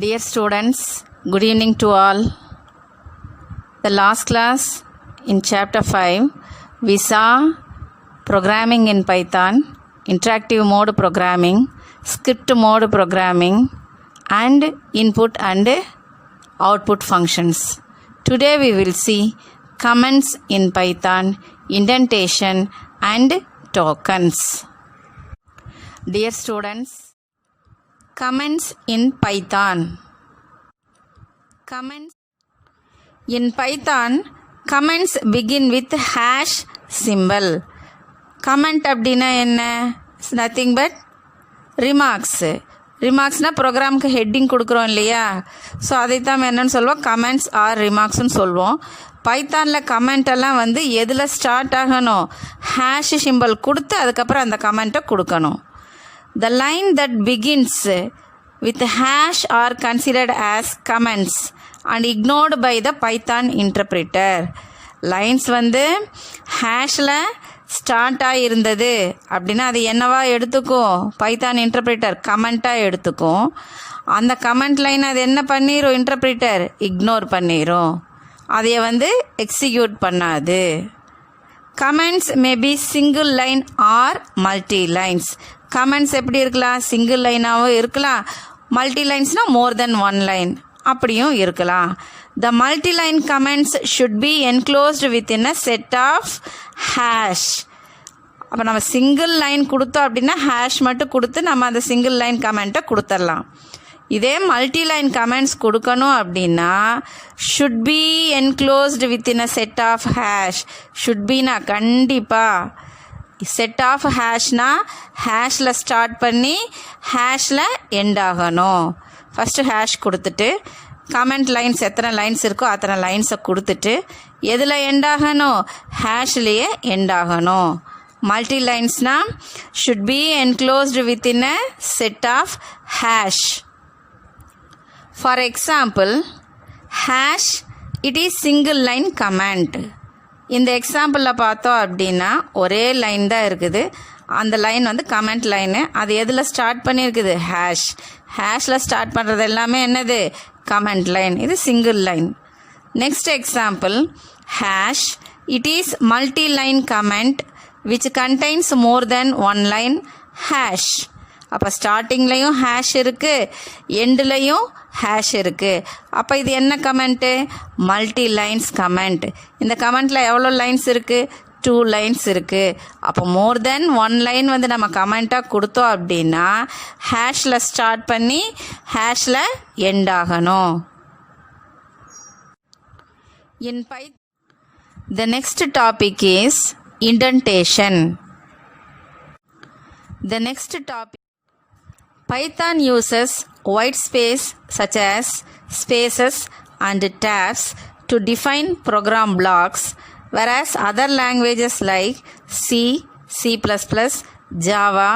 Dear students, good evening to all. The last class in chapter 5, we saw programming in Python, interactive mode programming, script mode programming, and input and output functions. Today we will see comments in Python, indentation and tokens. Dear students, comments in Python. Comments in Python, comments begin with hash symbol. Comment அப்படின்னா என்ன? It's nothing but remarks. ரிமார்க்ஸ்னால் ப்ரோக்ராமுக்கு heading கொடுக்குறோம் இல்லையா? So அதைத்தான் என்னன்னு சொல்லுவோம், comments R ரிமார்க்ஸ்னு சொல்லுவோம். பைத்தானில் comment எல்லாம் எதில் ஸ்டார்ட் ஆகணும்? ஹேஷ் சிம்பிள் கொடுத்து அதுக்கப்புறம் அந்த கமெண்ட்டை கொடுக்கணும். The line that begins with hash are considered as comments and ignored by the Python interpreter. Lines ஹேஷில் ஸ்டார்ட் ஆகிருந்தது அப்படின்னா அது என்னவா எடுத்துக்கும்? பைத்தான் இன்டர்பிரிட்டர் கமெண்ட்டாக எடுத்துக்கும். அந்த கமெண்ட் லைன் அது என்ன பண்ணிடும்? இன்டர்பிரிட்டர் இக்னோர் பண்ணிடும், அதைய எக்ஸிக்யூட் பண்ணாது. Comments may be single line or multi lines. Comments எப்படி இருக்கலாம்? சிங்கிள் லைனாகவும் இருக்கலாம், மல்டி லைன்ஸ்னால் மோர் தென் ஒன் லைன் அப்படியும் இருக்கலாம். The multi-line comments should be enclosed within a set of hash. அப்போ நம்ம சிங்கிள் லைன் கொடுத்தோம் அப்படின்னா ஹேஷ் மட்டும் கொடுத்து நம்ம அந்த சிங்கிள் லைன் கமெண்ட்டை கொடுத்துடலாம். இதே மல்டி லைன் கமெண்ட்ஸ் கொடுக்கணும் அப்படின்னா should be enclosed within a set of hash. Should பின்னா கண்டிப்பாக செட் ஆஃப் ஹேஷ்னா ஹேஷில் ஸ்டார்ட் பண்ணி ஹேஷில் எண்ட் ஆகணும். ஃபஸ்ட்டு ஹேஷ் கொடுத்துட்டு கமெண்ட் லைன்ஸ் எத்தனை லைன்ஸ் இருக்கோ அத்தனை லைன்ஸை கொடுத்துட்டு எதில் எண்ட் ஆகணும்? ஹேஷ்லேயே எண்ட் ஆகணும். மல்டி லைன்ஸ்னால் should be enclosed within a set of hash. For example, hash it is single line comment. இந்த எக்ஸாம்பிளில் பார்த்தோம் அப்படின்னா ஒரே லைன் தான் இருக்குது. அந்த லைன் கமெண்ட் லைனு. அது எதில் ஸ்டார்ட் பண்ணியிருக்குது? ஹேஷ். ஹேஷில் ஸ்டார்ட் பண்ணுறது எல்லாமே என்னது? Comment line. இது single line. Next example, hash it is multi line comment which contains more than one line hash. அப்போ ஸ்டார்டிங்லேயும் ஹேஷ் இருக்குது, எண்டுலேயும் ஹேஷ் இருக்குது. அப்போ இது என்ன கமெண்ட்டு? Multi lines comment. இந்த கமெண்ட்டில் எவ்வளோ லைன்ஸ் இருக்குது? 2 லைன்ஸ் இருக்குது. அப்போ மோர் தென் ஒன் லைன் நம்ம கமெண்ட்டாக கொடுத்தோம் அப்படின்னா ஹேஷில் ஸ்டார்ட் பண்ணி ஹேஷில் எண்ட் ஆகணும். In Python, the next topic is indentation. The next topic, Python uses white space such as spaces and tabs to define program blocks, whereas other languages like C, C++, Java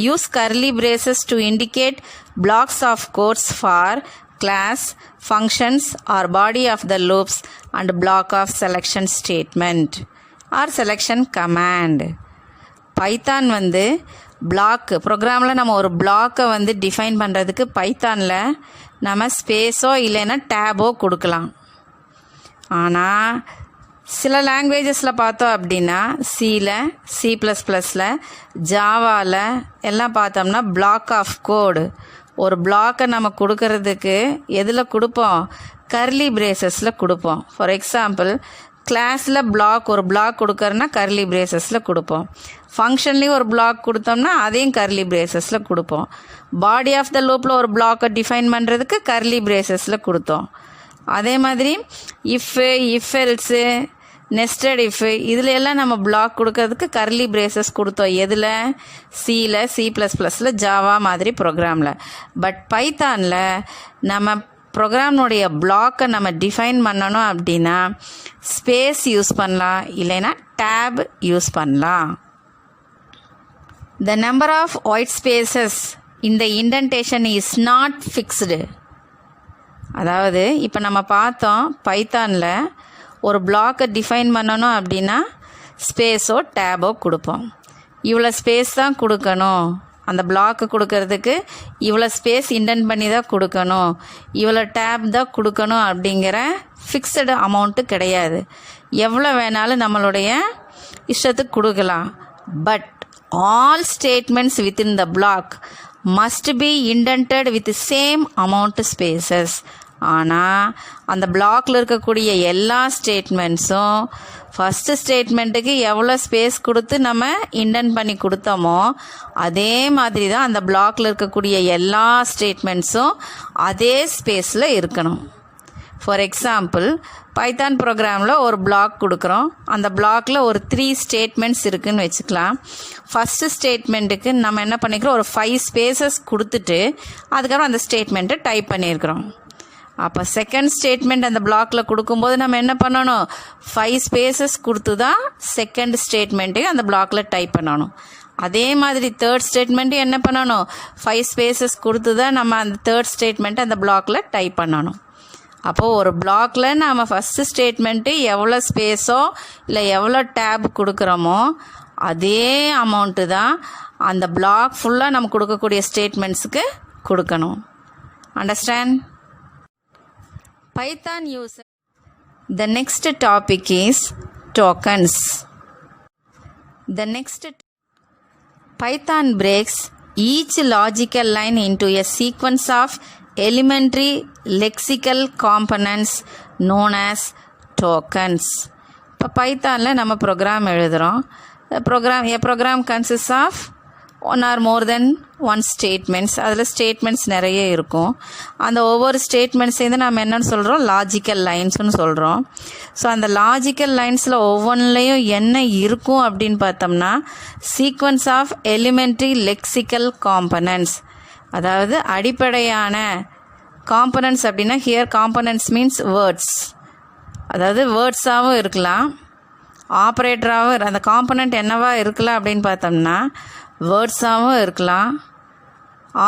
use curly braces to indicate blocks of codes for class, functions or body of the loops and block of selection statement or selection command. Python block ப்ரோக்ராமில் நம்ம ஒரு பிளாக்கை define பண்ணுறதுக்கு பைத்தானில் நம்ம ஸ்பேஸோ இல்லைன்னா டேபோ கொடுக்கலாம். ஆனால் சில லாங்குவேஜஸில் பார்த்தோம் அப்படின்னா சியில், C++ல், ஜாவாவில் எல்லாம் பார்த்தோம்னா பிளாக் ஆஃப் கோடு, ஒரு பிளாக்கை நம்ம கொடுக்கறதுக்கு எதில் கொடுப்போம்? கர்லி பிரேசஸில் கொடுப்போம். ஃபார் எக்ஸாம்பிள், கிளாஸில் ஒரு பிளாக் கொடுக்கறனா கர்லி பிரேசஸில் கொடுப்போம். ஃபங்க்ஷன்லேயும் ஒரு பிளாக் கொடுத்தோம்னா அதையும் கர்லி பிரேசஸில் கொடுப்போம். பாடி ஆஃப் த லூப்பில் ஒரு பிளாக்கை டிஃபைன் பண்ணுறதுக்கு கர்லி பிரேசஸில் கொடுத்தோம். அதே மாதிரி இஃப்பு, இஃப் எல்ஸு, நெஸ்டட் இஃப்பு இதில் எல்லாம் நம்ம பிளாக் கொடுக்கறதுக்கு கர்லி பிரேசஸ் கொடுத்தோம். எதில்? சியில், C++ல், ஜாவா மாதிரி ப்ரோக்ராமில். பட் பைத்தானில் நம்ம ப்ரோக்ராம்னுடைய பிளாக்கை நம்ம டிஃபைன் பண்ணணும் அப்படின்னா ஸ்பேஸ் யூஸ் பண்ணலாம், இல்லைன்னா டேப் யூஸ் பண்ணலாம். The number of white spaces in the indentation is not fixed. அதாவது இப்போ நம்ம பார்த்தோம் பைத்தானில் ஒரு பிளாக்கை டிஃபைன் பண்ணணும் அப்படின்னா ஸ்பேஸோ டேபோ கொடுப்போம். இவ்வளோ ஸ்பேஸ் தான் கொடுக்கணும் அந்த பிளாக்கு கொடுக்கறதுக்கு இவ்வளோ ஸ்பேஸ் இன்டென்ட் பண்ணி தான் கொடுக்கணும், இவ்வளோ டேப் தான் கொடுக்கணும் அப்படிங்கிற ஃபிக்ஸடு அமௌண்ட்டு கிடையாது. எவ்வளோ வேணாலும் நம்மளுடைய இஷ்டத்துக்கு கொடுக்கலாம். But all statements within the block must be indented with same amount spaces. ஆனால் அந்த பிளாக்ல இருக்கக்கூடிய எல்லா ஸ்டேட்மெண்ட்ஸும் ஃபஸ்ட்டு ஸ்டேட்மெண்ட்டுக்கு எவ்வளோ ஸ்பேஸ் கொடுத்து நம்ம இன்டென்ட் பண்ணி கொடுத்தோமோ அதே மாதிரி தான் அந்த பிளாக்ல இருக்கக்கூடிய எல்லா ஸ்டேட்மெண்ட்ஸும் அதே ஸ்பேஸில் இருக்கணும். ஃபார் எக்ஸாம்பிள், பைத்தான் ப்ரோக்ராமில் ஒரு பிளாக் கொடுக்குறோம். அந்த பிளாக்ல ஒரு 3 ஸ்டேட்மெண்ட்ஸ் இருக்குதுன்னு வச்சுக்கலாம். ஃபஸ்ட்டு ஸ்டேட்மெண்ட்டுக்கு நம்ம என்ன பண்ணிக்கிறோம், ஒரு 5 ஸ்பேசஸ் கொடுத்துட்டு அதுக்கப்புறம் அந்த ஸ்டேட்மெண்ட்டை டைப் பண்ணியிருக்கிறோம். அப்போ செகண்ட் ஸ்டேட்மெண்ட் அந்த பிளாக்ல கொடுக்கும்போது நம்ம என்ன பண்ணணும், 5 ஸ்பேசஸ் கொடுத்து தான் செகண்ட் ஸ்டேட்மெண்ட்டையும் அந்த பிளாக்ல டைப் பண்ணணும். அதே மாதிரி தேர்ட் ஸ்டேட்மெண்ட்டையும் என்ன பண்ணணும், 5 ஸ்பேசஸ் கொடுத்து தான் நம்ம அந்த தேர்ட் ஸ்டேட்மெண்ட்டை அந்த பிளாக்ல டைப் பண்ணணும். அப்போது ஒரு பிளாக்ல நாம் ஃபஸ்ட்டு ஸ்டேட்மெண்ட்டு எவ்வளோ ஸ்பேஸோ இல்லை எவ்வளோ டேப் கொடுக்குறோமோ அதே அமௌண்ட்டு தான் அந்த பிளாக் ஃபுல்லாக நம்ம கொடுக்கக்கூடிய ஸ்டேட்மெண்ட்ஸுக்கு கொடுக்கணும். Understand? Python use. The next topic is tokens. The next Python breaks each logical line into a sequence of elementary lexical components known as tokens. இப்போ பைத்தானில் நம்ம ப்ரோக்ராம் எழுதுகிறோம். A program consists of one or more than one statements. அதில் statements நிறைய இருக்கும். அந்த ஒவ்வொரு ஸ்டேட்மெண்ட்ஸையும் நம்ம என்னன்னு சொல்கிறோம், லாஜிக்கல் லைன்ஸ்னு சொல்கிறோம். ஸோ அந்த லாஜிக்கல் லைன்ஸில் ஒவ்வொன்றுலையும் என்ன இருக்கும் அப்படின்னு பார்த்தோம்னா sequence of elementary lexical components, அதாவது அடிப்படையான காம்பனன்ட்ஸ். அப்படின்னா ஹியர் காம்பனன்ட்ஸ் மீன்ஸ் வேர்ட்ஸ், அதாவது வேர்ட்ஸாகவும் இருக்கலாம், ஆப்ரேட்டராகவும். அந்த காம்பனண்ட் என்னவா இருக்கலாம் அப்படின்னு பார்த்தோம்னா வேர்ட்ஸாகவும் இருக்கலாம்,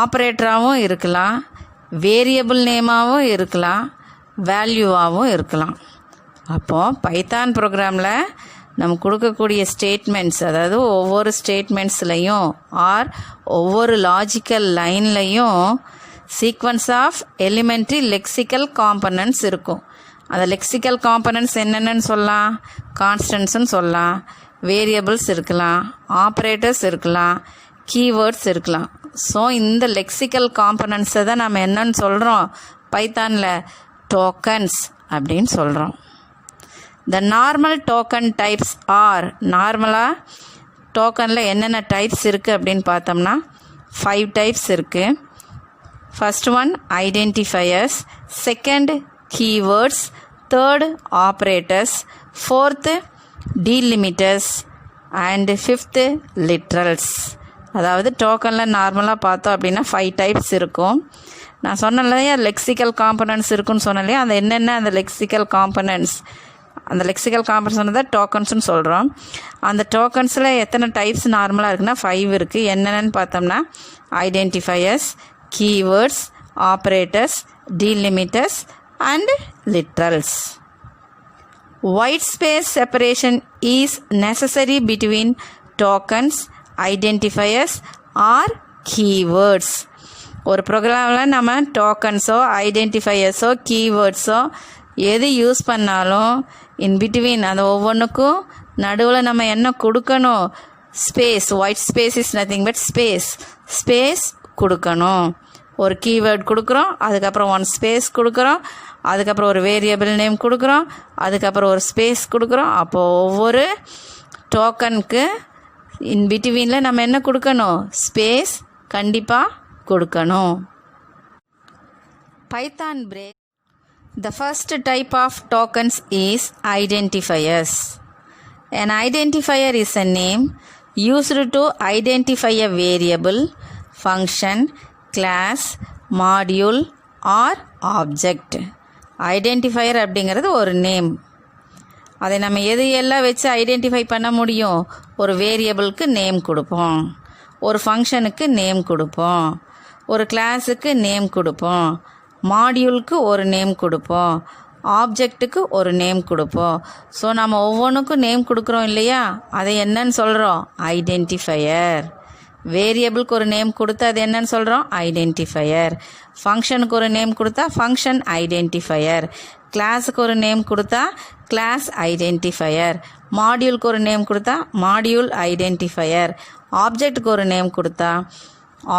ஆப்ரேட்டராகவும் இருக்கலாம், வேரியபிள் நேமாகவும் இருக்கலாம், வேல்யூவாகவும் இருக்கலாம். அப்போது பைத்தான் ப்ரோக்ராமில் நம்ம கொடுக்கக்கூடிய ஸ்டேட்மெண்ட்ஸ், அதாவது ஒவ்வொரு ஸ்டேட்மெண்ட்ஸ்லையும் ஆர் ஒவ்வொரு லாஜிக்கல் லைன்லையும் sequence of elementary lexical components இருக்கும். அந்த லெக்சிக்கல் காம்பனன்ட்ஸ் என்னென்னு சொல்லலாம், கான்ஸ்டன்ட்ஸ்னு சொல்லலாம், வேரியபிள்ஸ் இருக்கலாம், ஆப்ரேட்டர்ஸ் இருக்கலாம், கீவேர்ட்ஸ் இருக்கலாம். ஸோ இந்த லெக்சிக்கல் காம்பனன்ட்ஸை தான் நம்ம என்னன்னு சொல்கிறோம், பைத்தானில் டோக்கன்ஸ் அப்படின்னு சொல்கிறோம். The normal token types R, நார்மலாக டோக்கனில் என்னென்ன டைப்ஸ் இருக்குது அப்படின்னு பார்த்தோம்னா 5 டைப்ஸ் இருக்குது. First one identifiers, second keywords, third operators, fourth delimiters and fifth literals. அதாவது டோக்கனில் நார்மலாக பார்த்தோம் அப்படின்னா 5 டைப்ஸ் இருக்கும். நான் சொன்னலையா லெக்சிக்கல் காம்பனன்ட்ஸ் இருக்குன்னு சொன்னலையா, அந்த என்னென்ன அந்த லெக்சிக்கல் காம்பனன்ட்ஸ், அந்த லெக்சிக்கல் காம்பனன்ட்ஸ் தான் டோக்கன்ஸ்னு சொல்கிறோம். அந்த டோக்கன்ஸில் எத்தனை டைப்ஸ் நார்மலாக இருக்குன்னா 5 இருக்குது. என்னென்னு பார்த்தோம்னா identifiers, keywords, operators, delimiters and literals. White space separation is necessary between tokens, identifiers or keywords. ஒரு ப்ரோக்ராமில் நம்ம டோக்கன்ஸோ ஐடென்டிஃபையர்ஸோ கீவேர்ட்ஸோ எது யூஸ் பண்ணாலும் இன் பிட்வீன் அந்த ஒவ்வொன்றுக்கும் நடுவில் நம்ம என்ன கொடுக்கணும், space. White space is nothing but space கொடுக்கணும். ஒரு கீவேர்ட் கொடுக்குறோம், அதுக்கப்புறம் 1 ஸ்பேஸ் கொடுக்குறோம், அதுக்கப்புறம் ஒரு வேரியபிள் நேம் கொடுக்குறோம், அதுக்கப்புறம் ஒரு ஸ்பேஸ் கொடுக்குறோம். அப்போது ஒவ்வொரு டோக்கனுக்கு இன் பிட்வீனில் நம்ம என்ன கொடுக்கணும், ஸ்பேஸ் கண்டிப்பாக கொடுக்கணும். Python break. The first type of tokens is identifiers. An identifier is a name used to identify a variable, function, class, module or object. Identifier அப்படிங்கிறது ஒரு நேம். அதை நம்ம எது எல்லாம் வச்சு ஐடென்டிஃபை பண்ண முடியும், ஒரு வேரியபிளுக்கு நேம் கொடுப்போம், ஒரு ஃபங்க்ஷனுக்கு நேம் கொடுப்போம், ஒரு கிளாஸுக்கு நேம் கொடுப்போம், மாடியூலுக்கு ஒரு நேம் கொடுப்போம், ஆப்ஜெக்ட்டுக்கு ஒரு நேம் கொடுப்போம். ஸோ நம்ம ஒவ்வொன்றுக்கும் நேம் கொடுக்குறோம் இல்லையா, அதை என்னன்னு சொல்கிறோம், ஐடென்டிஃபையர். வேரியபிளுக்கு ஒரு நேம் கொடுத்தா அது என்னன்னு சொல்கிறோம்? ஐடென்டிஃபையர். ஃபங்க்ஷனுக்கு ஒரு நேம் கொடுத்தா ஃபங்க்ஷன் ஐடென்டிஃபையர். கிளாஸுக்கு ஒரு நேம் கொடுத்தா கிளாஸ் ஐடென்டிஃபையர். மாடியூலுக்கு ஒரு நேம் கொடுத்தா மாடியூல் ஐடென்டிஃபையர். ஆப்ஜெக்ட்டுக்கு ஒரு நேம் கொடுத்தா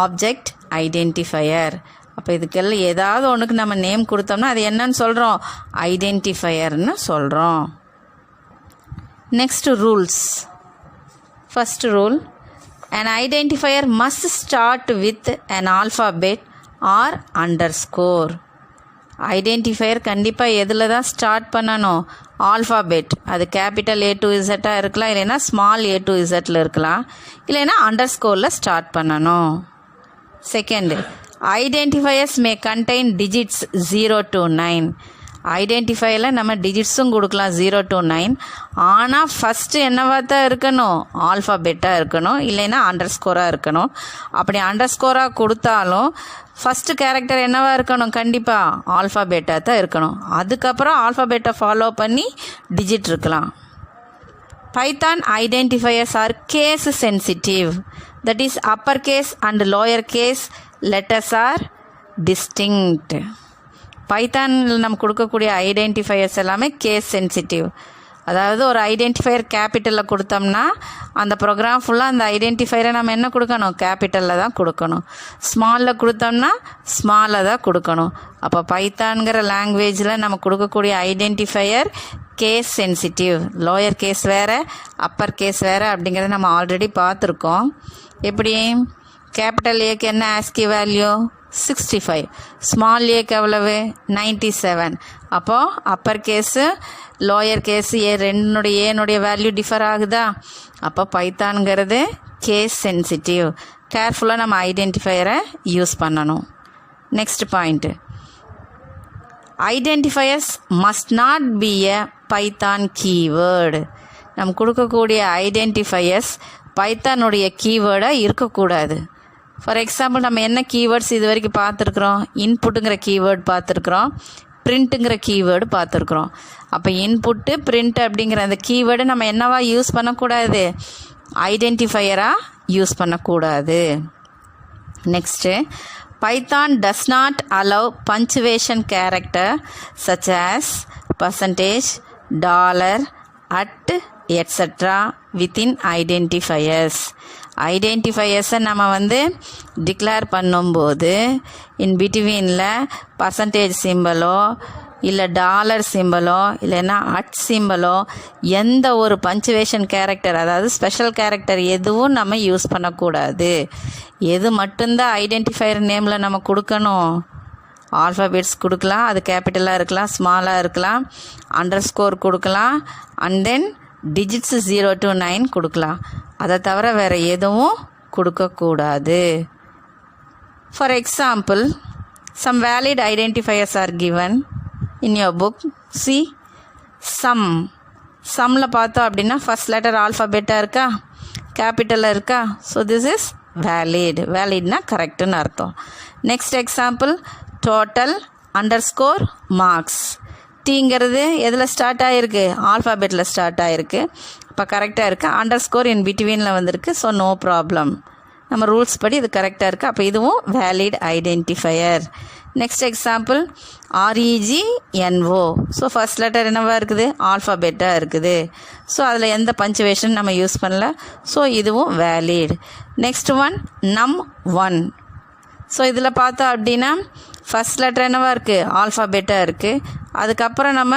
ஆப்ஜெக்ட் ஐடென்டிஃபையர். அப்போ இதுக்கெல்லாம் ஏதாவது ஒன்றுக்கு நம்ம நேம் கொடுத்தோம்னா அது என்னன்னு சொல்கிறோம்? ஐடென்டிஃபையர்னு சொல்கிறோம். Next rules. First rule, an identifier must start with an alphabet or underscore. Identifier கண்டிப்பாக எதில் தான் ஸ்டார்ட் பண்ணணும்? ஆல்ஃபாபெட். அது கேபிட்டல் A to Z இருக்கலாம், இல்லைன்னா ஸ்மால் A to Zல இருக்கலாம், இல்லைன்னா அண்டர்ஸ்கோரில் ஸ்டார்ட் பண்ணணும். Second, identifiers May contain digits 0 to 9. ஐடென்டிஃபையரில் நம்ம டிஜிட்ஸும் கொடுக்கலாம் 0 to 9. ஆனால் ஃபஸ்ட்டு என்னவா தான் இருக்கணும்? ஆல்ஃபாபெட்டாக இருக்கணும், இல்லைன்னா அண்டர்ஸ்கோராக இருக்கணும். அப்படி அண்டர்ஸ்கோராக கொடுத்தாலும் ஃபஸ்ட்டு கேரக்டர் என்னவா இருக்கணும்? கண்டிப்பாக ஆல்ஃபாபெட்டாக தான் இருக்கணும். அதுக்கப்புறம் ஆல்ஃபாபெட்டை ஃபாலோ பண்ணி டிஜிட் இருக்கலாம். Python identifiers are case sensitive. That is upper case and lower case letters are distinct. பைத்தானில் நம்ம கொடுக்கக்கூடிய ஐடென்டிஃபையர்ஸ் எல்லாமே கேஸ் சென்சிட்டிவ். அதாவது ஒரு ஐடென்டிஃபையர் கேபிட்டலில் கொடுத்தோம்னா அந்த ப்ரோக்ராம் ஃபுல்லாக அந்த ஐடென்டிஃபையரை நம்ம என்ன கொடுக்கணும்? கேபிட்டலில் தான் கொடுக்கணும். ஸ்மாலில் கொடுத்தோம்னா ஸ்மாலில் தான் கொடுக்கணும். அப்போ பைத்தான்கிற லாங்குவேஜில் நம்ம கொடுக்கக்கூடிய identifier case sensitive. Lower case வேறு, அப்பர் கேஸ் வேறு அப்படிங்கிறத நம்ம ஆல்ரெடி பார்த்துருக்கோம். எப்படி? கேபிட்டல் ஏக்கு என்ன ஆஸ்கி வேல்யூ? 65. ஸ்மால் ஏக்கு எவ்வளவு? 97. அப்போது அப்பர் கேஸு லோயர் கேஸு ஏனுடைய வேல்யூ டிஃபர் ஆகுதா? அப்போ பைத்தான்ங்கிறது கேஸ் சென்சிட்டிவ். கேர்ஃபுல்லாக நம்ம ஐடென்டிஃபையரை யூஸ் பண்ணணும். Next point, identifiers must not be a Python keyword. நம்ம கொடுக்கக்கூடிய ஐடென்டிஃபையர்ஸ் பைத்தானுடைய கீவேர்டாக இருக்கக்கூடாது. ஃபார் எக்ஸாம்பிள், நம்ம என்ன கீவேர்ட்ஸ் இது வரைக்கும் பார்த்துருக்குறோம்? இன்புட்டுங்கிற கீவேர்டு பார்த்துருக்குறோம், பிரிண்ட்டுங்கிற கீவேர்டு பார்த்துருக்குறோம். அப்போ இன்புட்டு, பிரிண்ட் அப்படிங்கிற அந்த கீவேர்டு நம்ம என்னவா யூஸ் பண்ணக்கூடாது? ஐடென்டிஃபையராக யூஸ் பண்ணக்கூடாது. Next, Python does not allow punctuation character such as percentage, dollar, at etcetera within identifiers. ஐடென்டிஃபையர்ஸை நம்ம டிக்ளேர் பண்ணும்போது இன் பிட்வீனில் பர்சன்டேஜ் சிம்பலோ இல்லை டாலர் சிம்பலோ இல்லைன்னா அட் சிம்பலோ எந்த ஒரு பஞ்சுவேஷன் கேரக்டர், அதாவது ஸ்பெஷல் கேரக்டர் எதுவும் நம்ம யூஸ் பண்ணக்கூடாது. எது மட்டும்தான் ஐடென்டிஃபையர் நேமில் நம்ம கொடுக்கணும்? ஆல்ஃபாபெட்ஸ் கொடுக்கலாம், அது கேபிட்டலாக இருக்கலாம், ஸ்மாலாக இருக்கலாம், அண்டர்ஸ்கோர் கொடுக்கலாம், அண்ட் தென் டிஜிட்ஸ் 0 to 9 கொடுக்கலாம். அதை தவிர வேறு எதுவும் கொடுக்கக்கூடாது. For example, some valid identifiers are given in your book. C, சம்மில் பார்த்தோம் அப்படின்னா ஃபர்ஸ்ட் லெட்டர் ஆல்ஃபாபெட்டாக இருக்கா, கேபிட்டலில் இருக்கா? So this is valid. வேலிட்னா கரெக்டுன்னு அர்த்தம். Next example, total underscore marks. டீங்கிறது எதில் ஸ்டார்ட் ஆகிருக்கு? ஆல்ஃபாபெட்டில் ஸ்டார்ட் ஆகிருக்கு. இப்போ கரெக்டாக இருக்குது. அண்டர்ஸ்கோர் இன் பிட்வீனில் வந்திருக்கு. So no problem. நம்ம ரூல்ஸ் படி இது கரெக்டாக இருக்குது. அப்போ இதுவும் valid identifier. Next example, REGNO. So first letter என்னவாக இருக்குது? ஆல்ஃபாபெட்டாக இருக்குது. ஸோ அதில் எந்த பஞ்சுவேஷன் நம்ம யூஸ் பண்ணல. ஸோ இதுவும் valid. Next one, num1. So இதில் பார்த்தோம் அப்படின்னா ஃபர்ஸ்ட் லெட்டர் என்னவாக இருக்குது? ஆல்ஃபாபெட்டாக இருக்குது. அதுக்கப்புறம் நம்ம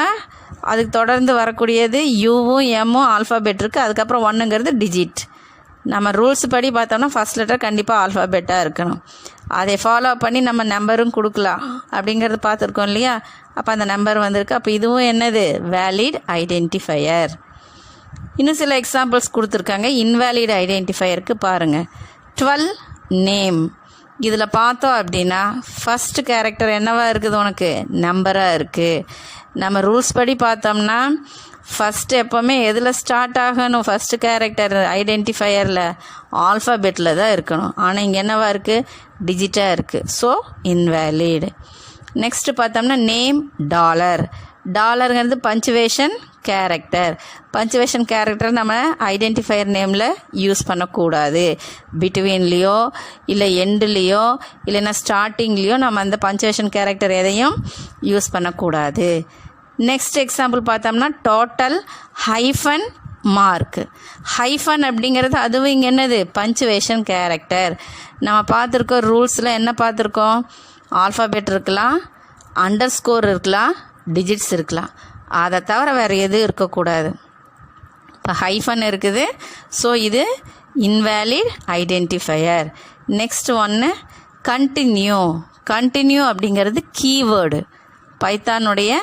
அதுக்கு தொடர்ந்து வரக்கூடியது யூவும் எம்மும் ஆல்ஃபாபெட் இருக்குது. அதுக்கப்புறம் 1ங்கிறது டிஜிட். நம்ம ரூல்ஸ் படி பார்த்தோம்னா ஃபர்ஸ்ட் லெட்டர் கண்டிப்பாக ஆல்ஃபாபெட்டாக இருக்கணும். அதை ஃபாலோ பண்ணி நம்ம நம்பரும் கொடுக்கலாம் அப்படிங்கிறது பார்த்துருக்கோம் இல்லையா? அப்போ அந்த நம்பர் வந்திருக்கு. அப்போ இதுவும் என்னது? Valid identifier. இன்னும் சில எக்ஸாம்பிள்ஸ் கொடுத்துருக்காங்க இன்வேலிட் ஐடென்டிஃபையருக்கு. பாருங்கள், 12 நேம். இதில் பார்த்தோம் அப்படின்னா ஃபஸ்ட்டு கேரக்டர் என்னவாக இருக்குது? உனக்கு நம்பராக இருக்குது. நம்ம ரூல்ஸ் படி பார்த்தோம்னா ஃபஸ்ட்டு எப்போவுமே எதில் ஸ்டார்ட் ஆகணும்? ஃபஸ்ட்டு கேரக்டர் ஐடென்டிஃபையரில் ஆல்ஃபாபெட்டில் தான் இருக்கணும். ஆனால் இங்கே என்னவாக இருக்குது? டிஜிட்டாக இருக்குது. So invalid. நெக்ஸ்ட்டு பார்த்தோம்னா நேம் டாலர். டாலருங்கிறது பஞ்சுவேஷன் கேரக்டர். பஞ்சுவேஷன் கேரக்டர் நம்ம ஐடென்டிஃபையர் நேமில் யூஸ் பண்ணக்கூடாது. பிட்வீன்லேயோ இல்லை எண்டுலேயோ இல்லைன்னா ஸ்டார்டிங்லேயோ நம்ம அந்த பஞ்சுவேஷன் கேரக்டர் எதையும் யூஸ் பண்ணக்கூடாது. நெக்ஸ்ட் எக்ஸாம்பிள் பார்த்தோம்னா டோட்டல் ஹைஃபன் மார்க். ஹைஃபன் அப்படிங்கிறது அதுவும் இங்கே என்னது பஞ்சுவேஷன் கேரக்டர். நம்ம பார்த்துருக்கோம் ரூல்ஸில் என்ன பார்த்துருக்கோம், ஆல்ஃபாபெட் இருக்கலாம், அண்டர் ஸ்கோர் இருக்கலாம், டிஜிட்ஸ் இருக்கலாம். அதை தவிர வேறு எதுவும் இருக்கக்கூடாது. இப்போ ஹைஃபன் இருக்குது, ஸோ இது இன்வேலிட் ஐடென்டிஃபையர். நெக்ஸ்ட் ஒன்று கண்டினியூ. கண்டினியூ அப்படிங்கிறது கீவேர்டு, பைத்தானுடைய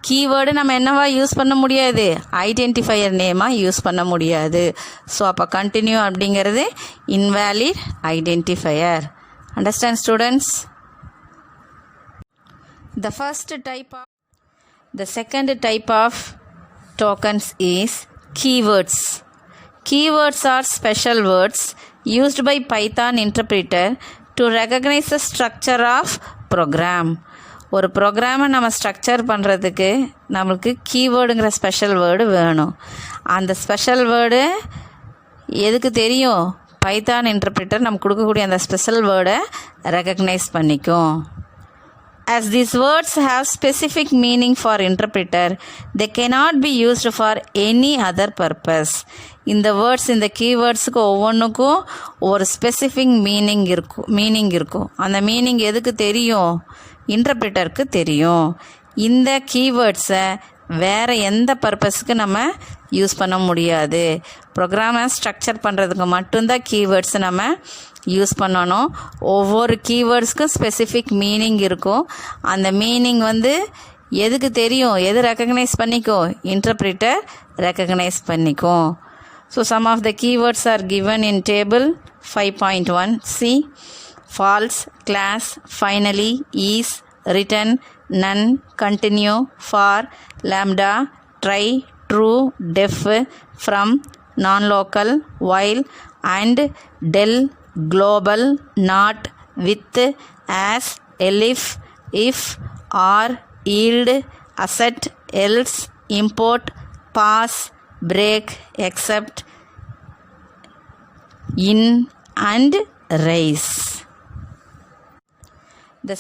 கீவேர்டு நம்ம என்னவா யூஸ் பண்ண முடியாது, ஐடென்டிஃபையர் நேமாக யூஸ் பண்ண முடியாது. ஸோ அப்போ கண்டினியூ அப்படிங்கிறது invalid identifier. Understand students? The second type of tokens is keywords. Keywords are special words used by Python interpreter to recognize the structure of program. ஒரு ப்ரோக்ராமை நம்ம ஸ்ட்ரக்சர் பண்ணுறதுக்கு நம்மளுக்கு கீவேர்டுங்கிற ஸ்பெஷல் வேர்டு வேணும். அந்த ஸ்பெஷல் வேர்டு எதுக்கு தெரியும், பைத்தான் இன்டர்பிரிட்டர் நம்ம கொடுக்கக்கூடிய அந்த ஸ்பெஷல் வேர்டை ரெகக்னைஸ் பண்ணிக்கும். As these words have specific meaning for interpreter, they cannot be used for any other purpose. இந்த வேர்ட்ஸ், இந்த கீவேர்ட்ஸுக்கு ஒவ்வொன்றுக்கும் ஒரு ஸ்பெசிஃபிக் மீனிங் இருக்கும். அந்த மீனிங் எதுக்கு தெரியும், இன்டர்பிரிட்டருக்கு தெரியும். இந்த கீவேர்ட்ஸை வேறு எந்த பர்பஸுக்கு நம்ம யூஸ் பண்ண முடியாது. ப்ரோக்ராமை ஸ்ட்ரக்சர் பண்ணுறதுக்கு மட்டும்தான் கீவேர்ட்ஸை நம்ம யூஸ் பண்ணணும். ஒவ்வொரு கீவேர்ட்ஸ்க்கும் ஸ்பெசிஃபிக் மீனிங் இருக்கும். அந்த மீனிங் எதுக்கு தெரியும், எது ரெக்கக்னைஸ் பண்ணிக்கும், இன்டர்பிரிட்டர் ரெக்கக்னைஸ் பண்ணிக்கும். So some of the keywords are given in table 5.1c. false, class, finally, is, written, none, continue, for, lambda, try, true, def, from, non-local, while, and, del, global, not, with, as, elif, if, or, yield, asset, else, import, pass, break, except, in, and raise. The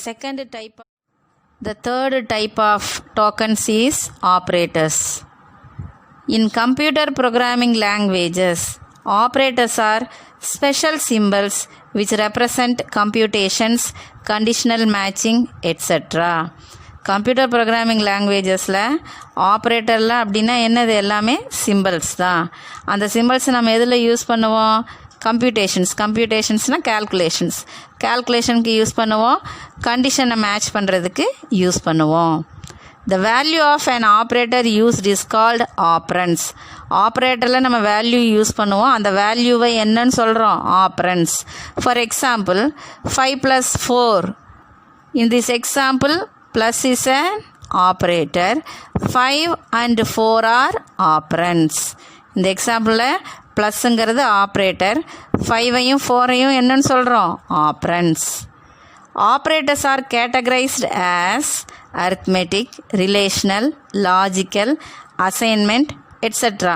third type of tokens is operators. In computer programming languages, operators are special symbols which represent computations, conditional matching, etc. Computer programming லாங்குவேஜஸில் ஆப்ரேட்டரில் அப்படின்னா என்னது, எல்லாமே symbols தான். அந்த symbols நம்ம எதில் use பண்ணுவோம், கம்ப்யூட்டேஷன்ஸ்னால் கேல்குலேஷனுக்கு யூஸ் பண்ணுவோம், கண்டிஷனை மேட்ச் பண்ணுறதுக்கு யூஸ் பண்ணுவோம். The value of an operator used is called operands. ஆப்ரேட்டரில் நம்ம வேல்யூ யூஸ் பண்ணுவோம், அந்த வேல்யூவை என்னன்னு சொல்கிறோம், operands. For example 5 + 4. In this example, plus is an operator, 5 and 4 are operands. இந்த எக்ஸாம்பிளில் ப்ளஸ்ஸுங்கிறது ஆப்ரேட்டர், 5ஐயும் 4ஐயும் என்னன்னு சொல்கிறோம், ஆப்ரண்ட்ஸ். Operators are categorized as arithmetic, relational, logical, assignment, etc.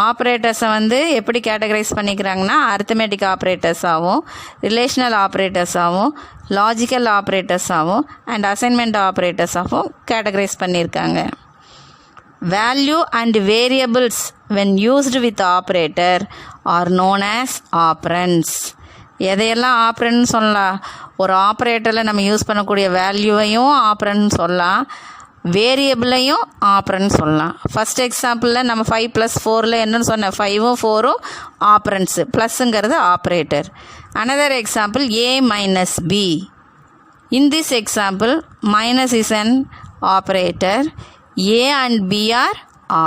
ஆப்ரேட்டர்ஸை எப்படி கேட்டகரைஸ் பண்ணிக்கிறாங்கன்னா அரித்மெட்டிக் ஆப்ரேட்டர்ஸாகவும், ரிலேஷனல் ஆப்ரேட்டர்ஸாகவும், லாஜிக்கல் ஆப்ரேட்டர்ஸாகவும் அண்ட் அசைன்மெண்ட் ஆப்ரேட்டர்ஸாகவும் கேட்டகரைஸ் பண்ணியிருக்காங்க. Value and variables when used with operator are known as operands. எதையெல்லாம் ஆப்ரண்ட் சொல்லலாம், ஒரு ஆப்ரேட்டரில் நம்ம யூஸ் பண்ணக்கூடிய வேல்யூவையும் ஆப்ரண்ட் சொல்லலாம், வேரியபிளையும் ஆப்ரண்ட் சொல்லலாம். ஃபஸ்ட் எக்ஸாம்பிளில் நம்ம 5 + 4 என்னன்னு சொன்னேன், 5உம் 4உம் ஆப்ரண்ட்ஸு, ப்ளஸ்ஸுங்கிறது operator. Another example a - b. In this example minus is an operator, a and b are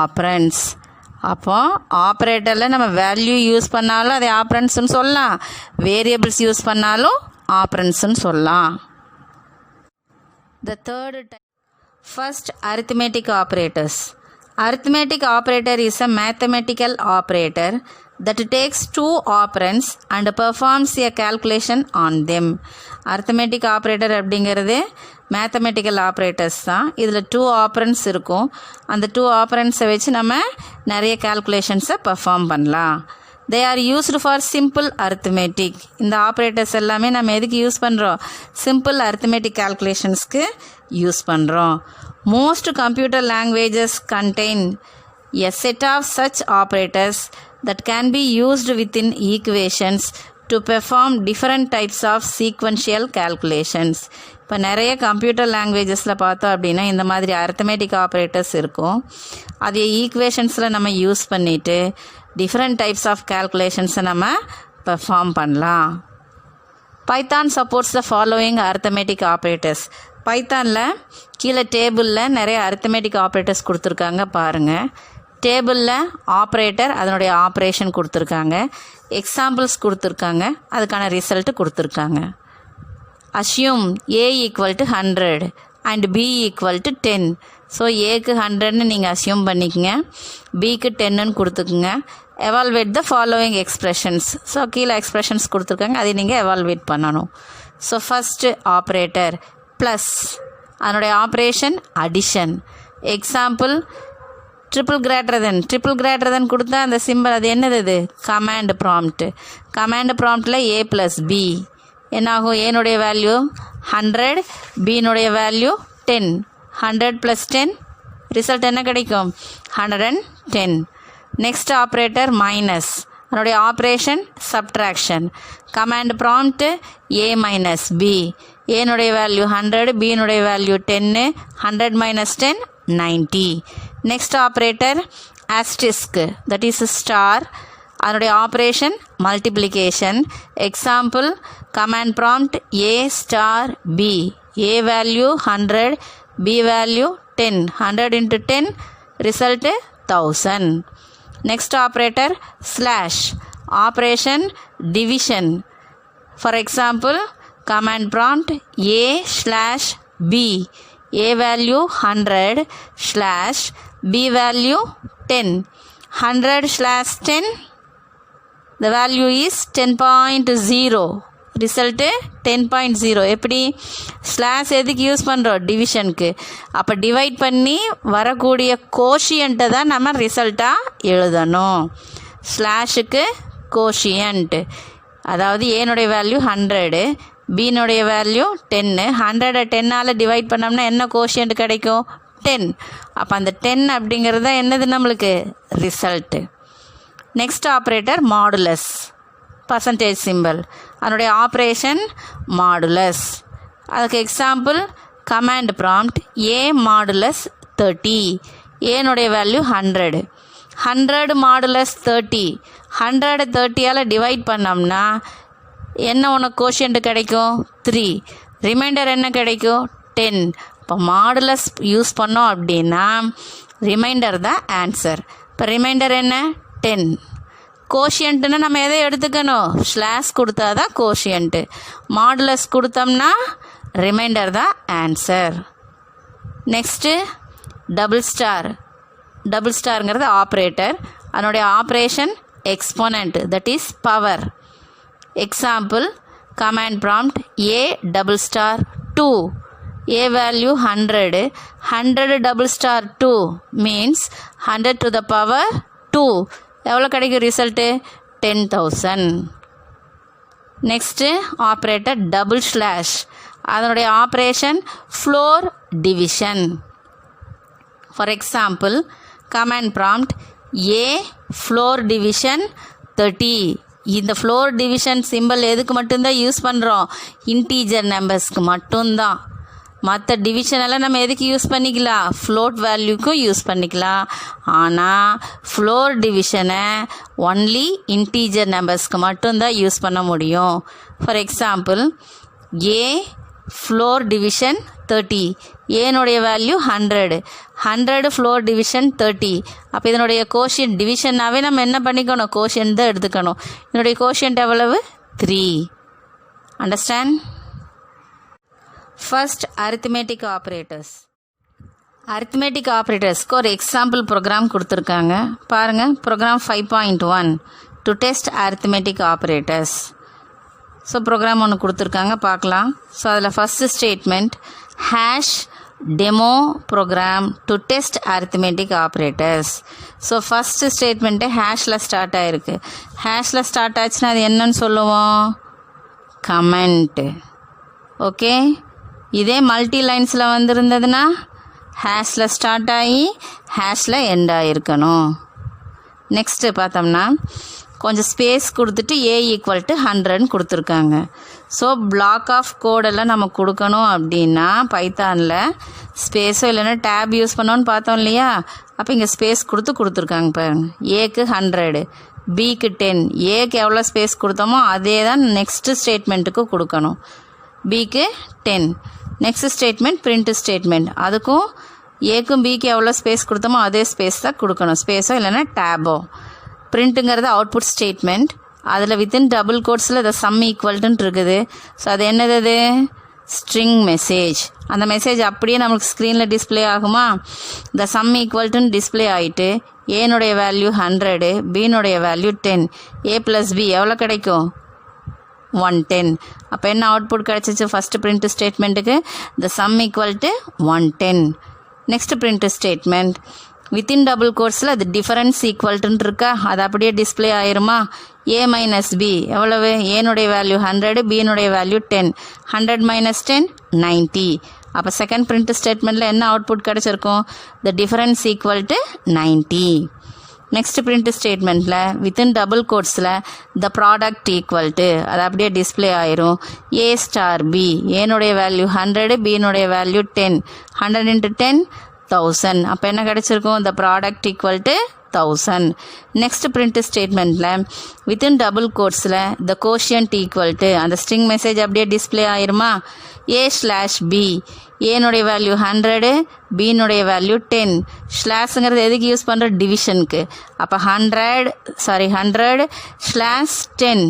operands. அப்போ ஆப்ரேட்டரில் நம்ம வேல்யூ யூஸ் பண்ணாலும் அதை ஆப்ரண்ட்ஸ்னு சொல்லலாம், வேரியபிள்ஸ் யூஸ் பண்ணாலும் ஆப்ரண்ட்ஸ்னு சொல்லலாம். The third type, first arithmetic operators. Arithmetic operator is a mathematical operator that takes two operands and performs a calculation on them. Arithmetic operator அப்படிங்கிறது mathematical operators தான். இதில் 2 operands இருக்கும். அந்த 2 operandsஐ வச்சு நம்ம நிறைய calculations-ஐ perform பண்ணலாம். They are used for simple arithmetic. இந்த ஆப்ரேட்டர்ஸ் எல்லாமே நம்ம எதுக்கு யூஸ் பண்ணுறோம்? சிம்பிள் arithmetic calculationsக்கு யூஸ் பண்ணுறோம். Most computer languages contain a set of such operators that can be used within equations to perform different types of sequential calculations. இப்போ நிறைய computer லாங்குவேஜஸில் பார்த்தோம் அப்படின்னா இந்த மாதிரி arithmetic ஆப்ரேட்டர்ஸ் இருக்கும். அது ஈக்குவேஷன்ஸில் நம்ம யூஸ் பண்ணிவிட்டு டிஃப்ரெண்ட் டைப்ஸ் ஆஃப் கேல்குலேஷன்ஸை நம்ம பெர்ஃபார்ம் பண்ணலாம். Python supports the following arithmetic operators. பைத்தானில் கீழே டேபிளில் நிறைய arithmetic ஆப்ரேட்டர்ஸ் கொடுத்துருக்காங்க பாருங்கள். டேபிளில் ஆப்ரேட்டர் அதனுடைய ஆப்ரேஷன் கொடுத்துருக்காங்க, எக்ஸாம்பிள்ஸ் கொடுத்துருக்காங்க, அதுக்கான ரிசல்ட்டு கொடுத்துருக்காங்க. Assume A = 100 and B = 10. So ஏக்கு 100ன்னு நீங்கள் அஸ்யூம் பண்ணிக்கங்க, பிக்கு 10ன்னு கொடுத்துக்குங்க. Evaluate the following expressions. So கீழே எக்ஸ்ப்ரெஷன்ஸ் கொடுத்துருக்காங்க, அதை நீங்கள் எவால்வேட் பண்ணணும். ஸோ ஃபஸ்ட்டு ஆப்ரேட்டர் ப்ளஸ், அதனுடைய operation addition. Example triple greater than கொடுத்தா அந்த சிம்பிள் அது என்னது? இது கமாண்ட் ப்ராம்ப்ட். கமாண்ட் ப்ராம்ப்டில் A + B என்னாகும்? ஏனுடைய வேல்யூ 100, பினுடைய வேல்யூ 10. 100 + 10 ரிசல்ட் என்ன கிடைக்கும்? 110. நெக்ஸ்ட் ஆப்ரேட்டர் மைனஸ், அதனுடைய operation subtraction. Command prompt A - B, ஏனுடைய வேல்யூ 100, பினுடைய value 10. 100 - 10 90. Next operator asterisk, that is star, அதனுடைய operation multiplication. Example command prompt A * B, A value 100, B value 10. 100 × 10 result 1000. Next operator slash, operation division. For example command prompt A/B, A value 100 / B value 10. 100/10 the value is 10.0, result 10.0. எப்படி? Slash எதுக்கு use பண்ணுறோம்? டிவிஷனுக்கு. அப்போ divide பண்ணி வரக்கூடிய கோஷியண்ட்டை தான் நம்ம ரிசல்ட்டாக எழுதணும். ஸ்லாஷுக்கு quotient, அதாவது ஏனுடைய வேல்யூ 100, பினுடைய வேல்யூ 10. 100 10ஆல் டிவைட் பண்ணோம்னா என்ன கோஷியன்ட் கிடைக்கும்? 10. அப்போ அந்த 10 அப்படிங்கிறது தான் என்னது நம்மளுக்கு? Result. Next operator modulus, percentage symbol, அதனுடைய ஆப்ரேஷன் மாடுலஸ். அதுக்கு எக்ஸாம்பிள் கமாண்ட் ப்ராம்ப்ட் A - 30, ஏனுடைய வேல்யூ 100. 100 - 30, 100 30ஆல் டிவைட் பண்ணோம்னா என்ன உனக்கு கோஷியன்ட் கிடைக்கும்? 3. ரிமைண்டர் என்ன கிடைக்கும்? 10. இப்போ மாடுலஸ் யூஸ் பண்ணோம் அப்படின்னா ரிமைண்டர் தான் ஆன்சர். இப்போ ரிமைண்டர் என்ன? 10. கோஷியன்ட்டுன்னு நம்ம எதை எடுத்துக்கணும்? ஸ்லாஷ் கொடுத்தா தான் கோஷியன்ட்டு. மாடுலஸ் கொடுத்தோம்னா ரிமைண்டர் தான் ஆன்சர். நெக்ஸ்ட்டு டபுள் ஸ்டாருங்கிறது ஆப்ரேட்டர், அதனுடைய operation exponent, that is power. Example command prompt A * 2, A value 100, 100 * 2 means 100 to the power 2. எவ்வளோ கிடைக்கும் result? 10,000. Next operator double slash, அதனுடைய operation floor division. For example command prompt A floor division 30. இந்த floor division simple எதுக்கு மட்டும்தான் use பண்ணுறோம்? Integer நம்பர்ஸ்க்கு மட்டும்தான். மற்ற டிவிஷனெல்லாம் நம்ம எதுக்கு யூஸ் பண்ணிக்கலாம்? ஃப்ளோட் வேல்யூக்கும் யூஸ் பண்ணிக்கலாம். ஆனால் ஃப்ளோர் டிவிஷனை ஒன்லி இன்டீஜர் நம்பர்ஸ்க்கு மட்டும்தான் யூஸ் பண்ண முடியும். For example A floor division 30, ஏனுடைய வேல்யூ 100, 100 ஃப்ளோர் டிவிஷன் 30. அப்போ இதனுடைய கோஷியன்ட் டிவிஷன்னாவே நம்ம என்ன பண்ணிக்கணும்? கோஷியன்ட் தான் எடுத்துக்கணும். இதனுடைய கோஷியன்ட் எவ்வளவு? 3. Understand? First, arithmetic operators. Arithmetic ஆப்ரேட்டர்ஸ்க்கு ஒரு எக்ஸாம்பிள் ப்ரோக்ராம் கொடுத்துருக்காங்க பாருங்கள். Program 5.1 to test arithmetic operators. So program ஒன்று கொடுத்துருக்காங்க பார்க்கலாம். ஸோ அதில் first statement hash demo program to test arithmetic operators. So first statement ஹேஷில் ஸ்டார்ட் ஆகிருக்கு. ஹேஷில் ஸ்டார்ட் ஆச்சுன்னா அது என்னன்னு சொல்லுவோம்? கமெண்ட். ஓகே, இதே மல்டி லைன்ஸில் வந்திருந்ததுன்னா ஹேஷில் ஸ்டார்ட் ஆகி ஹேஷில் எண்ட் ஆகிருக்கணும். நெக்ஸ்ட்டு பார்த்தோம்னா கொஞ்சம் ஸ்பேஸ் கொடுத்துட்டு A = 100 கொடுத்துருக்காங்க. ஸோ பிளாக் ஆஃப் கோடெல்லாம் நம்ம கொடுக்கணும் அப்படின்னா பைத்தானில் ஸ்பேஸோ இல்லைன்னா டேப் யூஸ் பண்ணோன்னு பார்த்தோம் இல்லையா? அப்போ இங்கே ஸ்பேஸ் கொடுத்துருக்காங்க பாருங்க. Aக்கு 100, Bக்கு 10. Aக்கு எவ்வளோ ஸ்பேஸ் கொடுத்தோமோ அதே தான் நெக்ஸ்ட்டு ஸ்டேட்மெண்ட்டுக்கு கொடுக்கணும். Bக்கு 10. Next statement print statement. அதுக்கும் ஏக்கும் பிக்கு எவ்வளோ ஸ்பேஸ் கொடுத்தோமோ அதே ஸ்பேஸ் தான் கொடுக்கணும், ஸ்பேஸோ இல்லைன்னா டேபோ. பிரிண்ட்டுங்கிறது அவுட்புட் ஸ்டேட்மெண்ட். அதில் வித்தின் டபுள் கோட்ஸில் த சம் ஈக்குவல்ட்டுன்னு இருக்குது. ஸோ அது என்னது? அது ஸ்ட்ரிங் மெசேஜ். அந்த மெசேஜ் அப்படியே நம்மளுக்கு ஸ்க்ரீனில் டிஸ்பிளே ஆகுமா? த சம் ஈக்குவல்ட்டுன்னு டிஸ்பிளே ஆகிட்டு ஏனுடைய வேல்யூ 100, பின்னுடைய வேல்யூ 10. A + B எவ்வளோ கிடைக்கும்? 110. அப்போ என்ன அவுட்புட் கிடச்சிச்சு ஃபஸ்ட்டு பிரிண்ட் ஸ்டேட்மெண்ட்டுக்கு? The sum = 110. Next print statement within double கோட்ஸில் அது டிஃபரன்ஸ் ஈக்குவல்ட்டுன்னு இருக்கா? அது அப்படியே டிஸ்பிளே ஆயிருமா? A - B எவ்வளவு? ஏனுடைய வேல்யூ 100, பின்னுடைய வேல்யூ 10. 100 - 10 90. அப்போ செகண்ட் பிரிண்ட் ஸ்டேட்மெண்ட்டில் என்ன அவுட்புட் கிடச்சிருக்கும்? The difference = 90. நெக்ஸ்ட் பிரிண்ட் ஸ்டேட்மெண்ட்டில் வித்தின் டபுள் கோட்ஸில் த ப்ராடக்ட் ஈக்குவல்ட்டு அது அப்படியே டிஸ்பிளே ஆயிரும். A * B ஏனுடைய வேல்யூ 100, பின்னுடைய வேல்யூ 10. 100 × 10 1000. அப்போ என்ன கிடச்சிருக்கும்? The product = 1000. நெக்ஸ்ட் பிரிண்ட் ஸ்டேட்மெண்ட்டில் வித்தின் டபுள் கோட்ஸில் த கோஷியன்ட் ஈக்குவல்ட்டு அந்த ஸ்ட்ரிங் மெசேஜ் அப்படியே டிஸ்பிளே ஆயிருமா? A/B ஏனுடைய வேல்யூ 100, பின்னுடைய வேல்யூ 10. ஸ்லாஷுங்கிறது எதுக்கு யூஸ் பண்ணுற? டிவிஷனுக்கு. அப்போ 100/10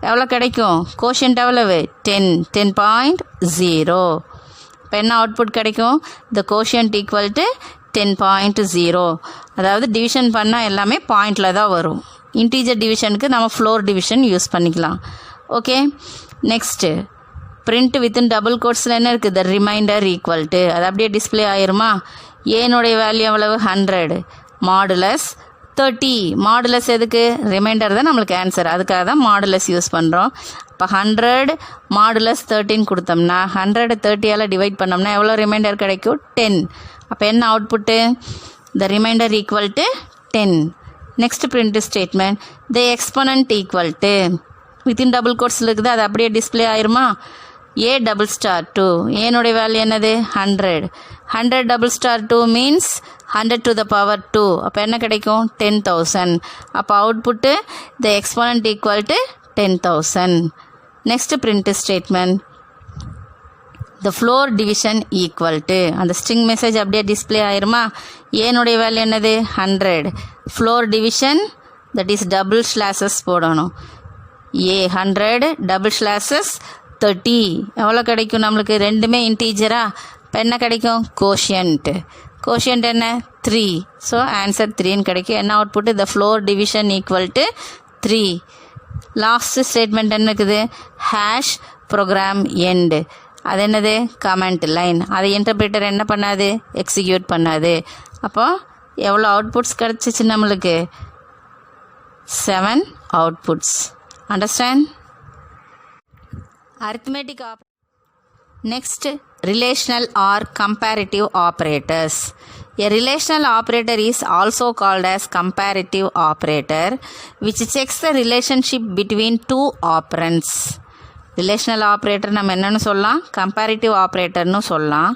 எவ்வளோ கிடைக்கும்? கோஷியன்ட் எவ்வளவு? 10. 10.0. இப்போ என்ன அவுட்புட் கிடைக்கும்? த கோஷியன்ட் = 10.0. அதாவது டிவிஷன் பண்ணால் எல்லாமே பாயிண்டில் தான் வரும். இன்டீஜர் டிவிஷனுக்கு நம்ம ஃப்ளோர் டிவிஷன் யூஸ் பண்ணிக்கலாம். Okay, next print within double கோட்ஸில் என்ன இருக்குது? த ரிமைண்டர் ஈக்குவல்ட்டு அது அப்படியே டிஸ்பிளே ஆயிருமா? ஏனுடைய வேல்யூ எவ்வளவு? 100. மாடுலஸ் 30. மாடுலஸ் எதுக்கு? ரிமைண்டர் தான் நம்மளுக்கு ஆன்சர், அதுக்காக தான் மாடுலஸ் யூஸ் பண்ணுறோம். இப்போ 100 மாடுலஸ் 13 கொடுத்தோம்னா 100 30ஆல் டிவைட் பண்ணோம்னா எவ்வளோ ரிமைண்டர் கிடைக்கும்? 10. அப்போ என்ன output? The remainder = 10. Next print statement the exponent equal to within double கோட்ஸில் இருக்குது அது அப்படியே டிஸ்பிளே ஆயிருமா? A*2 ஏனுடைய வேல்யூ என்னது? 100. 100*2 மீன்ஸ் 100^2. அப்போ என்ன கிடைக்கும்? 10,000. அப்போ output the exponent = 10,000. Next print statement the floor division equal to அந்த ஸ்ட்ரிங் மெசேஜ் அப்படியே டிஸ்பிளே ஆயிருமா? ஏனுடைய வேல்யூ என்னது? 100. Floor division that is double slashes போடணும். A 100 டபுள் ஸ்லாஷஸ் 30 எவ்வளோ கிடைக்கும் நம்மளுக்கு? ரெண்டுமே இன்டீஜரா? இப்போ என்ன கிடைக்கும்? கோஷியன்ட். கோஷியன்ட் என்ன? 3. ஸோ ஆன்சர் 3ன்னு கிடைக்கும். என்ன output? The floor division = 3. Last statement என்ன இருக்குது? ஹேஷ் ப்ரோக்ராம் எண்ட் அது என்னது? Comment line. அதை இன்டர்பிரேட்டர் என்ன பண்ணாது? எக்ஸிக்யூட் பண்ணாது. அப்போ எவ்வளோ அவுட்புட்ஸ் கிடச்சிச்சு நம்மளுக்கு? 7 outputs. Understand? Arithmetic Next, relational or comparative operators. A relational operator is also called as comparative operator, which checks the relationship between two operands. Relational operator நம்ம என்னென்னு சொல்லலாம்? கம்பேரிட்டிவ் ஆப்ரேட்டர்னு சொல்லலாம்.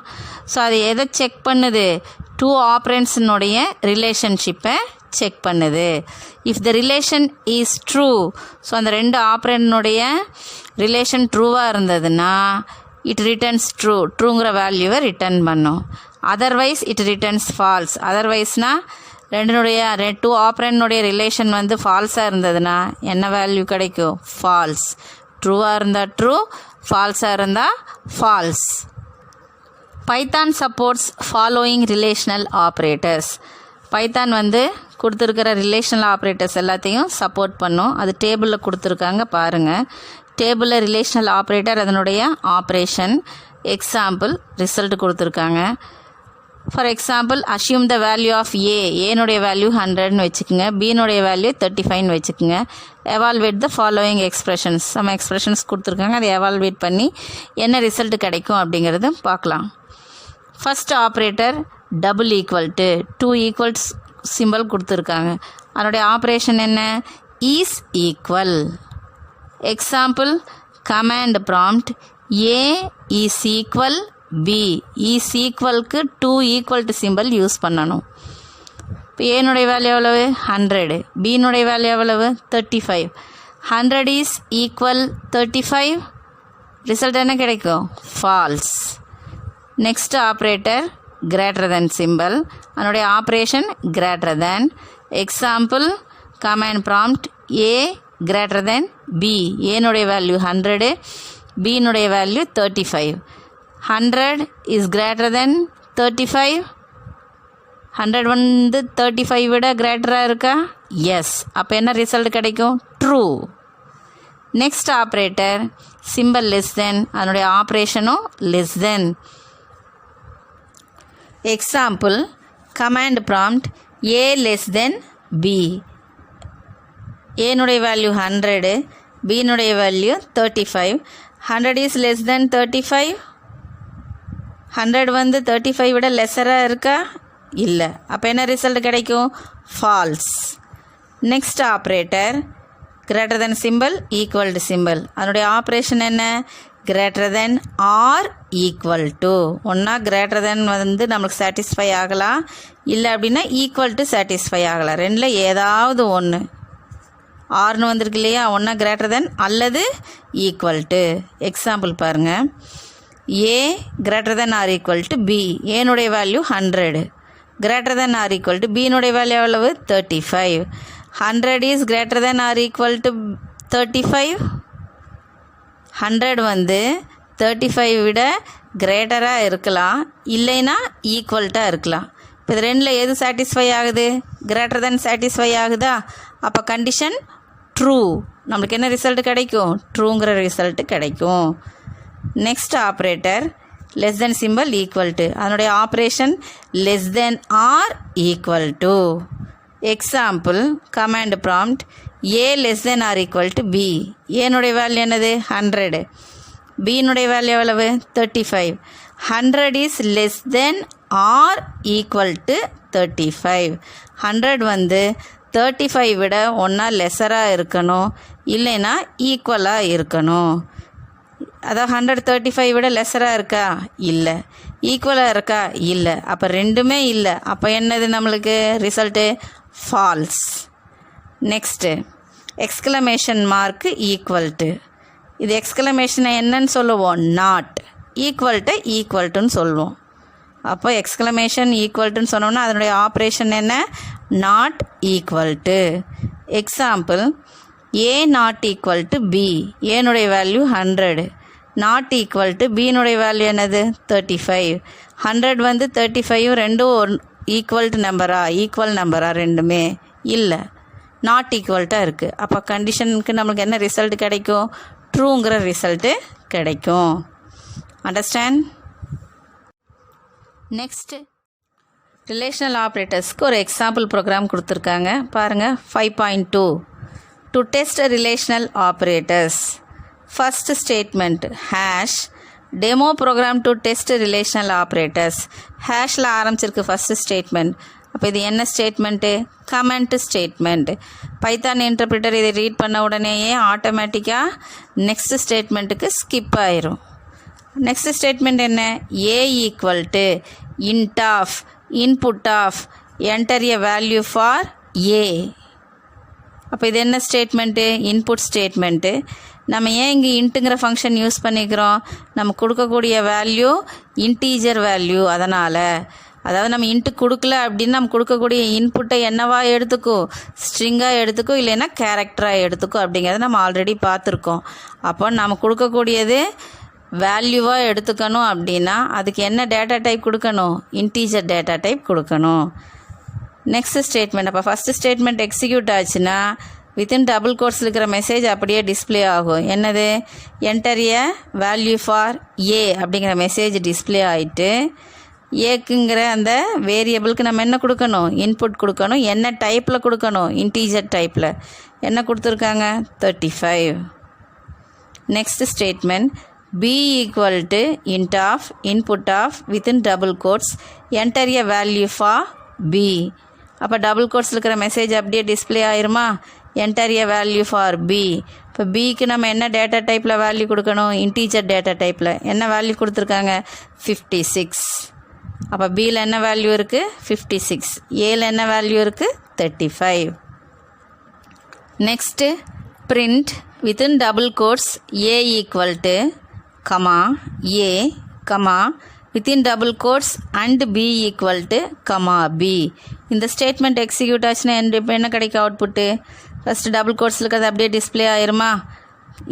ஸோ அது எதை செக் பண்ணுது? 2 ஆப்ரண்ட்ஸினுடைய ரிலேஷன்ஷிப்பை செக் பண்ணுது. If the relation is true, so அந்த 2 ஆப்ரண்ட்னுடைய ரிலேஷன் ட்ரூவாக இருந்ததுன்னா இட் ரிட்டர்ன்ஸ் ட்ரூங்கிற வேல்யூவை ரிட்டர்ன் பண்ணும். Otherwise it returns false. அதர்வைஸ்னால் 2 ஆப்ரண்ட்னுடைய ரிலேஷன் ஃபால்ஸாக இருந்ததுன்னா என்ன வேல்யூ கிடைக்கும்? ஃபால்ஸ். ட்ரூவாக இருந்தால் ட்ரூ, ஃபால்ஸாக இருந்தால் false. Python supports following relational operators. Python கொடுத்துருக்கிற ரிலேஷனல் ஆப்ரேட்டர்ஸ் எல்லாத்தையும் சப்போர்ட் பண்ணும். அது டேபிளில் கொடுத்துருக்காங்க பாருங்கள். டேபிளில் ரிலேஷனல் ஆப்ரேட்டர் அதனுடைய ஆப்ரேஷன், எக்ஸாம்பிள், ரிசல்ட் கொடுத்துருக்காங்க. For example, assume the value of ஏனுடைய வேல்யூ 100ன்னு வச்சுக்கோங்க, பினுடைய வேல்யூ 35ன்னு வச்சுக்கோங்க. Evaluate the following expressions, some expressions கொடுத்துருக்காங்க. அதை எவால்வேட் பண்ணி என்ன ரிசல்ட் கிடைக்கும் அப்படிங்கிறது பார்க்கலாம். First operator double equal to 2 equals symbol கொடுத்துருக்காங்க. அதனுடைய ஆப்ரேஷன் என்ன? Is equal. Example, command prompt A is equal B. Is ஈக்குவலுக்கு 2 ஈக்குவல் டு சிம்பிள் யூஸ் பண்ணணும். இப்போ ஏனுடைய வேல்யூ எவ்வளவு? 100. பினுடைய வேல்யூ எவ்வளவு? 35. 100 இஸ் ஈக்குவல் 35. ரிசல்ட் என்ன கிடைக்கும்? False. Next operator greater than symbol, அதனுடைய operation greater than. Example, command prompt A greater than B. ஏனுடைய வேல்யூ 100, பினுடைய வேல்யூ 35. 100 is greater than 35. 100 35 விட கிரேட்டராக இருக்கா? எஸ். அப்போ என்ன ரிசல்ட் கிடைக்கும்? True. Next operator symbol less than, அதனுடைய ஆப்ரேஷனும் less than. Example, command prompt A less than B. ஏனுடைய வேல்யூ 100, பினுடைய வேல்யூ 35. 100 is less than 35. 100 35 விட லெஸராக இருக்கா? இல்லை. அப்போ என்ன ரிசல்ட் கிடைக்கும்? False. Next operator greater than symbol, equal to symbol, அதனுடைய ஆப்ரேஷன் என்ன? Greater than or equal to. ஒன்றா கிரேட்டர் தென் நம்மளுக்கு சாட்டிஸ்ஃபை ஆகலாம், இல்லை அப்படின்னா ஈக்குவல் டு சாட்டிஸ்ஃபை ஆகலாம். ரெண்டில் ஏதாவது ஒன்று. ஆர்னு வந்திருக்கு இல்லையா? ஒன்றா கிரேட்டர் தென் அல்லது ஈக்குவல் டு. எக்ஸாம்பிள் பாருங்கள், A greater than or equal to B. ஏனுடைய value 100, greater than or equal to பினுடைய வேல்யூ எவ்வளவு? 35. 100 is greater than or equal to 35. 100 35 விட கிரேட்டராக இருக்கலாம், இல்லைன்னா ஈக்குவல்ட்டாக இருக்கலாம். இப்போ இது ரெண்டில் எது சாட்டிஸ்ஃபை ஆகுது? கிரேட்டர் தென் சாட்டிஸ்ஃபை ஆகுதா? அப்போ கண்டிஷன் ட்ரூ. நம்மளுக்கு என்ன ரிசல்ட் கிடைக்கும்? ட்ரூங்கிற ரிசல்ட் கிடைக்கும். Next operator less than symbol, equal to, அதனுடைய operation less than or equal to. Example, command prompt A less than or equal to B. ஏனுடைய வேல்யூ என்னது? 100, பினுடைய வேல்யூ எவ்வளவு? 35. 100 is less than or equal to 35. 100 35 விட ஒன்றா லெஸராக இருக்கணும், இல்லைன்னா ஈக்குவலாக இருக்கணும். அதான் 100 35 விட லெஸராக இருக்கா? இல்லை. ஈக்குவலாக இருக்கா? இல்லை. அப்போ ரெண்டுமே இல்லை. அப்போ என்னது நம்மளுக்கு result? False. Next exclamation mark equal to. இது எக்ஸ்க்ளமேஷனை என்னன்னு சொல்லுவோம்? நாட். ஈக்குவல்ட்டு ஈக்குவல்ட்டுன்னு சொல்லுவோம். அப்போ எக்ஸ்க்ளமேஷன் ஈக்குவல்ட்டுன்னு சொன்னோம்னா அதனுடைய ஆப்ரேஷன் என்ன? Not equal to. Example, A not equal to B. ஏனுடைய வேல்யூ 100, நாட் ஈக்குவல் டு பினுடைய வேல்யூ என்னது? 35. 100 35 ரெண்டும் ஈக்குவல் டு நம்பரா? ஈக்குவல் நம்பரா? ரெண்டுமே இல்லை, நாட் ஈக்குவல்ட்டாக இருக்குது. அப்போ கண்டிஷனுக்கு நம்மளுக்கு என்ன ரிசல்ட் கிடைக்கும்? ட்ரூங்கிற ரிசல்ட்டு கிடைக்கும். அண்டர்ஸ்டாண்ட்? நெக்ஸ்ட்டு ரிலேஷனல் ஆப்ரேட்டர்ஸ்க்கு ஒரு எக்ஸாம்பிள் ப்ரோக்ராம் கொடுத்துருக்காங்க பாருங்கள். 5.2 to test relational operators. First statement hash demo program to test relational operators. ஹேஷில் ஆரம்பிச்சிருக்கு ஃபஸ்ட்டு ஸ்டேட்மெண்ட். அப்போ இது என்ன statement? Comment statement. Python interpreter இதை ரீட் பண்ண உடனேயே ஆட்டோமேட்டிக்காக நெக்ஸ்ட் ஸ்டேட்மெண்ட்டுக்கு ஸ்கிப் ஆயிரும். நெக்ஸ்ட் ஸ்டேட்மெண்ட் என்ன? A equal to int of input of enter a value for A. அப்போ இது என்ன ஸ்டேட்மெண்ட்டு? Input statement. நம்ம ஏன் இங்கே இன்ட்டுங்கிற ஃபங்க்ஷன் யூஸ் பண்ணிக்கிறோம்? நம்ம கொடுக்கக்கூடிய வேல்யூ இன்டீஜர் வேல்யூ, அதனால். அதாவது நம்ம இன்ட்டு கொடுக்கல அப்படின்னு நம்ம கொடுக்கக்கூடிய இன்புட்டை என்னவா எடுத்துக்கும்? ஸ்ட்ரிங்காக எடுத்துக்கும், இல்லைன்னா கேரக்டராக எடுத்துக்கும் அப்படிங்கிறத நம்ம ஆல்ரெடி பார்த்துருக்கோம். அப்போ நம்ம கொடுக்கக்கூடியது வேல்யூவாக எடுத்துக்கணும் அப்படின்னா அதுக்கு என்ன டேட்டா டைப் கொடுக்கணும்? இன்டீஜர் டேட்டா டைப் கொடுக்கணும். நெக்ஸ்ட் ஸ்டேட்மெண்ட், அப்போ ஃபஸ்ட்டு ஸ்டேட்மெண்ட் எக்ஸிக்யூட் ஆச்சுன்னா வித்தின் டபுள் கோட்ஸில் இருக்கிற மெசேஜ் அப்படியே டிஸ்பிளே ஆகும். என்னது? என்டர் எ வேல்யூ ஃபார் ஏ அப்படிங்கிற மெசேஜ் டிஸ்பிளே ஆகிட்டு ஏக்குங்கிற அந்த வேரியபிளுக்கு நம்ம என்ன கொடுக்கணும்? இன்புட் கொடுக்கணும். என்ன டைப்பில் கொடுக்கணும்? இன்டீஜர் டைப்பில். என்ன கொடுத்துருக்காங்க? 35. Next statement, b equal to int of input of within double quotes enter a value for b. அப்போ டபுள் கோட்ஸில் இருக்கிற மெசேஜ் அப்படியே டிஸ்பிளே ஆயிருமா? Enter a value for B. இப்போ பிக்கு நம்ம என்ன டேட்டா டைப்பில் வேல்யூ கொடுக்கணும்? இன்டீஜர் டேட்டா டைப்பில். என்ன வேல்யூ கொடுத்துருக்காங்க? 56. அப்போ பியில் என்ன வேல்யூ இருக்குது? 56. ஏல என்ன வேல்யூ இருக்குது? 35. Next print within double quotes a equal to comma a comma within double quotes and b equal to comma b. இந்த ஸ்டேட்மெண்ட் எக்ஸிக்யூட் ஆச்சுன்னா என்ன கிடைக்கும் அவுட்புட்டு? ஃபஸ்ட்டு டபுள் கோட்ஸில் இருக்கிறது அப்படியே டிஸ்பிளே ஆயிருமா?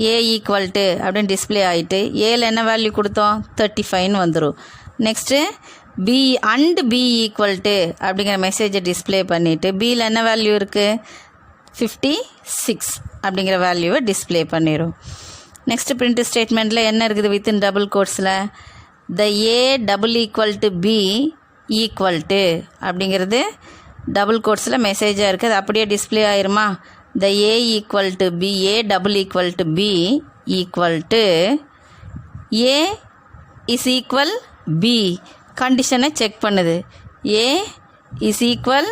ஏ ஈக்குவல் டு அப்படின்னு டிஸ்பிளே ஆகிட்டு ஏல என்ன வேல்யூ கொடுத்தோம்? 35ன்னு வந்துடும். Next B and B equal to அப்படிங்கிற மெசேஜை டிஸ்பிளே பண்ணிவிட்டு பியில் என்ன வேல்யூ இருக்குது? 56 அப்படிங்கிற வேல்யூவை டிஸ்பிளே பண்ணிடும். நெக்ஸ்ட் பிரிண்ட் ஸ்டேட்மெண்ட்டில் என்ன இருக்குது? வித்தின் டபுள் கோட்ஸில் the A double equal to B equal to அப்படிங்கிறது டபுள் கோட்ஸில் மெசேஜாக இருக்குது. அது அப்படியே டிஸ்பிளே ஆயிருமா? The A equal to B, A double equal to B equal to A is equal B. கண்டிஷனை செக் பண்ணுது. A is equal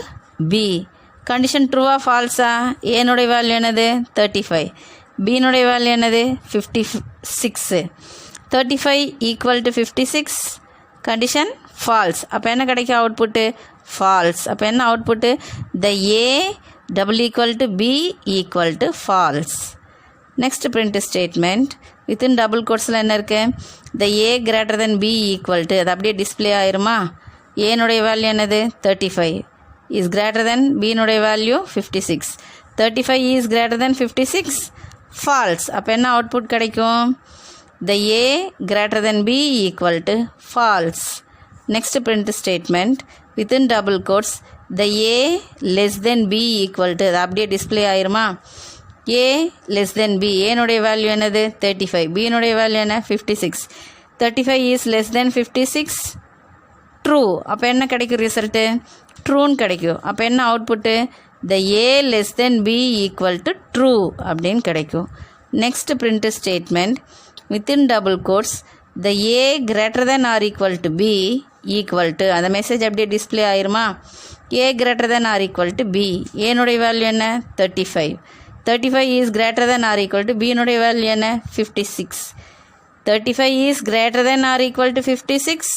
B. Condition ட்ரூவா ஃபால்ஸா? ஏனுடைய வேல்யூ என்னது? 35. பினுடைய வேல்யூ என்னது? 56. 35 ஈக்குவல் டு 56. Condition falls. அப்போ என்ன கிடைக்கும் அவுட்புட்டு? ஃபால்ஸ். அப்போ என்ன output? The A double equal to B equal to false. Next print statement within double கோட்ஸில் என்ன இருக்குது? The A greater than B equal to, அது அப்படியே டிஸ்பிளே ஆயிருமா? ஏனுடைய வேல்யூ என்னது? 35 is greater than b னுடைய value 56. 35 is greater than 56. false. அப்போ என்ன அவுட்புட் கிடைக்கும்? the a greater than b equal to false. next print statement within double quotes the a less than b equal to, அது அப்படியே display ஆயிருமா? a less than b, a னுடைய value என்னது? 35. b னுடைய value என்ன? 56. 35 is less than 56. True. அப்போ என்ன கிடைக்கும் ரிசல்ட்டு? ட்ரூன்னு கிடைக்கும். அப்போ என்ன output? The A less than B equal to true அப்படின்னு கிடைக்கும். Next print statement within double quotes the A greater than or equal to B equal to, அந்த மெசேஜ் அப்படியே டிஸ்பிளே ஆயிருமா? A greater than or equal to B. ஏனுடைய value என்ன? 35. 35 is greater than or equal to பினுடைய value என்ன? 56. 35 is greater than or equal to 56.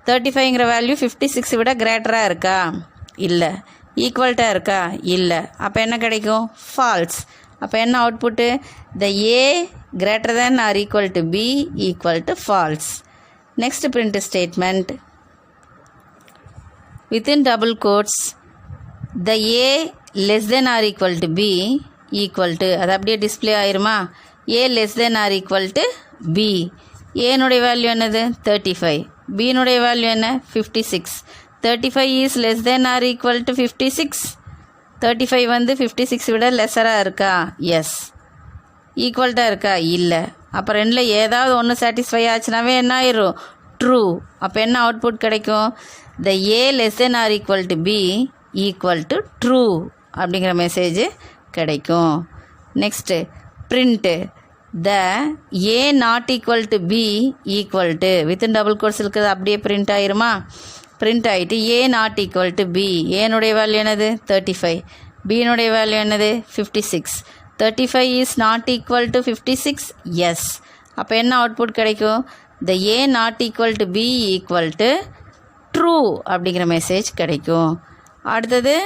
35ங்கிற value 56 விட கிரேட்டராக இருக்கா? இல்லை. ஈக்குவல்ட்டாக இருக்கா? இல்லை. அப்போ என்ன கிடைக்கும்? ஃபால்ஸ். அப்போ என்ன output? The A greater than or equal to B equal to false. Next print statement within double quotes the A less than or equal to B equal to, அது அப்படியே டிஸ்பிளே ஆயிருமா? A less than or equal to B. ஏனுடைய value என்னது? 35. பினுடைய value என்ன? 56. 35 is less than or equal to 56. 35 வந்து 56 விட லெஸராக இருக்கா? எஸ். ஈக்குவல்ட்டாக இருக்கா? இல்லை. அப்போ ரெண்டில் ஏதாவது ஒன்று சாட்டிஸ்ஃபை ஆச்சுனாவே என்ன ஆயிரும்? ட்ரூ. அப்போ என்ன அவுட்புட் கிடைக்கும்? The A less than or equal to B equal to true அப்படிங்கிற மெசேஜ் கிடைக்கும். Next print the A not equal to B equal to, within double quotes இருக்கிறது அப்படியே பிரிண்ட் ஆயிருமா? பிரிண்ட் ஆகிட்டு A not equal to B. ஏனுடைய value என்னது? 35. பினுடைய value என்னது? 56. 35 is not equal to 56. Yes. அப்போ என்ன அவுட்புட் கிடைக்கும்? The A not equal to B equal to true அப்படிங்கிற மெசேஜ் கிடைக்கும். அடுத்தது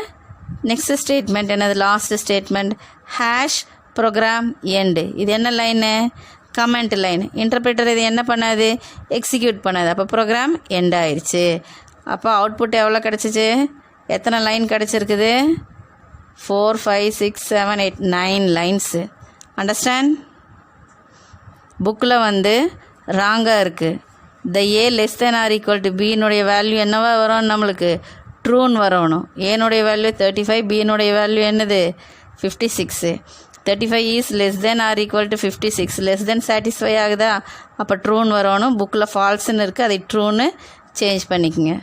நெக்ஸ்ட் ஸ்டேட்மெண்ட் என்னது? Last statement hash program end. இது என்ன லைனு? Comment line. இன்டர்பிரேட்டர் இது என்ன பண்ணாது? எக்ஸிக்யூட் பண்ணாது. அப்போ ப்ரோக்ராம் எண்ட் ஆயிடுச்சு. அப்போ அவுட்புட் எவ்வளோ கிடச்சிச்சு? எத்தனை லைன் கிடச்சிருக்குது? 4 5 6 7 8 9 லைன்ஸு. அண்டர்ஸ்டாண்ட்? புக்கில் வந்து ராங்காக இருக்குது. The A less than or equal to பியினுடைய வேல்யூ என்னவா வரும், நம்மளுக்கு ட்ரூன்னு வரணும். ஏனுடைய வேல்யூ 35, பியினுடைய வேல்யூ என்னது 56. 35 is less than or equal to 56. Less than satisfy ஆகுதா, அப்போ ட்ரூன்னு வரணும். புக்கில் ஃபால்ஸ்ன்னு இருக்குது, அதை ட்ரூன்னு சேஞ்ச் பண்ணிக்கோங்க.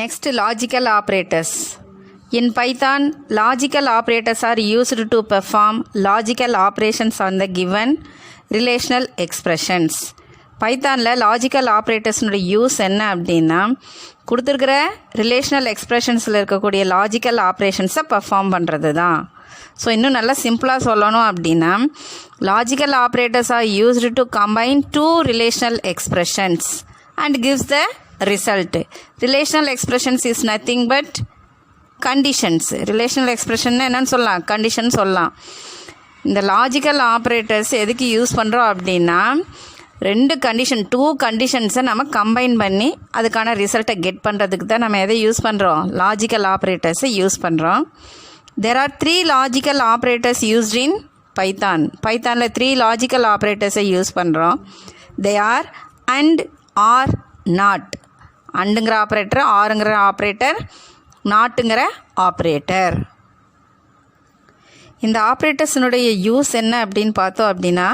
Next, logical operators. In Python, logical operators are used to perform logical operations on the given relational expressions. பைத்தானில் லாஜிக்கல் ஆப்ரேட்டர்ஸ்னுடைய யூஸ் என்ன அப்படின்னா, கொடுத்துருக்கிற ரிலேஷனல் எக்ஸ்ப்ரெஷன்ஸில் இருக்கக்கூடிய லாஜிக்கல் ஆப்ரேஷன்ஸை பர்ஃபார்ம் பண்ணுறது தான். ஸோ இன்னும் நல்லா சிம்பிளாக சொல்லணும் அப்படின்னா, logical operators are used to combine two relational expressions and gives the result. Relational expressions is nothing but conditions. Relational expression என்னன்னு சொல்லலாம், கண்டிஷன் சொல்லலாம். இந்த லாஜிக்கல் ஆப்ரேட்டர்ஸ் எதுக்கு யூஸ் பண்ணுறோம் அப்படின்னா, ரெண்டு கண்டிஷன், டூ கண்டிஷன்ஸை நம்ம கம்பைன் பண்ணி அதுக்கான ரிசல்ட்டை கெட் பண்ணுறதுக்கு தான் நம்ம எதை யூஸ் பண்ணுறோம், லாஜிக்கல் ஆப்ரேட்டர்ஸை யூஸ் பண்ணுறோம். There are 3 logical operators used in Python. பைத்தானில் 3 லாஜிக்கல் ஆப்ரேட்டர்ஸை யூஸ் பண்ணுறோம். They are and, or, not. அண்டுங்கிற ஆப்ரேட்டர், ஆருங்கிற ஆப்ரேட்டர், நாட்டுங்கிற ஆப்ரேட்டர். இந்த ஆப்ரேட்டர்ஸினுடைய யூஸ் என்ன அப்படின்னு பார்த்தோம் அப்படின்னா,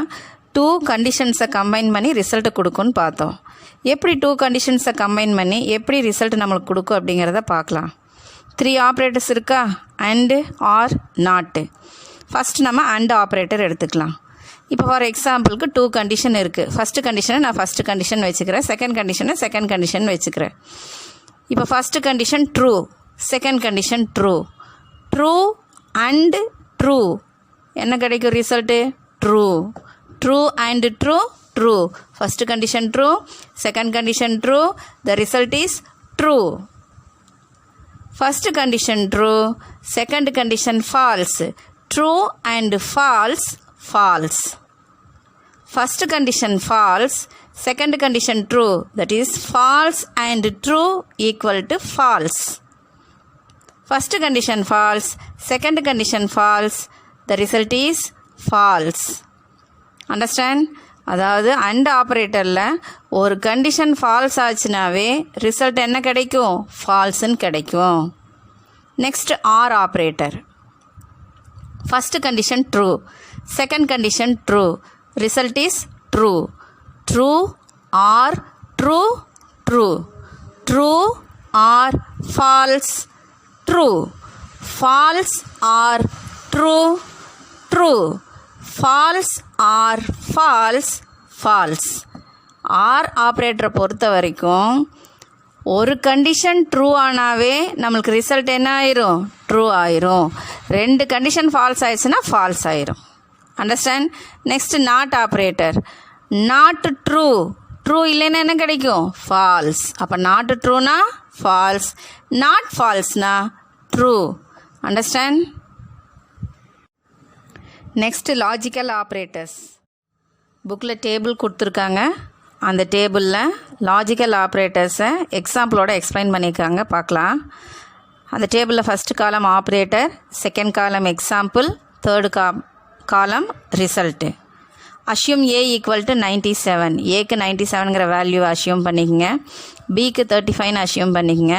டூ கண்டிஷன்ஸை கம்பைன் பண்ணி ரிசல்ட்டு கொடுக்குன்னு பார்த்தோம். எப்படி டூ கண்டிஷன்ஸை கம்பைன் பண்ணி எப்படி ரிசல்ட் நம்மளுக்கு கொடுக்கும் அப்படிங்கிறத பார்க்கலாம். 3 ஆப்ரேட்டர்ஸ் இருக்கா, அண்டு, ஆர், நாட்டு. ஃபஸ்ட்டு நம்ம அண்ட் ஆப்ரேட்டர் எடுத்துக்கலாம். இப்போ ஃபார் எக்ஸாம்பிளுக்கு 2 கண்டிஷன் இருக்குது. ஃபஸ்ட்டு கண்டிஷனை நான் ஃபஸ்ட்டு கண்டிஷன் வச்சுக்கிறேன், செகண்ட் கண்டிஷனை செகண்ட் கண்டிஷன் வச்சுக்கிறேன். இப்போ first condition true, second condition true. True and true என்ன கிடைக்கும் result, true. True and true, true. First condition true, second condition true, the result is true. First condition true, second condition false. True and false, false. First condition false, second condition true, that is false and true equal to false. First condition false, second condition false, the result is false. Understand? அதாவது and ஆப்ரேட்டரில் ஒரு condition falls ஆச்சுனாவே result என்ன கிடைக்கும், ஃபால்ஸ்ன்னு கிடைக்கும். Next R operator. First condition true, second condition true, result is true. True or true, true. True or false, true. False or true, true. False or false, false. or ஆப்ரேட்டரை பொறுத்த வரைக்கும் ஒரு condition true ஆனாவே நம்மளுக்கு result என்ன ஆயிரும், true ஆயிரும். 2 condition false ஆயிடுச்சுன்னா false ஆயிரும். Understand? Next not operator. Not true, true இல்லைன்னா என்ன கிடைக்கும், ஃபால்ஸ். அப்போ நாட் ட்ரூனா ஃபால்ஸ், நாட் ஃபால்ஸ்னா true. Understand? Next logical operators. புக்கில் டேபிள் கொடுத்துருக்காங்க, அந்த டேபிளில் லாஜிக்கல் ஆப்ரேட்டர்ஸை எக்ஸாம்பிளோட எக்ஸ்பிளைன் பண்ணியிருக்காங்க, பார்க்கலாம். அந்த டேபிளில் first column operator, second column example, third column result. Assume A equal to 97. ஏக்கு 97ங்கிற வேல்யூ அஷ்யூம் பண்ணிக்கங்க, பிக்கு 35ன்னு அஷ்யூம் பண்ணிக்கங்க.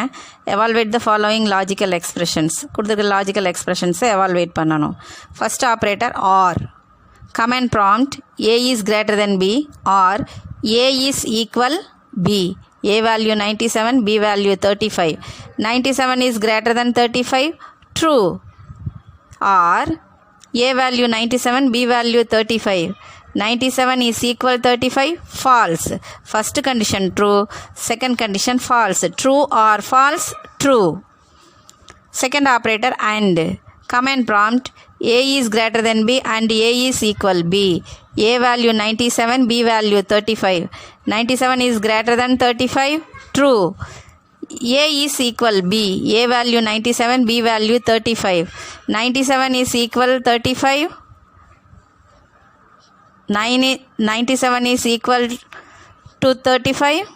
Evaluate the following logical expressions. கொடுத்துருக்க லாஜிக்கல் எக்ஸ்ப்ரெஷன்ஸை எவால்வேட் பண்ணணும். First operator or. Command prompt A is greater than B or A is equal B. A value 97, B value 35. 97 is greater than 35, true. Or A value 97, B value 35. 97 is equal 35, false. First condition true, second condition false. True or false, true. Second operator and. Command prompt A is greater than B and A is equal B. A value 97, B value 35. 97 is greater than 35, true. A is equal B. A value 97, B value 35. 97 is equal 35. 97 is equal to 35,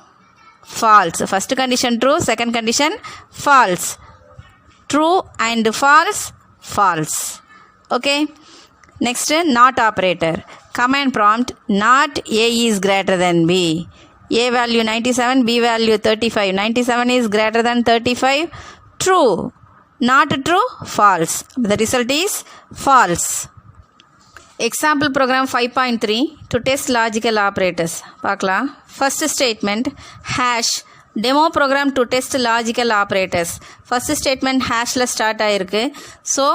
false. First condition true, second condition false. True and false, false. Okay. Next, not operator. Command prompt, not A is greater than B. A value 97, B value 35. 97 is greater than 35. True. Not true, false. The result is false. Example program 5.3 to test logical operators. பார்க்கலாம். First statement, hash. Demo program to test logical operators. First statement hashல start ஆயிருக்கு. So,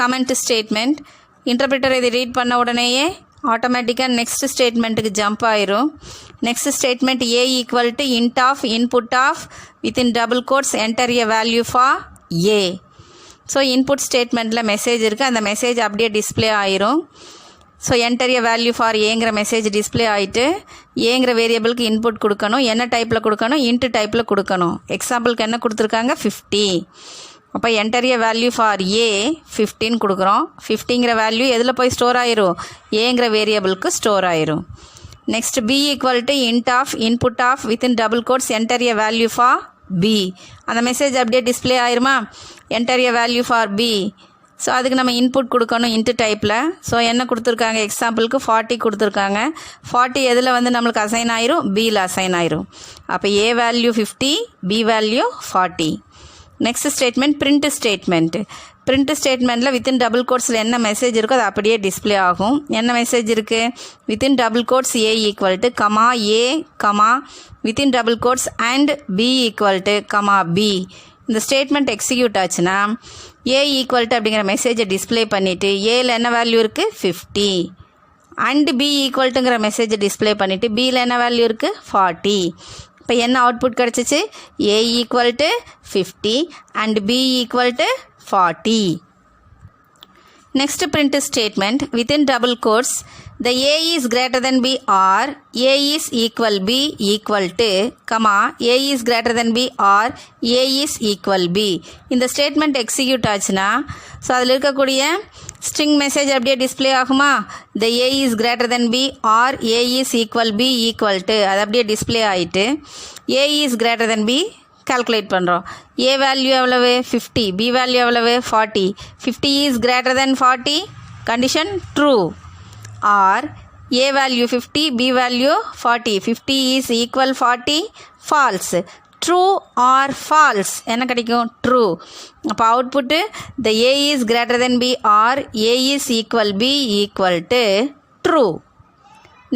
comment statement. Interpreter இதை read பண்ண உடனேயே ஆட்டோமேட்டிக்காக next ஸ்டேட்மெண்ட்டுக்கு jump ஆயிரும். Next statement A equal to int of input of within double quotes enter a value for A. So input ஸ்டேட்மெண்ட்டில் message இருக்குது, அந்த மெசேஜ் அப்படியே டிஸ்பிளே ஆயிரும். So enter a value for ஏங்கிற மெசேஜ் டிஸ்பிளே ஆகிட்டு ஏங்கிற வேரியபிளுக்கு இன்புட் கொடுக்கணும். என்ன டைப்பில் கொடுக்கணும்? இன்ட்டு டைப்பில் கொடுக்கணும். எக்ஸாம்பிளுக்கு என்ன கொடுத்துருக்காங்க? 50. அப்போ என்டர் எ வேல்யூ ஃபார் ஏ 15 கொடுக்குறோம். 50ங்கிற வேல்யூ எதில் போய் ஸ்டோர் ஆயிரும்? ஏங்கிற வேரியபிளுக்கு ஸ்டோர் ஆயிரும். Next B equal to int of input of within double quotes enter a value for B. அந்த மெசேஜ் அப்படியே டிஸ்பிளே ஆயிருமா? enter a value for B. So அதுக்கு நம்ம இன்புட் கொடுக்கணும் இன்ட்டு டைப்பில். ஸோ என்ன கொடுத்துருக்காங்க? எக்ஸாம்பிளுக்கு 40 கொடுத்துருக்காங்க. 40 எதில் வந்து நம்மளுக்கு அசைன் ஆயிரும்? Bயில் அசைன் ஆயிரும். அப்போ A value 50, B value 40. Next statement print statement. Print ஸ்டேட்மெண்ட்டில் வித்தின் டபுள் கோட்ஸில் என்ன மெசேஜ் இருக்கோ அது அப்படியே டிஸ்பிளே ஆகும். என்ன மெசேஜ் இருக்குது? Within double quotes A equal to comma A comma within double quotes and B equal to comma B. இந்த ஸ்டேட்மெண்ட் எக்ஸிக்யூட் ஆச்சுன்னா A equal to அப்படிங்கிற மெசேஜை டிஸ்பிளே பண்ணிவிட்டு ஏல என்ன வேல்யூ இருக்குது? 50. அண்ட் B equal toங்கிற மெசேஜை டிஸ்பிளே பண்ணிவிட்டு Bயில் என்ன வேல்யூ இருக்குது? 40. இப்போ என்ன அவுட்புட் கிடச்சிச்சு? A equal to 50 and B equal to 40. Next print statement within double quotes the A is greater than B or A is equal B equal to comma A is greater than B or A is equal B. இந்த statement execute ஆச்சுன்னா so அதில் இருக்கக்கூடிய string message அப்படியே display ஆகுமா? the A is greater than B or A is equal B equal to அது அப்படியே display ஆகிட்டு A is greater than B calculate பண்ணுறோம். A வேல்யூ எவ்வளவு? 50. B வேல்யூ எவ்வளவு? 40. 50 is greater than 40. Condition true. Or A value 50, B value 40. 50 is equal 40. False. True or false என்ன கிடைக்கும்? True. அப்போ output the A is greater than B or A is equal B equal to true.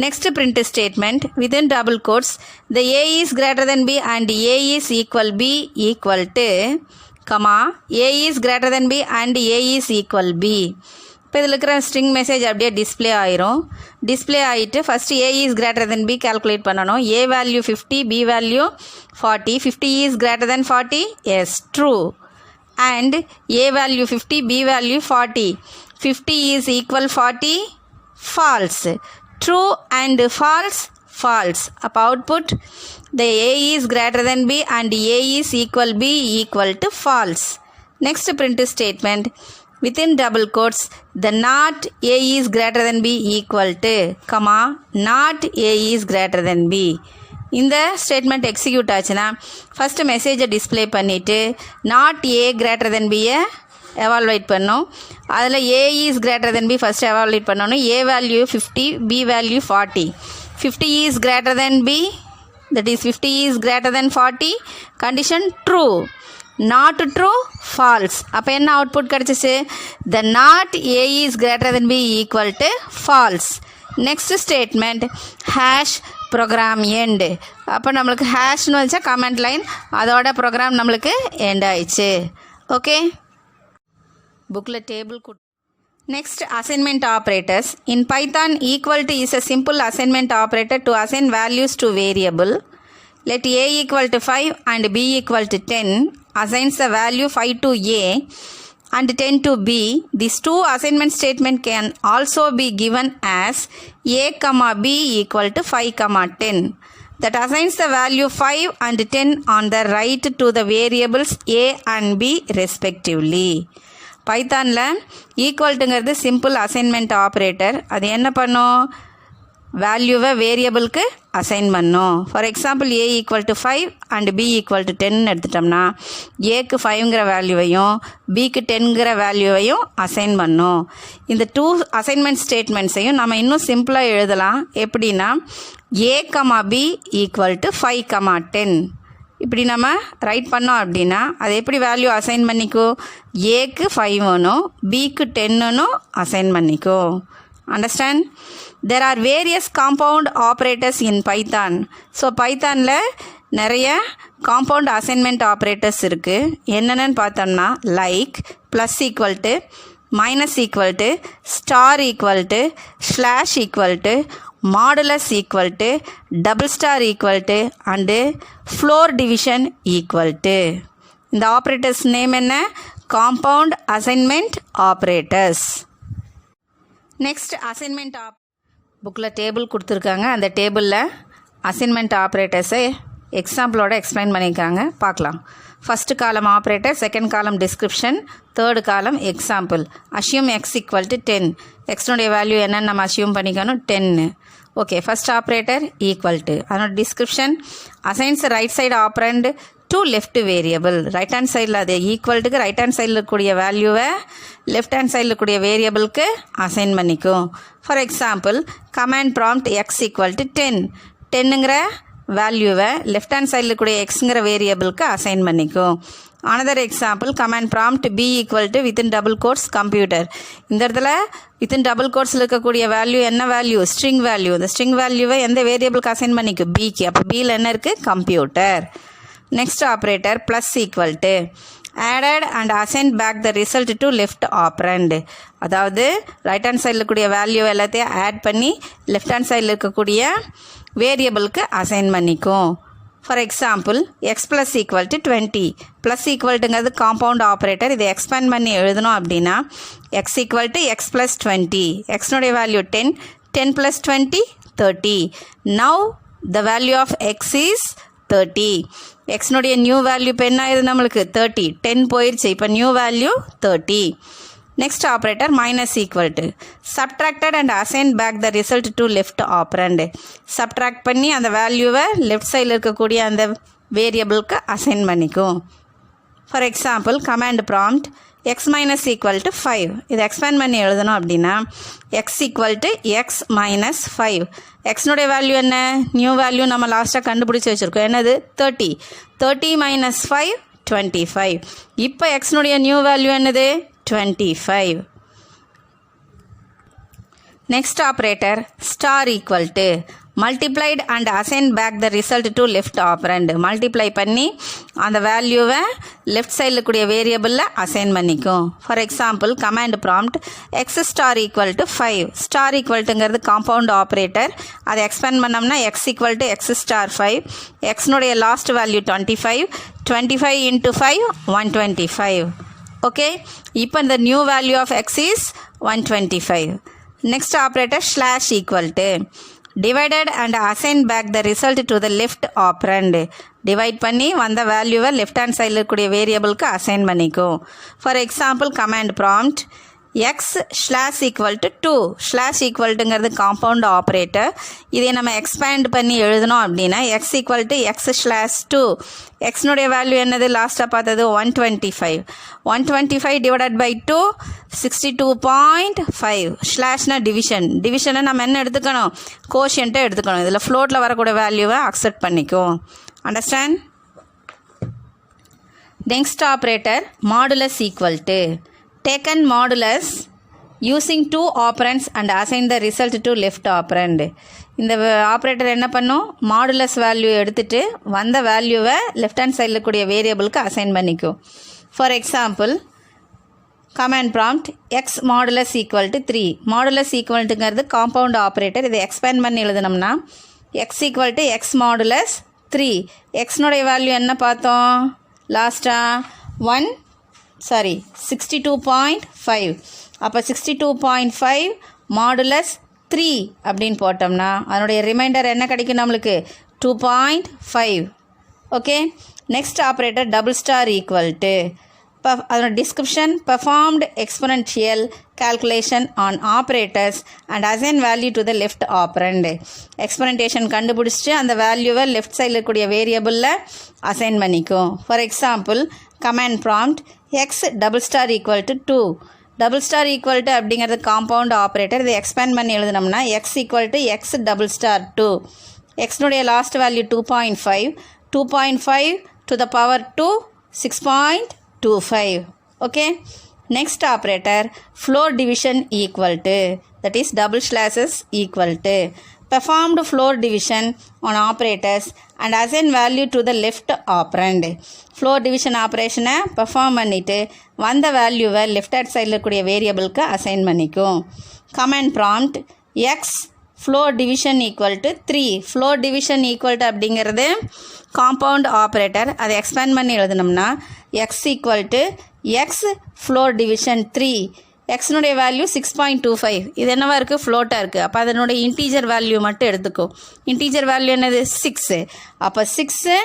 Next print statement within double quotes the A is greater than B and A is equal B equal to comma A is greater than B and A is equal B. இப்போ இதில் இருக்கிற string message அப்படியே display ஆயிரும். Display ஆகிட்டு first A is greater than B calculate பண்ணணும். A value 50, B value 40. 50 is greater than 40. Yes, true. And A value 50, B value 40. 50 is equal 40. False. True and false, false. Up output the A is greater than B and A is equal B equal to false. Next print statement within double quotes the not A is greater than B equal to comma not A is greater than B. இந்த statement execute ஆச்சுன்னா first மெசேஜை display பண்ணிவிட்டு not A greater than B-யை evaluate பண்ணோம். அதில் A is greater than B first evaluate பண்ணணும். A value 50, B value 40. 50 is greater than B, that is 50 is greater than 40. Condition true. Not true, false. அப்போ என்ன output கிடச்சிச்சு? the not A is greater than B equal to false. Next statement hash program end. அப்போ நம்மளுக்கு ஹேஷ்னு வச்சா comment line, அதோட program நம்மளுக்கு end ஆயிடுச்சு. ஓகே, புக்கில் table Next, assignment operators. In Python, equal to is a simple assignment operator to assign values to variable. Let A equal to 5 and B equal to 10 assigns the value 5 to A and 10 to B. These two assignment statement can also be given as A, B equal to 5, 10. That assigns the value 5 and 10 on the right to the variables A and B respectively. பைத்தானில் ஈக்குவல்ட்டுங்கிறது simple assignment operator. அது என்ன பண்ணும்? வேல்யூவை வேரியபிளுக்கு assign பண்ணும். For example A = 5 and B = 10 எடுத்துட்டோம்னா ஏக்கு 5ங்கிற வேல்யூவையும் பிக்கு 10ங்கிற வேல்யூவையும் அசைன் பண்ணும். இந்த 2 அசைன்மெண்ட் ஸ்டேட்மெண்ட்ஸையும் நம்ம இன்னும் சிம்பிளாக எழுதலாம். எப்படின்னா A, B = 5, 10 இப்படி நம்ம ரைட் பண்ணோம் அப்படின்னா அது எப்படி வேல்யூ அசைன் பண்ணிக்கோ, ஏக்கு 5 பிக்கு 10 அசைன் பண்ணிக்கோ. Understand? There are various compound operators in Python. So பைத்தானில் நிறைய காம்பவுண்ட் அசைன்மெண்ட் ஆப்ரேட்டர்ஸ் இருக்குது. என்னென்னு பார்த்தோம்னா like, plus equal to, minus equal to, star equal to, slash equal to, modulus equal to, double star equal to and floor division equal to. இந்த operators name என்ன? Compound assignment operators. Next assignment புக்கில் table கொடுத்துருக்காங்க. அந்த டேபிளில் assignment ஆப்ரேட்டர்ஸை எக்ஸாம்பிளோட explain பண்ணியிருக்காங்க. பார்க்கலாம். First column operator, second column description, third column example. Assume x = 10. எக்ஸ்னுடைய value என்னன்னு நம்ம அஷ்யூம் பண்ணிக்கணும், 10. Okay, first operator equal to, அதனோட description assigns right side operand to left variable. Right hand சைடில் அது ஈக்குவல்ட்டுக்கு ரைட் ஹேண்ட் சைடில் இருக்கக்கூடிய வேல்யூவை லெஃப்ட் ஹேண்ட் சைடில் இருக்கக்கூடிய வேரியபிளுக்கு அசைன் பண்ணிக்கும். For example command prompt x = 10. 10ங்கிற வேல்யூவை லெஃப்ட் ஹேண்ட் சைடில் இருக்கக்கூடிய எக்ஸுங்கிற வேரியபிளுக்கு அசைன் பண்ணிக்கும். Another example command prompt b = within double quotes computer. இந்த இடத்துல வித்தின் டபுள் கோட்ஸில் இருக்கக்கூடிய வேல்யூ என்ன வேல்யூ? String value. இந்த ஸ்ட்ரிங் வேல்யூவை எந்த வேரியபிளுக்கு அசைன் பண்ணிக்கும்? பிக்கு. அப்போ பியில் என்ன இருக்குது? Computer. Next operator plus equal to, added and assigned back the result to left operand. அதாவது ரைட் ஹேண்ட் சைடில் இருக்கக்கூடிய வேல்யூ எல்லாத்தையும் ஆட் பண்ணி லெஃப்ட் ஹேண்ட் சைடில் இருக்கக்கூடிய வேரியபிளுக்கு அசைன் பண்ணிக்கும். For example x + 20. ப்ளஸ் ஈக்குவல்ட்டுங்கிறது காம்பவுண்ட் ஆப்ரேட்டர். இதை எக்ஸ்பேண்ட் பண்ணி எழுதணும் அப்படின்னா x = x + 20. எக்ஸ்னுடைய value 10, 10 + 20 30. Now the value of x is 30. எக்ஸ்னுடைய நியூ வேல்யூ இப்போ என்ன ஆகுது நம்மளுக்கு? 30. 10 போயிடுச்சு. இப்போ new value 30. Next operator minus equal to, subtracted and assign back the result to left operand. Subtract பண்ணி அந்த வேல்யூவை லெஃப்ட் சைடில் இருக்கக்கூடிய அந்த வேரியபிளுக்கு அசைன் பண்ணிக்கும். For example command prompt x - 5. இதை எக்ஸ்பேண்ட் பண்ணி எழுதணும் அப்படின்னா x = x - 5. எக்ஸ்னுடைய வேல்யூ என்ன? நியூ வேல்யூ நம்ம லாஸ்ட்டாக கண்டுபிடிச்சி வச்சுருக்கோம். என்னது? 30. 30 - 5 25. இப்போ எக்ஸ்னுடைய நியூ வேல்யூ என்னது? 25. Next operator star equal to, multiplied and assign back the result to left operand. Multiply பண்ணி அந்த வேல்யூவை லெஃப்ட் சைடில் இருக்கக்கூடிய வேரியபிளில் அசைன் பண்ணிக்கும். For example command prompt x * 5. Star ஈக்குவல்ட்டுங்கிறது காம்பவுண்ட் ஆப்ரேட்டர். அதை எக்ஸ்பேண்ட் பண்ணோம்னா x = x * 5. எக்ஸ்னுடைய லாஸ்ட் வேல்யூ 25. 25 × 5 125. ஓகே, இப்போ இந்த new value of x is 125. Next operator slash equal to, divided and assign back the result to the left operand. Divide பண்ணி வந்த வேல்யூவை left hand சைடில் இருக்கக்கூடிய வேரியபிளுக்கு அசைன் பண்ணிக்கும். For example command prompt x /= 2. Slash ஈக்குவல்ட்டுங்கிறது காம்பவுண்ட் ஆப்ரேட்டர். இதை நம்ம எக்ஸ்பேண்ட் பண்ணி எழுதணும் அப்படின்னா x = x/2. எக்ஸ்னுடைய வேல்யூ என்னது? லாஸ்ட்டாக பார்த்தது 125. 125 டிவைடட் பை 2 62.5. ஸ்லாஷ்னா டிவிஷன். டிவிஷனை நம்ம என்ன எடுத்துக்கணும்? கோஷியன்ட்டை எடுத்துக்கணும். இதில் ஃப்ளோட்டில் வரக்கூடிய வேல்யூவை அக்செப்ட் பண்ணிக்கும். Understand? Next operator modulus equal to, taken modulus using 2 operands and assign the result to left operand. இந்த ஆப்ரேட்டர் என்ன பண்ணும்? மாடுலஸ் வேல்யூ எடுத்துகிட்டு வந்த வேல்யூவை லெஃப்ட் ஹேண்ட் சைடில் கூடிய வேரியபிளுக்கு அசைன் பண்ணிக்கும். For example command prompt x modulus equal to 3. Modulus ஈக்குவல்ட்டுங்கிறது காம்பவுண்ட் ஆப்ரேட்டர். இதை எக்ஸ்பேண்ட் பண்ணி எழுதணும்னா x = x மாடுலஸ் 3. எக்ஸ்னுடைய வேல்யூ என்ன பார்த்தோம் லாஸ்ட்டாக? 62.5. அப்போ 62.5 மாடுலஸ் 3 அப்படின்னு போட்டோம்னா அதனுடைய ரிமைண்டர் என்ன கிடைக்கும் நம்மளுக்கு? 2.5. Okay, next operator double star equal to, அதோட description performed exponential calculation on operators and assign value to the left operand. Exponentiation கண்டுபிடிச்சிட்டு அந்த வேல்யூவை லெஃப்ட் சைடில் இருக்கக்கூடிய வேரியபிளில் அசைன் பண்ணிக்கும். For example command prompt x double star equal to 2. Double star equal to அப்படிங்கிறது compound operator. இதை expand பண்ணி எழுதினோம்னா x equal to x double star 2. எக்ஸ்னுடைய last value 2.5. 2.5 to the power 2 6.25. Okay. Next operator floor division equal to, that is double slashes equal to. Performed floor division on operators and assign value to the left operand. Floor division operation perform பண்ணிட்டு வந்த வேல்யூவை left hand சைடில் இருக்கக்கூடிய வேரியபிளுக்கு assign பண்ணிக்கும். Command prompt x floor division equal to 3. Floor division equal to அப்படிங்கிறது compound operator. அதை expand பண்ணி எழுதினோம்னா x equal to x floor division 3. எக்ஸினுடைய வேல்யூ 6.25. இது என்னவா இருக்குது? ஃப்ளோட்டாக இருக்குது. அப்போ அதனுடைய இன்டீஜர் வேல்யூ மட்டும் எடுத்துக்கும். இன்டீஜர் வேல்யூ என்னது? 6. அப்போ 6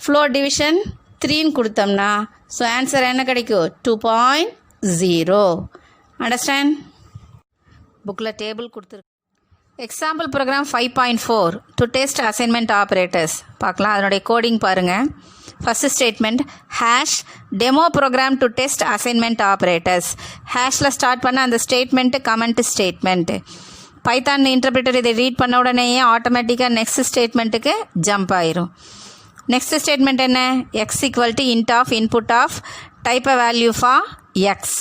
ஃப்ளோர் டிவிஷன் 3ன்னு கொடுத்தோம்னா ஸோ ஆன்சர் என்ன கிடைக்கும்? 2.0. அண்டர்ஸ்டாண்ட்? புக்கில் டேபிள் கொடுத்துருக்கு. Example program 5.4 to test assignment operators பார்க்கலாம். அதனுடைய கோடிங் பாருங்கள். First statement hash demo program to test assignment operators. ஹேஷில் ஸ்டார்ட் பண்ண அந்த statement comment statement. Python interpreter இதை ரீட் பண்ண உடனேயே ஆட்டோமேட்டிக்காக நெக்ஸ்ட் ஸ்டேட்மெண்ட்டுக்கு ஜம்ப் ஆயிரும். நெக்ஸ்ட் ஸ்டேட்மெண்ட் என்ன? X equal to int of input of type a value for x.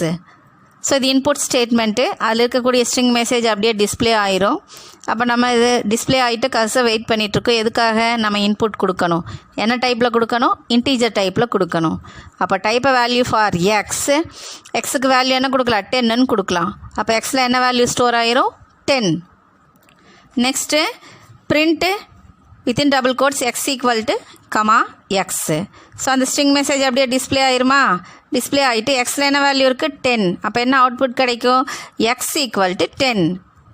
So இது இன்புட் ஸ்டேட்மெண்ட்டு. அதில் இருக்கக்கூடிய ஸ்ட்ரிங் மெசேஜ் அப்படியே டிஸ்பிளே ஆயிரும். அப்போ நம்ம இது டிஸ்பிளே ஆகிட்டு கர்சர் வெயிட் பண்ணிகிட்ருக்கோம். எதுக்காக? நம்ம இன்புட் கொடுக்கணும். என்ன டைப்பில் கொடுக்கணும்? இன்டீஜர் டைப்பில் கொடுக்கணும். அப்போ டைப் வேல்யூ ஃபார் எக்ஸ். எக்ஸுக்கு வேல்யூ என்ன கொடுக்கலாம்? 10ன்னு கொடுக்கலாம். அப்போ எக்ஸில் என்ன வேல்யூ ஸ்டோர் ஆயிரும்? 10. Next print within double quotes x equal to comma x. So அந்த ஸ்ட்ரிங் மெசேஜ் அப்படியே டிஸ்பிளே ஆயிருமா? டிஸ்பிளே ஆகிட்டு எக்ஸில் என்ன வேல்யூ இருக்குது? 10. அப்போ என்ன அவுட்புட் கிடைக்கும்? X equal to 10.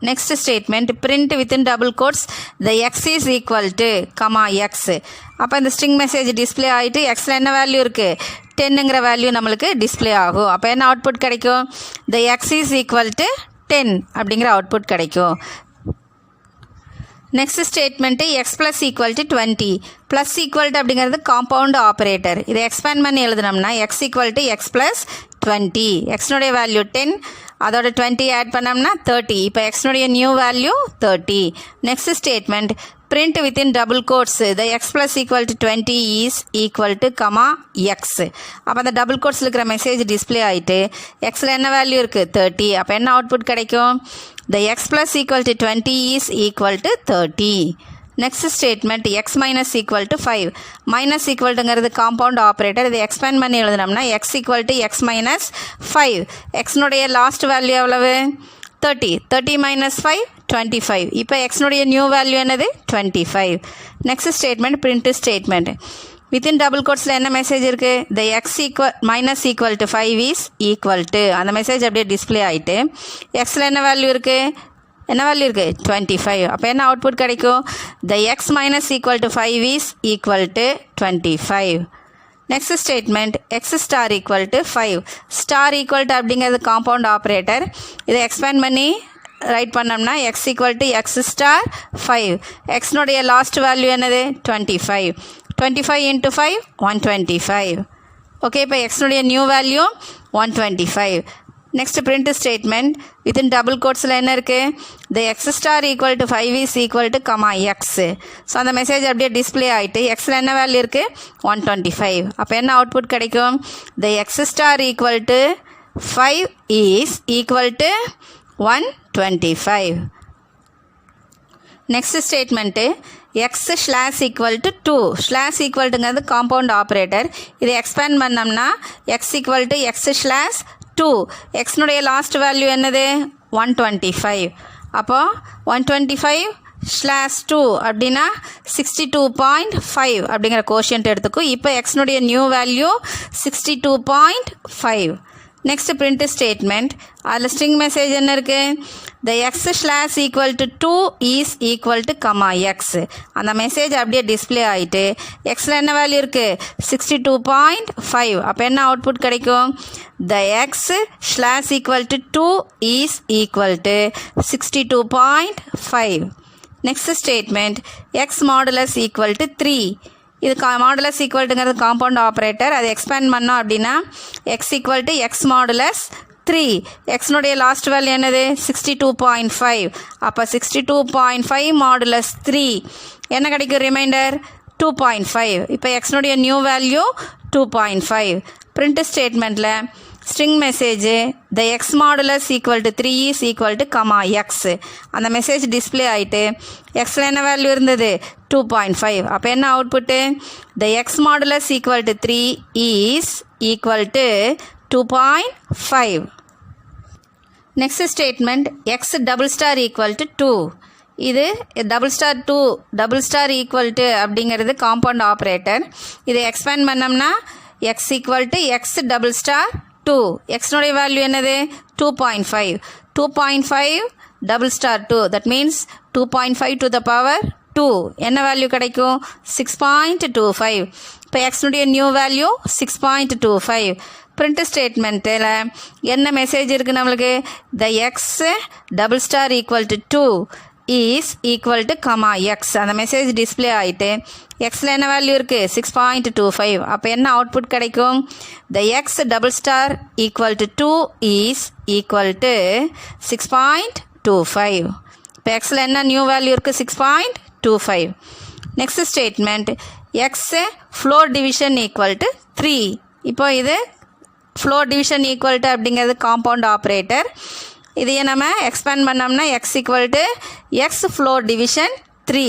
Next statement print within double quotes the x is equal to comma x. அப்போ இந்த ஸ்ட்ரிங் மெசேஜ் டிஸ்பிளே ஆகிட்டு எக்ஸில் என்ன வேல்யூ இருக்குது? 10ங்கிற வேல்யூ நம்மளுக்கு டிஸ்பிளே ஆகும். அப்போ என்ன அவுட்புட் கிடைக்கும்? The x is equal to 10 அப்படிங்கிற அவுட்புட் கிடைக்கும். Next statement x plus equal to 20. Plus equal to அப்படிங்கிறது காம்பவுண்ட் ஆப்ரேட்டர். இதை எக்ஸ்பேண்ட் பண்ணி எழுதினோம்னா x equal to x plus 20. எக்ஸ்னுடைய வேல்யூ 10, அதோட 20 ஆட் பண்ணோம்னா 30. இப்போ எக்ஸ்னுடைய new value 30. Next statement print within double quotes the x plus equal to 20 is equal to comma x. அப்போ அந்த டபுள் கோட்ஸில் இருக்கிற மெசேஜ் டிஸ்பிளே ஆகிட்டு எக்ஸில் என்ன வேல்யூ இருக்குது? 30. அப்போ என்ன அவுட்புட் கிடைக்கும்? the x plus equal to 20 is equal to 30. Next statement x minus equal to 5. Minus ஈக்குவல்ட்டுங்கிறது காம்பவுண்ட் ஆப்ரேட்டர். இதை எக்ஸ்பேண்ட் பண்ணி எழுதினோம்னா x equal to x minus 5. எக்ஸ்னுடைய லாஸ்ட் வேல்யூ எவ்வளவு? 30. 30 minus 5 25. இப்போ எக்ஸ்னுடைய நியூ வேல்யூ என்னது? 25. Next statement print statement. Within double கோட்ஸில் என்ன மெசேஜ் இருக்குது? The x minus equal to 5 is equal to. அந்த மெசேஜ் அப்படியே டிஸ்பிளே ஆகிட்டு எக்ஸில் என்ன வேல்யூ இருக்குது? என்ன வேல்யூ இருக்குது? 25. அப்போ என்ன அவுட்புட் கிடைக்கும்? The x minus equal to 5 is equal to 25. Next statement x star equal to 5. Star equal to அப்படிங்கிறது காம்பவுண்ட் ஆப்ரேட்டர். இதை எக்ஸ்பேண்ட் பண்ணி ரைட் பண்ணோம்னா x equal to x star 5. எக்ஸ்னுடைய லாஸ்ட் வேல்யூ என்னது? 25. 25 இன்ட்டு 5 125. ஓகே, இப்போ எக்ஸ்னுடைய new value 125. Next print statement within double கோட்ஸில் என்ன இருக்குது? The x star equal to 5 is equal to comma x. So அந்த மெசேஜ் அப்படியே டிஸ்பிளே ஆகிட்டு எக்ஸில் என்ன வேல்யூ இருக்குது? 125. அப்போ என்ன அவுட்புட் கிடைக்கும்? The x star equal to 5 is equal to 125. Next statement x slash equal to 2. Slash ஈக்குவல்ட்டுங்கிறது காம்பவுண்ட் ஆப்ரேட்டர். இதை எக்ஸ்பேண்ட் பண்ணோம்னா x equal to x slash 2. எக்ஸ்னுடைய லாஸ்ட் வேல்யூ என்னது? 125. அப்போது 125 ஸ்லாஷ் 2 அப்படின்னா 62.5 அப்படிங்கிற கோஷியன்ட் எடுத்துக்கும். இப்போ எக்ஸ்னுடைய new value 62.5. Next print statement. அதில் ஸ்ட்ரிங் மெசேஜ் என்ன இருக்குது? the x slash equal to 2 is equal to comma x. அந்த மெசேஜ் அப்படியே டிஸ்பிளே ஆகிட்டு எக்ஸில் என்ன வேல்யூ இருக்குது 62.5. அப்போ என்ன அவுட்புட் கிடைக்கும் the x slash equal to 2 is equal to 62.5. Next statement x modulus equal to 3. இது மாடுலஸ் ஈக்குவல்ட்டுங்கிறது காம்பவுண்ட் ஆப்ரேட்டர். அது எக்ஸ்பேண்ட் பண்ணோம் அப்படின்னா x equal to x modulus 3. எக்ஸ்னுடைய லாஸ்ட் வேல்யூ என்னது 62.5. அப்போ 62.5 மாடுலஸ் 3 என்ன கிடைக்கும் ரிமைண்டர் 2.5. இப்போ எக்ஸ்னுடைய நியூ வேல்யூ 2.5. பிரிண்ட் ஸ்டேட்மெண்ட்டில் string message the x modulus equal to 3 is equal to comma x. அந்த மெசேஜ் டிஸ்பிளே ஆகிட்டு எக்ஸில் என்ன வேல்யூ இருந்தது 2.5. அப்போ என்ன output the x modulus equal to 3 is equal to 2.5. Next statement x double star equal to 2. இது double star equal to அப்படிங்கிறது compound operator. இதை எக்ஸ்பேண்ட் பண்ணோம்னா x equal to x double star 2. எக்ஸ்னுடைய வேல்யூ என்னது 2.5. 2.5 double star 2 that means 2.5 to the power 2 என்ன value கிடைக்கும் 6.25. இப்போ எக்ஸ்னுடைய நியூ வேல்யூ 6.25. பிரிண்ட் ஸ்டேட்மெண்ட்டில் என்ன மெசேஜ் இருக்குது நம்மளுக்கு the x double star equal to 2 is equal to comma x. அந்த மெசேஜ் டிஸ்பிளே ஆகிட்டு எக்ஸில் என்ன வேல்யூ இருக்குது 6.25. அப்போ என்ன அவுட்புட் கிடைக்கும் the x double star equal to 2 is equal to 6.25. இப்போ எக்ஸில் என்ன நியூ வேல்யூ இருக்குது 6.25. Next statement x floor division equal to 3. இப்போ இது ஃப்ளோர் டிவிஷன் ஈக்குவல் டு அப்படிங்கிறது காம்பவுண்ட் ஆப்ரேட்டர். இதையே நம்ம எக்ஸ்பேண்ட் பண்ணோம்னா x equal to x floor division 3.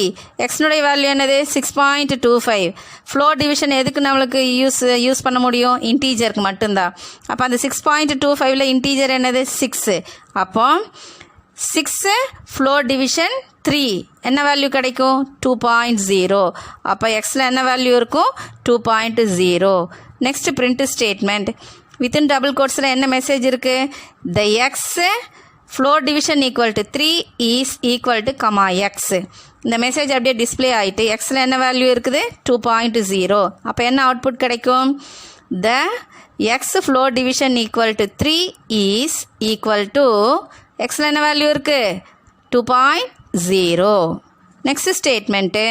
எக்ஸ்னுடைய வேல்யூ என்னது 6.25. ஃப்ளோர் டிவிஷன் எதுக்கு நம்மளுக்கு யூஸ் பண்ண முடியும் இன்டீஜருக்கு மட்டும்தான். அப்போ அந்த 6.25ல் இன்டீஜர் என்னது 6. அப்போ 6 ஃப்ளோர் டிவிஷன் 3 என்ன வேல்யூ கிடைக்கும் 2.0. அப்போ எக்ஸில் என்ன வேல்யூ இருக்கும் 2.0. Next print statement within double கோட்ஸில் என்ன மெசேஜ் இருக்குது the x floor division equal to 3 is equal to comma x. இந்த மெசேஜ் அப்படியே டிஸ்பிளே ஆகிட்டு எக்ஸில் என்ன வேல்யூ இருக்குது 2.0. அப்போ என்ன அவுட்புட் கிடைக்கும் the x floor division equal to 3 is equal to எக்ஸில் என்ன வேல்யூ இருக்குது 2.0. Next statement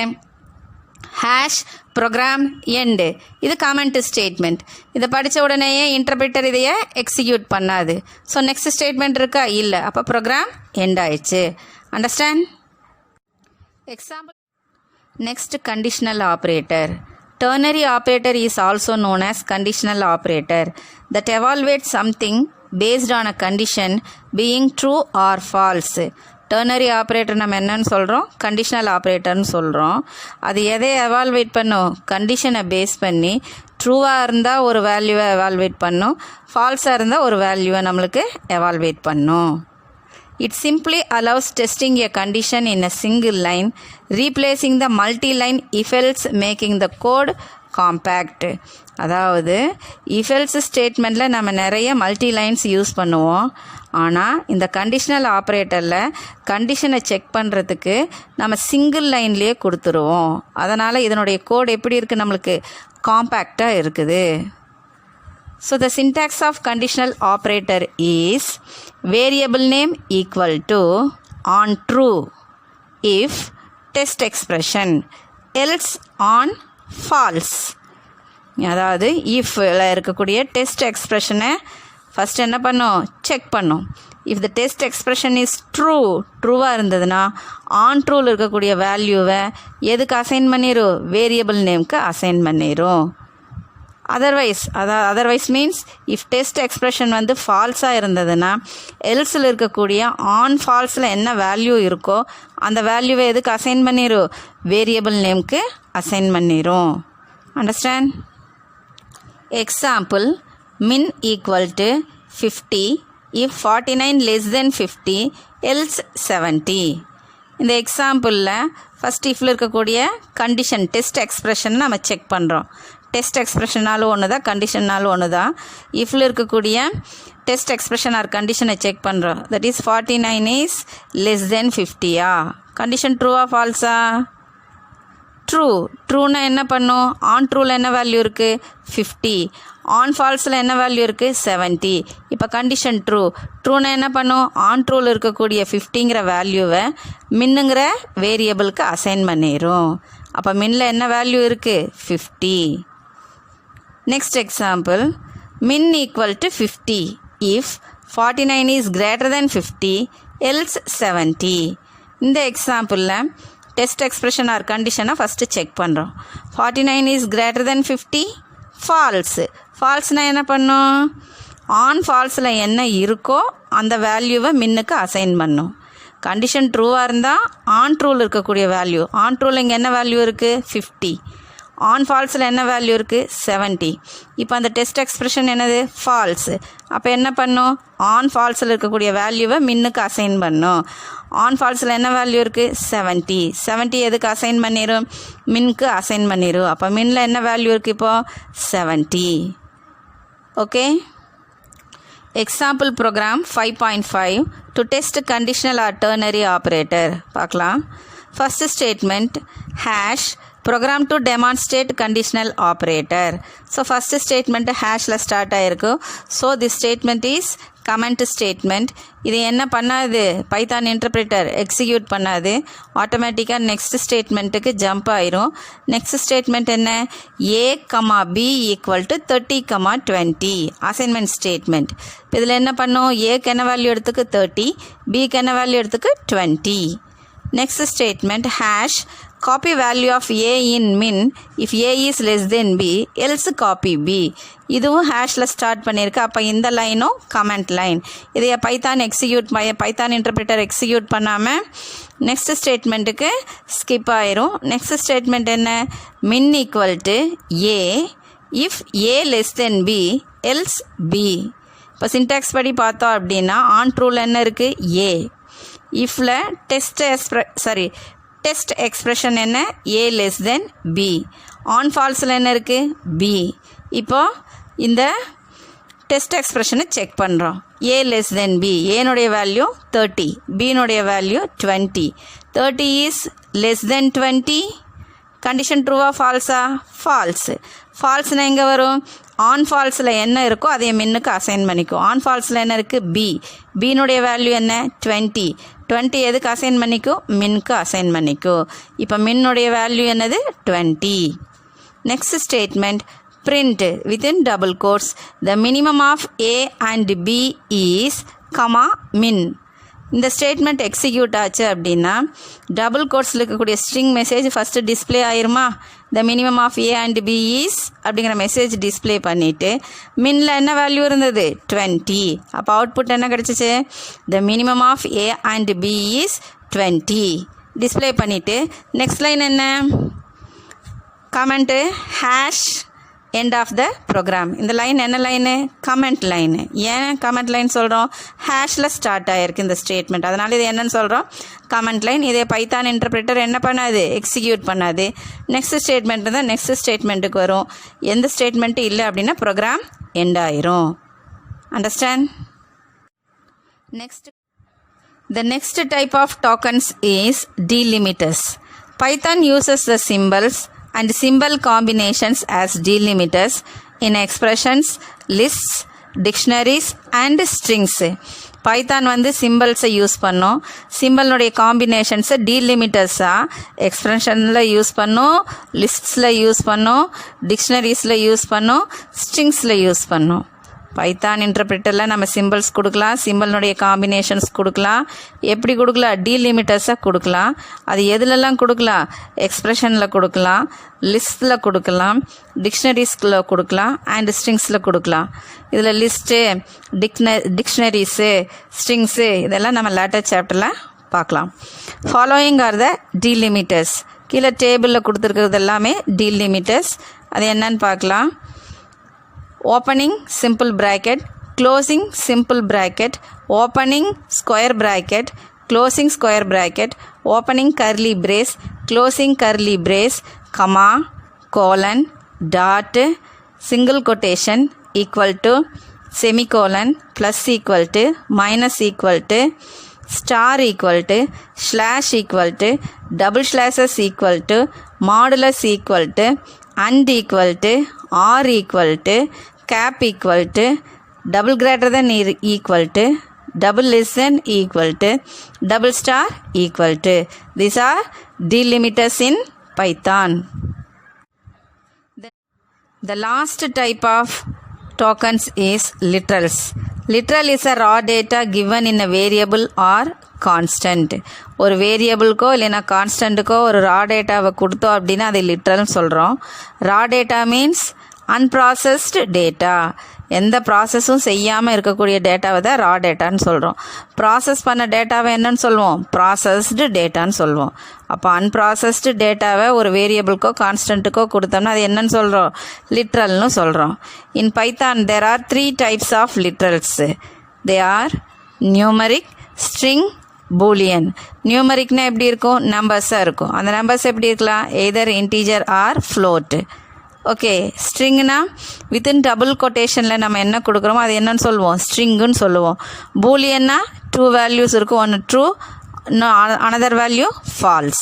hash program end. இது காமெண்ட் ஸ்டேட்மெண்ட். இதை படித்த உடனேயே இன்டர்பிரிட்டர் இதையே எக்ஸிக்யூட் பண்ணாது. ஸோ நெக்ஸ்ட் ஸ்டேட்மெண்ட் இருக்கா இல்லை. அப்போ ப்ரோக்ராம் எண்ட் ஆயிடுச்சு. Understand. Example next conditional operator. Ternary operator is also known as conditional operator that evaluates something based on a condition being true or false. Ternary operator நம்ம என்னன்னு சொல்கிறோம் conditional ஆப்ரேட்டர்னு சொல்கிறோம். அது எதை எவால்வேட் பண்ணும் கண்டிஷனை பேஸ் பண்ணி ட்ரூவாக இருந்தால் ஒரு வேல்யூவை எவால்வேட் பண்ணும், ஃபால்ஸாக இருந்தால் ஒரு வேல்யூவை நம்மளுக்கு எவால்வேட் பண்ணும். It simply allows testing a condition in a single line, replacing the multi-line if-else, making the code compact. அதாவது if-else ஸ்டேட்மெண்ட்டில் நம்ம நிறைய மல்டி லைன்ஸ் யூஸ் பண்ணுவோம். ஆனால் இந்த கண்டிஷனல் ஆப்ரேட்டரில் கண்டிஷனை செக் பண்ணுறதுக்கு நம்ம சிங்கிள் லைன்லேயே கொடுத்துருவோம். அதனால் இதனுடைய கோட் எப்படி இருக்குது நம்மளுக்கு காம்பேக்டாக இருக்குது. So the syntax of conditional operator is variable name equal to on true if test expression, else on false. அதாவது ifல இருக்கக்கூடிய டெஸ்ட் எக்ஸ்பிரஷனை ஃபஸ்ட் என்ன பண்ணும் செக் பண்ணும். If the test expression is ட்ரூவாக இருந்ததுன்னா ஆன் ட்ரூவில் இருக்கக்கூடிய வேல்யூவை எதுக்கு அசைன் பண்ணிடும் வேரியபிள் நேம்க்கு அசைன் பண்ணிடும். Otherwise means if test expression வந்து ஃபால்ஸாக இருந்ததுன்னா எல்ஸில் இருக்கக்கூடிய ஆன் ஃபால்ஸில் என்ன வேல்யூ இருக்கோ அந்த வேல்யூவை எதுக்கு அசைன் பண்ணிடும் வேரியபிள் நேம்க்கு அசைன் பண்ணிடும். Understand. Example min equal to 50 if 49 less than 50 else 70. இந்த எக்ஸாம்பிளில் ஃபஸ்ட் இஃபில் இருக்கக்கூடிய கண்டிஷன் டெஸ்ட் எக்ஸ்பிரஷன் நம்ம செக் பண்ணுறோம். டெஸ்ட் எக்ஸ்பிரஷனாலும் ஒன்று தான், கண்டிஷன்னாலும் ஒன்று தான். இஃபில் இருக்கக்கூடிய டெஸ்ட் எக்ஸ்பிரஷன் ஆர் கண்டிஷனை செக் பண்ணுறோம். That is 49 is less than 50யா? கண்டிஷன் ட்ரூவா ஃபால்ஸா? ட்ரூ. ட்ரூனா என்ன பண்ணும்? ஆன் ட்ரூவில் என்ன வேல்யூ இருக்குது? 50. ஆன் ஃபால்ஸில் என்ன வேல்யூ இருக்குது? 70. இப்போ கண்டிஷன் ட்ரூ. ட்ரூனா என்ன பண்ணும்? ஆன் ட்ரூவில் இருக்கக்கூடிய 50ங்கிற வேல்யூவை மின்னுங்கிற வேரியபிளுக்கு அசைன் பண்ணிடும். அப்போ மின்னில் என்ன வேல்யூ இருக்குது? 50. Next example, min equal to 50 if 49 is greater than 50 else 70. இந்த எக்ஸாம்பிளில் டெஸ்ட் எக்ஸ்பிரஷன் ஆர் கண்டிஷனை ஃபஸ்ட்டு செக் பண்ணுறோம். 49 இஸ் கிரேட்டர் தென் 50, ஃபால்ஸு. ஃபால்ஸ்னால் என்ன பண்ணும்? ஆன் ஃபால்ஸில் என்ன இருக்கோ அந்த வேல்யூவை மின்னுக்கு அசைன் பண்ணும். கண்டிஷன் ட்ரூவாக இருந்தால் ஆன் ட்ரூவில் இருக்கக்கூடிய வேல்யூ, ஆன் ட்ரூவில் இங்கே என்ன வேல்யூ இருக்குது? 50. ஆன் ஃபால்ஸில் என்ன வேல்யூ இருக்குது? 70. இப்போ அந்த டெஸ்ட் எக்ஸ்பிரஷன் என்னது? ஃபால்ஸு. அப்போ என்ன பண்ணும்? ஆன் ஃபால்ஸில் இருக்கக்கூடிய வேல்யூவை மின்னுக்கு அசைன் பண்ணும். ஆன் ஃபால்ஸில் என்ன வேல்யூ இருக்குது? 70. 70 எதுக்கு அசைன் பண்ணிடும்? மின்னுக்கு அசைன் பண்ணிடும். அப்போ மின்னில் என்ன வேல்யூ இருக்குது இப்போது? 70. Okay. Example program 5.5 to test conditional or ternary operator பார்க்கலாம். First statement hash program to demonstrate conditional operator. So first statement hashல ஸ்டார்ட் ஆகிருக்கு. So this statement is comment statement. இது என்ன பண்ணாது? பைத்தான் இன்டர்பிரிட்டர் எக்ஸிக்யூட் பண்ணாது, ஆட்டோமேட்டிக்காக நெக்ஸ்ட் ஸ்டேட்மெண்ட்டுக்கு ஜம்ப் ஆயிரும். நெக்ஸ்ட் ஸ்டேட்மெண்ட் என்ன? a, b equal to 30, 20 assignment statement. இதில் என்ன பண்ணும்? ஏக்கு என்ன வேல்யூ எடுத்துக்கு? 30, பிக்கு என்ன வேல்யூ எடுத்துக்கு? 20. Next statement hash copy value of a in min if a is less than b else copy b. இதுவும் ஹேஷில் ஸ்டார்ட் பண்ணியிருக்கு. அப்போ இந்த லைனும் கமெண்ட் லைன். இதைய பைத்தான் இன்டர்பிரிட்டர் எக்ஸிக்யூட் பண்ணாமல் நெக்ஸ்ட் ஸ்டேட்மெண்ட்டுக்கு ஸ்கிப் ஆயிரும். நெக்ஸ்ட் ஸ்டேட்மெண்ட் என்ன? min equal to a if a less than b else b. இப்போ சின்டாக்ஸ் படி பார்த்தோம் அப்படின்னா ஆன் ட்ரூவில் என்ன இருக்குது? a. இஃபில் டெஸ்ட் எக்ஸ்பிரஷன் என்ன? a less than b. On ஃபால்ஸில் என்ன இருக்குது? b. இப்போ இந்த டெஸ்ட் எக்ஸ்பிரஷனை செக் பண்ணுறோம். a less than b, ஏனுடைய வேல்யூ 30, bனுடைய value 20. 30 is less than 20. Condition ட்ரூவா ஃபால்ஸா? ஃபால்ஸு. ஃபால்ஸ்னால் எங்கே வரும்? ஆன் ஃபால்ஸில் என்ன இருக்கோ அதை மின்னுக்கு அசைன் பண்ணிக்கும். ஆன் ஃபால்ஸில் என்ன இருக்குது? b. bனுடைய வேல்யூ என்ன? 20. 20 எதுக்கு அசைன் பண்ணிக்கும்? மின்னுக்கு அசைன் பண்ணிக்கும். இப்போ மின்னுடைய வேல்யூ என்னது? 20. Next statement print within double quotes the minimum of a and b is min. இந்த ஸ்டேட்மெண்ட் எக்ஸிக்யூட் ஆச்சு அப்படின்னா டபுள் கோட்ஸில் இருக்கக்கூடிய ஸ்ட்ரிங் மெசேஜ் ஃபஸ்ட்டு டிஸ்பிளே ஆயிருமா? The minimum of a and b is அப்படிங்கிற மெசேஜ் டிஸ்பிளே பண்ணிவிட்டு மின்னில் என்ன வேல்யூ இருந்தது? 20. அப்போ அவுட்புட் என்ன கிடச்சிச்சு? The minimum of a and b is 20 display பண்ணிவிட்டு நெக்ஸ்ட் லைன் என்ன? Comment hash end of the program. இந்த லைன் என்ன லைனு? Comment line. ஏன் கமெண்ட் லைன் சொல்கிறோம்? ஹேஷில் ஸ்டார்ட் ஆகிருக்கு இந்த ஸ்டேட்மெண்ட், அதனால் இது என்னன்னு சொல்கிறோம்? Comment line. இதே பைத்தான் இன்டர்பிரிட்டர் என்ன பண்ணாது? எக்ஸிக்யூட் பண்ணாது. நெக்ஸ்ட் ஸ்டேட்மெண்ட் தான் நெக்ஸ்ட் ஸ்டேட்மெண்ட்டுக்கு வரும். எந்த ஸ்டேட்மெண்ட்டு இல்லை அப்படின்னா ப்ரோக்ராம் எண்ட் ஆயிரும். Understand? The next type of tokens is delimiters. Python uses the symbols and symbol combinations as delimiters in expressions, lists, dictionaries and strings. Python சிம்பிள்ஸை யூஸ் பண்ணோம். சிம்பிள்னுடைய காம்பினேஷன்ஸை டீலிமிட்டர்ஸாக எக்ஸ்பிரஷனில் யூஸ் பண்ணோம், லிஸ்ட்ஸில் யூஸ் பண்ணோம், டிக்ஷனரிஸில் யூஸ் பண்ணோம், ஸ்ட்ரிங்ஸில் யூஸ் பண்ணோம். பைத்தான் இன்டர்பிரிட்டரில் நம்ம symbols கொடுக்கலாம், சிம்பிள்னுடைய காம்பினேஷன்ஸ் கொடுக்கலாம். எப்படி கொடுக்கலாம்? டீலிமிட்டர்ஸாக கொடுக்கலாம். அது எதுலெல்லாம் கொடுக்கலாம்? எக்ஸ்பிரஷனில் கொடுக்கலாம், லிஸ்ட்டில் கொடுக்கலாம், டிக்ஷனரிஸில் கொடுக்கலாம் அண்ட் ஸ்ட்ரிங்ஸில் கொடுக்கலாம். இதில் லிஸ்ட்டு, டிக்ஷனரிஸு, ஸ்ட்ரிங்ஸு இதெல்லாம் நம்ம லேட்டர் சாப்டரில் பார்க்கலாம். Following are the delimiters. கீழே டேபிளில் கொடுத்துருக்கிறது எல்லாமே டீலிமிட்டர்ஸ். அது என்னன்னு பார்க்கலாம். opening simple bracket, closing simple bracket, opening square bracket, closing square bracket, opening curly brace, closing curly brace, comma, colon, dot single quotation equal to semicolon plus equal to minus equal to star equal to slash equal to double slashes equal to modulus equal to and equal to or equal to cap equal to double greater than equal to double less than equal to double star equal to. These are delimiters in Python. The last type of tokens is literals. Literal is a raw data given in a variable or constant. ஒரு வேரியபிள்க்கோ இல்லைனா கான்ஸ்டண்ட்டுக்கோ ஒரு ரா டேட்டாவை கொடுத்தோம் அப்படின்னா அதை லிட்ரல்னு சொல்கிறோம். ரா data means unprocessed data, எந்த ப்ராசஸும் செய்யாமல் இருக்கக்கூடிய டேட்டாவை தான் ரா டேட்டான்னு சொல்கிறோம். ப்ராசஸ் பண்ண டேட்டாவை என்னன்னு சொல்லுவோம்? ப்ராசஸ்டு டேட்டான்னு சொல்லுவோம். அப்போ அன்ப்ராசஸ்டு டேட்டாவை ஒரு வேரியபிள்க்கோ கான்ஸ்டண்ட்டுக்கோ கொடுத்தோம்னா அது என்னன்னு சொல்கிறோம்? லிட்ரல்னு சொல்கிறோம். இன் Python there are 3 types of literals. They are numeric, string, boolean. நியூமரிக்னா எப்படி இருக்கும்? நம்பர்ஸாக இருக்கும். அந்த நம்பர்ஸ் எப்படி இருக்கலாம்? Either integer or float. Okay, ஸ்ட்ரிங்னா வித்தின் டபுள் கொட்டேஷனில் நம்ம என்ன கொடுக்குறோமோ அது என்னன்னு சொல்லுவோம்? ஸ்ட்ரிங்குன்னு சொல்லுவோம். பூலியன்னா 2 வேல்யூஸ் இருக்கும், ஒன்று true, another value false.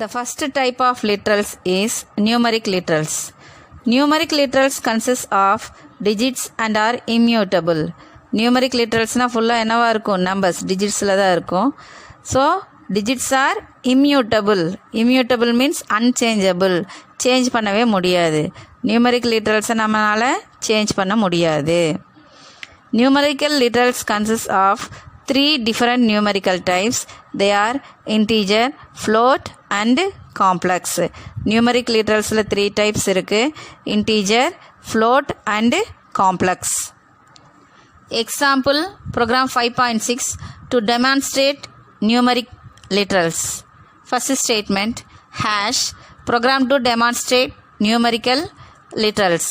The first type of literals is numeric literals. Numeric literals consist of digits and are immutable. Numeric literalsனால் ஃபுல்லாக என்னவாக இருக்கும்? நம்பர்ஸ், டிஜிட்ஸில் தான் இருக்கும். So digits are immutable. Immutable means unchangeable. Change பண்ணவே முடியாது. Numeric லிட்ரல்ஸை நம்மளால் change பண்ண முடியாது. Numerical literals consist of 3 different numerical types. They are integer, float and complex. Numeric literalஸில் 3 types இருக்குது. integer, float and complex. Example program 5.6 to demonstrate numeric literals. First statement hash program to demonstrate numerical literals.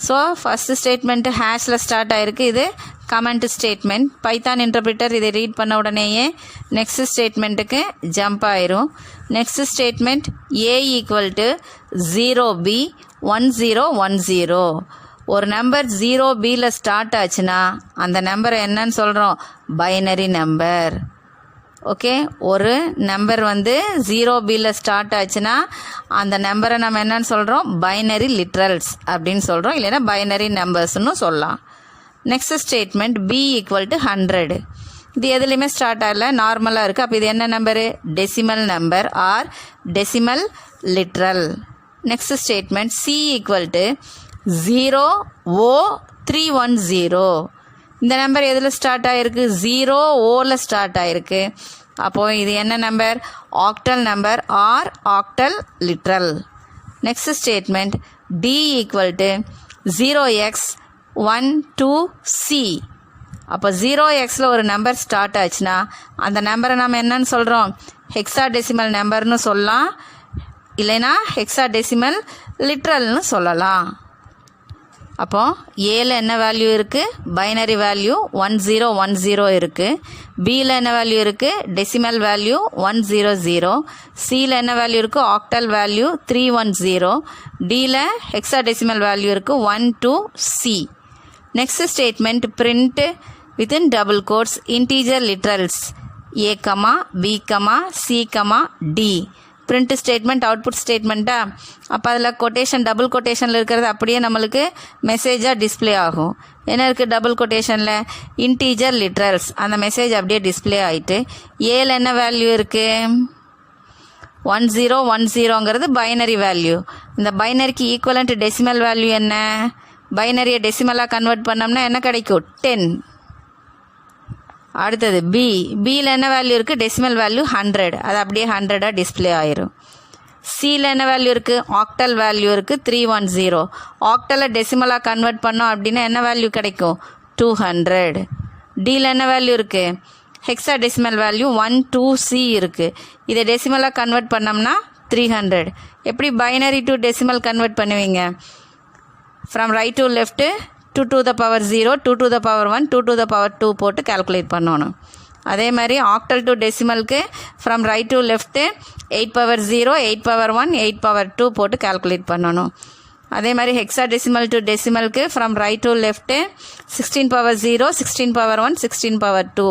So first statement ஹேஷில் start ஆகிருக்கு. இது comment statement. Python interpreter இதை read பண்ண உடனேயே next ஸ்டேட்மெண்ட்டுக்கு jump ஆயிரும். Next statement a equal to 0b 1010. ஒரு number 0bயில் start ஆச்சுன்னா அந்த நம்பரை என்னன்னு சொல்கிறோம்? Binary number. ஓகே, ஒரு நம்பர் 0bயில் ஸ்டார்ட் ஆச்சுன்னா அந்த நம்பரை நம்ம என்னன்னு சொல்கிறோம்? பைனரி லிட்ரல்ஸ் அப்படின்னு சொல்கிறோம், இல்லைன்னா பைனரி நம்பர்ஸ்னு சொல்லலாம். Next statement b equal to 100. இது எதுலேயுமே ஸ்டார்ட் ஆகல, நார்மலாக இருக்குது. அப்போ இது என்ன number? Decimal number or decimal literal. Next statement c equal to 0O310. இந்த நம்பர் எதில் ஸ்டார்ட் ஆகிருக்கு? 0Oவில் ஸ்டார்ட் ஆகிருக்கு. அப்போது இது என்ன number? Octal number or octal literal. Next statement d equal to 0x12c. அப்போ 0xயில் ஒரு நம்பர் ஸ்டார்ட் ஆச்சுன்னா அந்த நம்பரை நம்ம என்னன்னு சொல்கிறோம்? ஹெக்ஸாடெசிமல் நம்பர்னு சொல்லலாம், இல்லைன்னா ஹெக்ஸாடெசிமல் லிட்ரல்னு சொல்லலாம். அப்போது ஏல என்ன வேல்யூ இருக்குது? பைனரி வேல்யூ 1010 இருக்குது. பியில் என்ன வேல்யூ இருக்குது? Decimal value 100. சியில் என்ன வேல்யூ இருக்குது? Octal value 310. டியில் ஹெக்ஸாடெசிமல் வேல்யூ இருக்குது 12c. Next statement print within double quotes integer literals a, b, c, d. Print statement output ஸ்டேட்மெண்ட்டா? அப்போ அதில் கொட்டேஷன் டபுள் கொட்டேஷனில் இருக்கிறது அப்படியே நம்மளுக்கு மெசேஜாக டிஸ்பிளே ஆகும். என்ன இருக்குது டபுள் கொட்டேஷனில்? Integer literals. அந்த மெசேஜ் அப்படியே டிஸ்பிளே ஆகிட்டு ஏல என்ன வேல்யூ இருக்குது? 1010ங்கிறது பைனரி வேல்யூ. இந்த பைனரிக்கு ஈக்குவலண்ட் டெசிமல் வேல்யூ என்ன? பைனரியை டெசிமலாக கன்வெர்ட் பண்ணோம்னா என்ன கிடைக்கும்? 10. அடுத்தது பியில் என்ன வேல்யூ இருக்குது? Decimal value 100. அது அப்படியே 100ஆக டிஸ்பிளே ஆயிரும். சியில் என்ன வேல்யூ இருக்குது? ஆக்டல் வேல்யூ இருக்குது 310. ஆக்டலை டெசிமலாக கன்வெர்ட் பண்ணோம் அப்படின்னா என்ன வேல்யூ கிடைக்கும்? 200. டியில் என்ன வேல்யூ இருக்குது? ஹெக்ஸா டெசிமல் வேல்யூ 12c இருக்குது. இதை டெசிமலாக கன்வெர்ட் பண்ணோம்னா 300. எப்படி பைனரி டு டெசிமல் கன்வெர்ட் பண்ணுவீங்க? From right to left 2 to the power 0, 2 to the power 1, 2 to the power 2 போட்டு கால்குலேட் பண்ணணும். அதே மாதிரி ஆக்டல் டு டெசிமலுக்கு ஃப்ரம் ரைட் டு லெஃப்ட்டு 8^0, 8^1, 8^2 போட்டு கால்குலேட் பண்ணணும். அதே மாதிரி ஹெக்ஸா டெசிமல் டு டெசிமலுக்கு ஃப்ரம் ரைட் டு லெஃப்ட்டு 16^0, 16^1, 16^2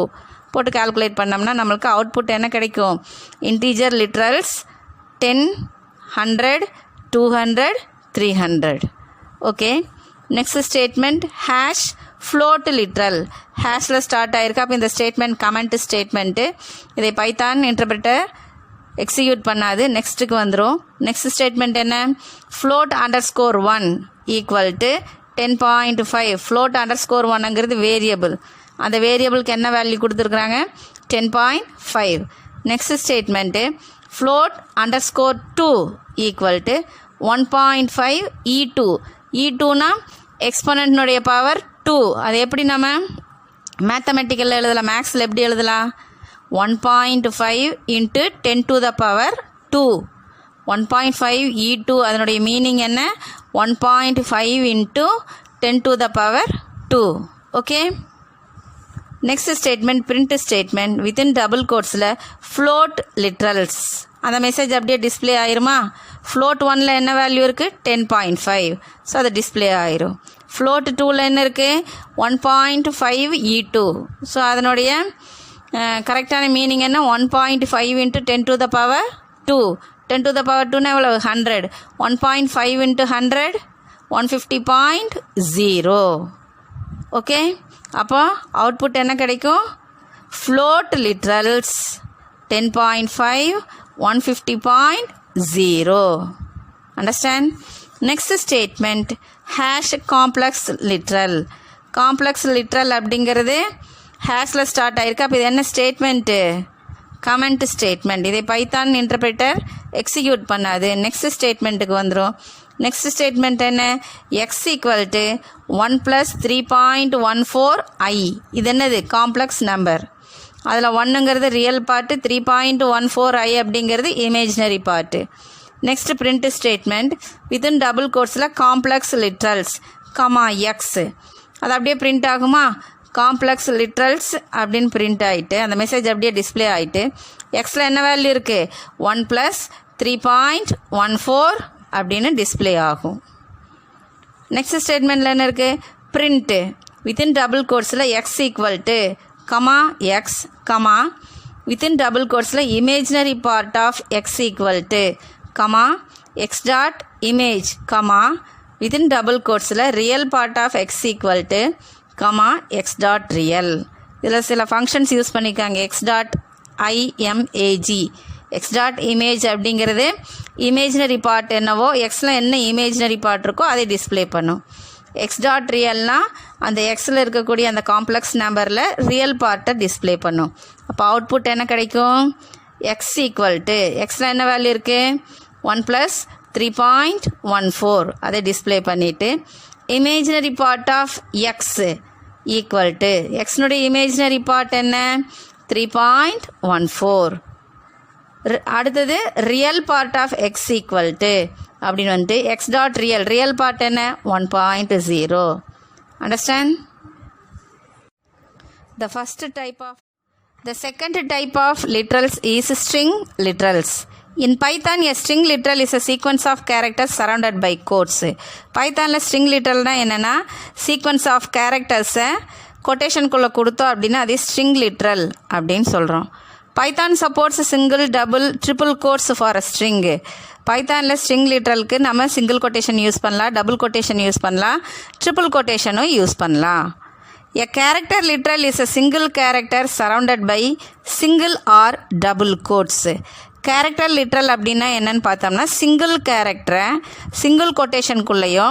போட்டு கால்குலேட் பண்ணோம்னா நம்மளுக்கு அவுட்புட் என்ன கிடைக்கும்? Integer literals 10, 100, 200, 300. Okay, next statement hash float literal. ஹேஷில் ஸ்டார்ட் ஆகிருக்கு. அப்போ இந்த ஸ்டேட்மெண்ட் கமெண்ட் ஸ்டேட்மெண்ட்டு. இதை பைத்தான் இன்டர்பிரட்டர் எக்ஸிக்யூட் பண்ணாது. நெக்ஸ்ட்டுக்கு வந்துடும். நெக்ஸ்ட் ஸ்டேட்மெண்ட் என்ன? Float _1 equal to 10.5. ஃப்ளோட் _1ங்கிறது வேரியபிள். அந்த வேரியபிளுக்கு என்ன வேல்யூ கொடுத்துருக்குறாங்க? 10.5. Next statement float _2 equal to 1.5 E2. E2னா எக்ஸ்போனண்ட்னுடைய பவர் 2. அது எப்படி நம்ம மேத்தமெட்டிக்கலில் எழுதலாம்? மேக்ஸில் எப்படி எழுதலாம்? 1.5 × 10⁻². 1.5 E2 அதனுடைய மீனிங் என்ன? 1.5 × 10⁻². Okay, next statement print statement. Within double கோட்ஸில் ஃப்ளோட் லிட்ரல்ஸ். அந்த மெசேஜ் அப்படியே டிஸ்பிளே ஆயிருமா? ஃப்ளோட் 1ல் என்ன வேல்யூ இருக்குது? 10.5. ஸோ அது டிஸ்பிளே ஆயிரும். ஃப்ளோட் 2ல் என்ன இருக்குது? 1.5 E2. ஸோ அதனுடைய கரெக்டான மீனிங் என்ன? 1.5 × 10⁻². 10⁻²னா எவ்வளோ? 100. 1.5 × 100 150.0. ஓகே, அப்போ அவுட்புட் என்ன கிடைக்கும்? Float literals 10.5 150.0. Understand? Next statement hash complex literal. Complex literal அப்படிங்கிறது ஹேஷில் ஸ்டார்ட் ஆகிருக்கு. அப்போ இது என்ன ஸ்டேட்மெண்ட்டு? Comment statement. இதை பைத்தான் இன்டர்பிரட்டர் எக்ஸிக்யூட் பண்ணாது. நெக்ஸ்ட் ஸ்டேட்மெண்ட்டுக்கு வந்துடும். நெக்ஸ்ட் ஸ்டேட்மெண்ட் என்ன? X equal to 1 + 3.14i. இது என்னது? Complex number. அதில் 1ங்கிறது ரியல் பார்ட்டு, 3.14i அப்படிங்கிறது imaginary part. Next print statement. Within double கோட்ஸில் காம்ப்ளெக்ஸ் லிட்ரல்ஸ் கமா எக்ஸ். அது அப்படியே பிரிண்ட் ஆகுமா? காம்ப்ளெக்ஸ் லிட்ரல்ஸ் அப்படின்னு பிரிண்ட் ஆகிட்டு அந்த மெசேஜ் அப்படியே டிஸ்பிளே ஆகிட்டு எக்ஸில் என்ன வேல்யூ இருக்குது? 1 + 3.14 அப்படின்னு டிஸ்பிளே ஆகும். நெக்ஸ்ட் ஸ்டேட்மெண்ட்டில் என்ன இருக்குது? பிரிண்ட்டு வித்தின் டபுள் கோட்ஸில் x equal to comma x comma within double கோட்ஸில் imaginary part of x equal to comma x dot image comma within double கோட்ஸில் real part of x equal to comma x dot real. இதில் சில functions use பண்ணியிருக்காங்க. X dot IMAG. X dot image அப்படிங்கிறது imaginary part என்னவோ, எக்ஸில் என்ன imaginary part இருக்கோ அதை டிஸ்பிளே பண்ணும். எக்ஸ் டாட் ரியல்னால் அந்த எக்ஸில் இருக்கக்கூடிய அந்த காம்ப்ளெக்ஸ் நம்பரில் ரியல் பார்ட்டை டிஸ்பிளே பண்ணும். அப்போ அவுட்புட் என்ன கிடைக்கும்? எக்ஸ் ஈக்குவல் டு எக்ஸில் என்ன வேல்யூ இருக்குது? 1 + 3.14 அதை டிஸ்பிளே பண்ணிவிட்டு imaginary part of x equal to எக்ஸினுடைய இமேஜினரி பார்ட் என்ன? 3.14. அடுத்தது real part of x equal to அப்படின்னு வந்துட்டு எக்ஸ் டாட் ரியல் பார்ட் என்ன? 1.0. Understand? The second type of literals is string literals. In Python, a string literal is a sequence of characters surrounded by quotes. Pythonல string literalனா என்னென்னா sequence of charactersஸை கொட்டேஷனுக்குள்ளே கொடுத்தோம் அப்படின்னா அது string literal அப்படின்னு சொல்கிறோம். Python supports single, double, triple quotes for a string. பைத்தானில் string லிட்ரலுக்கு நம்ம single quotation use பண்ணலாம், டபுள் கொட்டேஷன் யூஸ் பண்ணலாம், ட்ரிபிள் கொட்டேஷனும் யூஸ் பண்ணலாம். A character literal is a single character surrounded by single or double quotes. Character literal அப்படின்னா என்னன்னு பார்த்தோம்னா சிங்கிள் கேரக்டரை சிங்கிள் கொட்டேஷனுக்குள்ளேயோ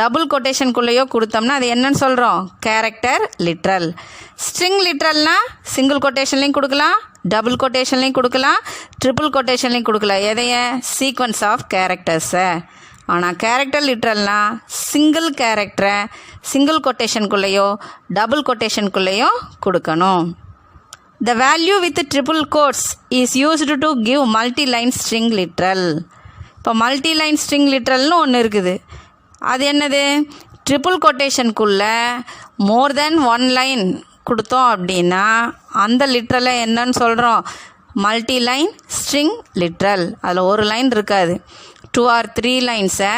டபுள் கொட்டேஷனுக்குள்ளேயோ கொடுத்தோம்னா அது என்னன்னு சொல்கிறோம்? Character literal. ஸ்ட்ரிங் லிட்ரல்னால் சிங்கிள் கொட்டேஷன்லேயும் கொடுக்கலாம், டபுள் கொட்டேஷன்லேயும் கொடுக்கலாம், ட்ரிபிள் கொட்டேஷன்லேயும் கொடுக்கலாம். எதைய? சீக்வன்ஸ் ஆஃப் கேரக்டர்ஸை. ஆனால் கேரக்டர் லிட்ரல்னால் சிங்கிள் கேரக்டரை சிங்கிள் கொட்டேஷனுக்குள்ளேயோ டபுள் கொட்டேஷனுக்குள்ளேயோ கொடுக்கணும். The value with triple quotes is used to give multi-line string literal. இப்போ multi-line string literalனு ஒன்று இருக்குது. அது என்னது? ட்ரிபிள் கொட்டேஷனுக்குள்ளே மோர் தென் ஒன் லைன் கொடுத்தோம் அப்படின்னா அந்த லிட்ரலை என்னன்னு சொல்கிறோம்? Multi line string literal. அதில் ஒரு லைன் இருக்காது, 2 or 3 லைன்ஸை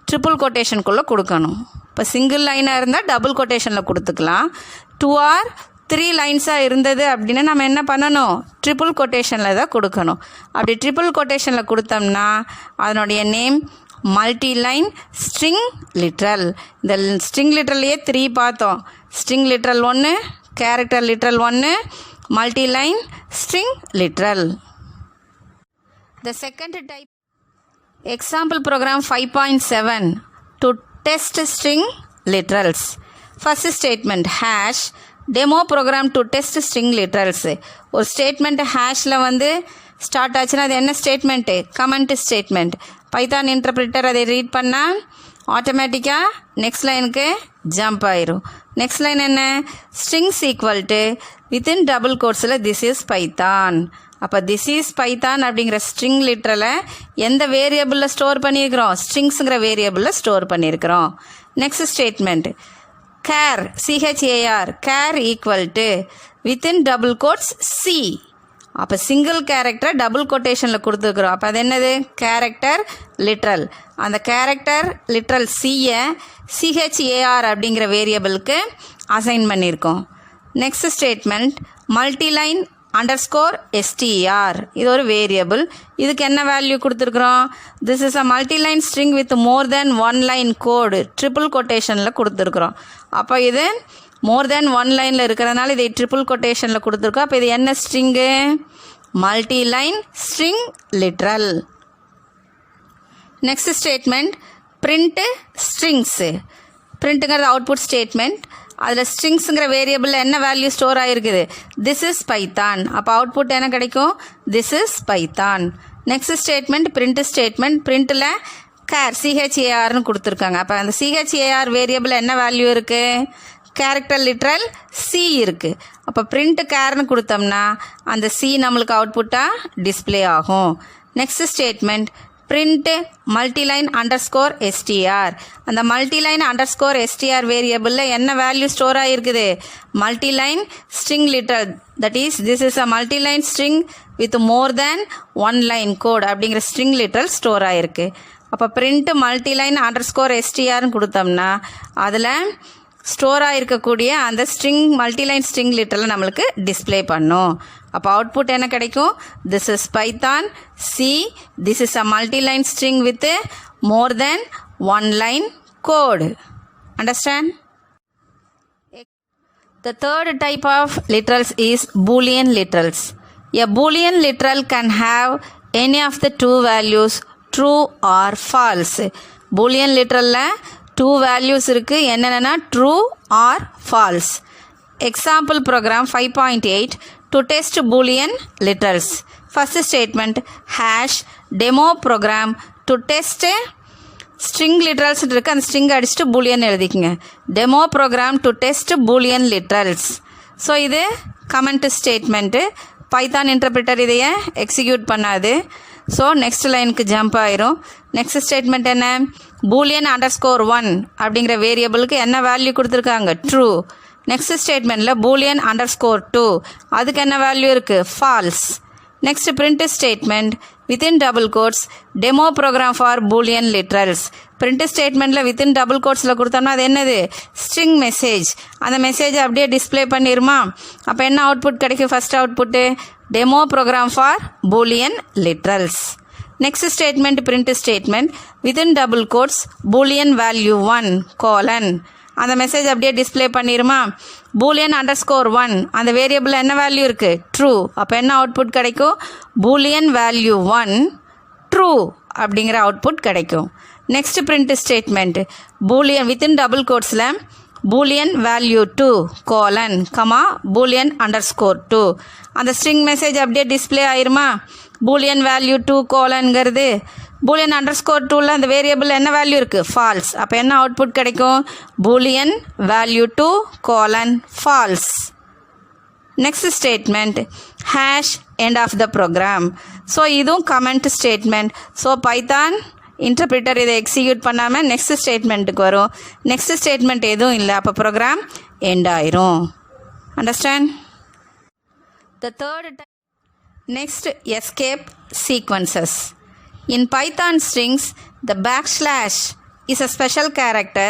ட்ரிபிள் கொட்டேஷனுக்குள்ளே கொடுக்கணும். இப்போ சிங்கிள் லைனாக இருந்தால் டபுள் கொட்டேஷனில் கொடுத்துக்கலாம். 2 or 3 லைன்ஸாக இருந்தது அப்படின்னா நம்ம என்ன பண்ணணும்? ட்ரிபிள் கொட்டேஷனில் தான் கொடுக்கணும். அப்படி ட்ரிபிள் கொட்டேஷனில் கொடுத்தோம்னா அதனுடைய name multi line string literal. இந்த ஸ்ட்ரிங் லிட்ரல்லையே 3 பார்த்தோம். String literal 1, character literal 1, multi line string literal. The second type, example program 5.7 to test string literals. First statement hash demo program to test string literals. ஒரு statement ஹேஷில் வந்து start ஆச்சுன்னா அது என்ன statement? Comment statement. Python interpreter அதை read பண்ணால் ஆட்டோமேட்டிக்காக next லைனுக்கு ஜம்ப் ஆயிரும். நெக்ஸ்ட் லைன் என்ன? Strings equal to within double கோட்ஸில் திஸ் இஸ் பைத்தான். அப்போ திஸ் இஸ் பைத்தான் அப்படிங்கிற ஸ்ட்ரிங் லிட்டரலை எந்த வேரியபிளில் ஸ்டோர் பண்ணியிருக்கிறோம்? ஸ்ட்ரிங்ஸுங்கிற வேரியபிளில் ஸ்டோர் பண்ணியிருக்கிறோம். Next statement char CHAR char equal to within double quotes c. அப்போ சிங்கிள் கேரக்டரை டபுள் கொட்டேஷனில் கொடுத்துருக்குறோம். அப்போ அது என்னது? Character literal. அந்த கேரக்டர் லிட்ரல் சியை CHAR அப்படிங்கிற வேரியபிளுக்கு அசைன் பண்ணியிருக்கோம். Next statement multiline _str. இது ஒரு வேரியபிள். இதுக்கு என்ன வேல்யூ கொடுத்துருக்குறோம்? This is a multiline string with more then 1 line code triple கொட்டேஷனில் கொடுத்துருக்குறோம். அப்போ இது மோர் தென் 1 லைனில் இருக்கிறதுனால இதை ட்ரிபிள் கொட்டேஷனில் கொடுத்துருக்கோம். அப்போ இது என்ன string? Multi line string literal. Next statement print strings. பிரிண்ட்டுங்கிறது அவுட்புட் ஸ்டேட்மெண்ட். அதில் ஸ்ட்ரிங்ஸுங்கிற வேரியபிளில் என்ன வேல்யூ ஸ்டோர் ஆகிருக்குது? This is Python. அப்போ அவுட்புட் என்ன கிடைக்கும்? This is Python. Next statement print statement. பிரிண்ட்டில் கேர் CHARனு கொடுத்துருக்காங்க. அப்போ அந்த CHAR வேரியபிள் என்ன வேல்யூ இருக்குது? கேரக்டர் லிட்ரல் சி இருக்குது. அப்போ பிரிண்ட் கேர்னு கொடுத்தோம்னா அந்த சி நம்மளுக்கு அவுட்புட்டாக டிஸ்பிளே ஆகும். Next statement print multiline _str. அந்த மல்டிலைன் _str வேரியபிளில் என்ன வேல்யூ ஸ்டோர் ஆகிருக்குது? Multiline string literal. That is this is a multiline string with more than 1 line quote அப்படிங்கிற ஸ்ட்ரிங் லிட்ரல் ஸ்டோர் ஆகிருக்கு. அப்போ பிரிண்ட் மல்டிலைன் _strன்னு கொடுத்தோம்னா அதில் ஸ்டோர் ஆகிருக்கக்கூடிய அந்த ஸ்ட்ரிங் மல்டிலைன் ஸ்ட்ரிங் லிட்டரில் நம்மளுக்கு டிஸ்பிளே பண்ணும். அப்போ அவுட்புட் என்ன கிடைக்கும்? This is Python C. This is a multiline string with more then 1 line code. Understand? The third type of literals is Boolean literals. A Boolean literal can have any of the two values true or false. Boolean literalல 2 values இருக்குது. என்னென்னா true or false. Example program 5.8 to test Boolean literals. First statement hash demo program to test string literals இருக்குது. அந்த string அடிச்சுட்டு Boolean எழுதிக்குங்க. Demo program to test Boolean literals. So இது comment statement. Python interpreter இதையே execute பண்ணாது. So next லைனுக்கு jump ஆயிரும். Next statement என்ன? பூலியன் _1 அப்படிங்கிற வேரியபிளுக்கு என்ன வேல்யூ கொடுத்துருக்காங்க? ட்ரூ. நெக்ஸ்ட் ஸ்டேட்மெண்ட்டில் பூலியன் _2 அதுக்கு என்ன வேல்யூ இருக்குது? False. Next print statement within double quotes demo program for Boolean literals. Print ஸ்டேட்மெண்ட்டில் வித்தின் டபுள் கோட்ஸில் கொடுத்தோம்னா அது என்னது? String message. அந்த மெசேஜை அப்படியே டிஸ்பிளே பண்ணிடுமா? அப்போ என்ன அவுட்புட் கிடைக்கும்? First output demo program for Boolean literals. Next statement print statement within double quotes Boolean value 1 : அந்த மெசேஜ் அப்படியே டிஸ்பிளே பண்ணிடுமா? பூலியன் _1 அந்த வேரியபிள் என்ன வேல்யூ இருக்குது? ட்ரூ. அப்போ என்ன அவுட்புட் கிடைக்கும்? பூலியன் வேல்யூ 1 ட்ரூ அப்படிங்கிற அவுட்புட் கிடைக்கும். Next print statement Boolean within double கோட்ஸில் பூலியன் வேல்யூ 2 : பூலியன் _2 அந்த ஸ்ட்ரிங் மெசேஜ் அப்படியே டிஸ்பிளே ஆயிருமா? பூலியன் வேல்யூ 2 பூலியன் _2ல அந்த வேரியபிள் என்ன வேல்யூ இருக்குது? ஃபால்ஸ். அப்போ என்ன அவுட்புட் கிடைக்கும்? Boolean value 2 : false. Next statement hash end of the program. So இதுவும் comment statement. So Python interpreter இதை எக்ஸிக்யூட் பண்ணாமல் நெக்ஸ்ட் ஸ்டேட்மெண்ட்டுக்கு வரும். நெக்ஸ்ட் ஸ்டேட்மெண்ட் எதுவும் இல்லை. அப்போ ப்ரோக்ராம் எண்ட் ஆயிரும். Understand? The third type. Next, escape sequences. In Python strings, the backslash is a special character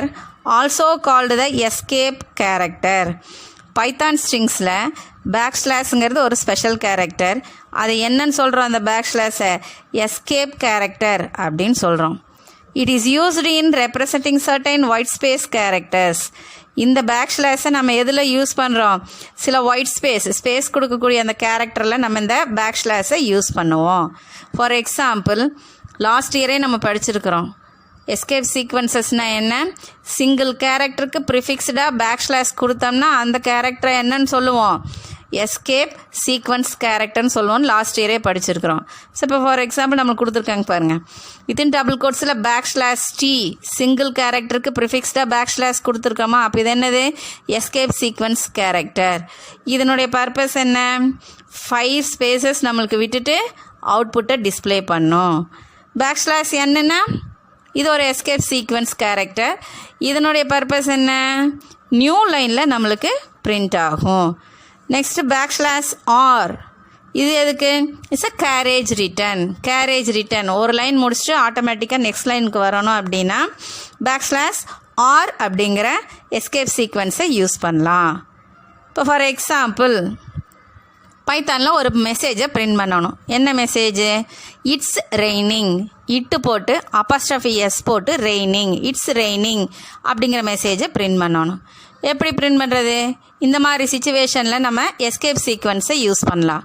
also called the escape character. Python ஸ்ட்ரிங்ஸில் பேக்ஸ்லாஷ்ங்கிறது ஒரு ஸ்பெஷல் கேரக்டர். அது என்னன்னு சொல்கிறோம்? அந்த பேக்ஸ்லாஷை எஸ்கேப் கேரக்டர் அப்படின்னு சொல்கிறோம். It is used in representing certain white space characters. இந்த பேக்ஸ்லாஷை நம்ம எதில் யூஸ் பண்ணுறோம்? சில ஒயிட் ஸ்பேஸ் கொடுக்கக்கூடிய அந்த கேரக்டரில் நம்ம இந்த பேக்ஸ்லாஷை யூஸ் பண்ணுவோம். ஃபார் எக்ஸாம்பிள், லாஸ்ட் இயரே நம்ம படிச்சிருக்கிறோம். எஸ்கேப் சீக்வன்சஸ்னால் என்ன? சிங்கிள் கேரக்டருக்கு ப்ரிஃபிக்ஸ்டாக பேக்ஸ்லாஷ் கொடுத்தோம்னா அந்த கேரக்டரை என்னன்னு சொல்லுவோம்? எஸ்கேப் சீக்வன்ஸ் கேரக்டர்னு சொல்லுவோம். லாஸ்ட் இயரே படிச்சிருக்கிறோம். ஸோ இப்போ ஃபார் எக்ஸாம்பிள் நம்மளுக்கு கொடுத்துருக்காங்க பாருங்கள். வித்தின் டபுள் கோட்ஸில் பேக்ஸ்லாஷ் டி சிங்கிள் கேரக்டருக்கு ப்ரிஃபிக்ஸ்டாக பேக்ஸ்லாஷ் கொடுத்துருக்கோமா? அப்போ இது என்னது? Escape sequence character. இதனுடைய பர்பஸ் என்ன? 5 ஸ்பேசஸ் நம்மளுக்கு விட்டுட்டு அவுட்புட்டை டிஸ்பிளே பண்ணும். பேக்ஸ்லாஷ் என்னன்னா இது ஒரு எஸ்கேப் சீக்வன்ஸ் கேரக்டர். இதனுடைய பர்பஸ் என்ன? நியூ லைனில் நம்மளுக்கு பிரிண்ட் ஆகும். Next backslash r. இது எதுக்கு? It's a carriage return. ஒரு லைன் முடிச்சுட்டு ஆட்டோமேட்டிக்காக நெக்ஸ்ட் லைனுக்கு வரணும் அப்படின்னா பேக்ஸ்லாஷ் ஆர் அப்படிங்கிற எஸ்கேப் சீக்வன்ஸை யூஸ் பண்ணலாம். இப்போ ஃபார் எக்ஸாம்பிள், பைத்தானில் ஒரு மெசேஜை பிரிண்ட் பண்ணணும். என்ன மெசேஜ்? It's raining. இட்டு போட்டு அப்போஸ்ட்ரோஃபி எஸ் போட்டு ரெய்னிங், இட்ஸ் ரெய்னிங் அப்படிங்கிற மெசேஜை பிரிண்ட் பண்ணணும். எப்படி பிரிண்ட் பண்ணுறது? இந்த மாதிரி சிச்சுவேஷனில் நம்ம எஸ்கேப் சீக்வன்ஸை யூஸ் பண்ணலாம்.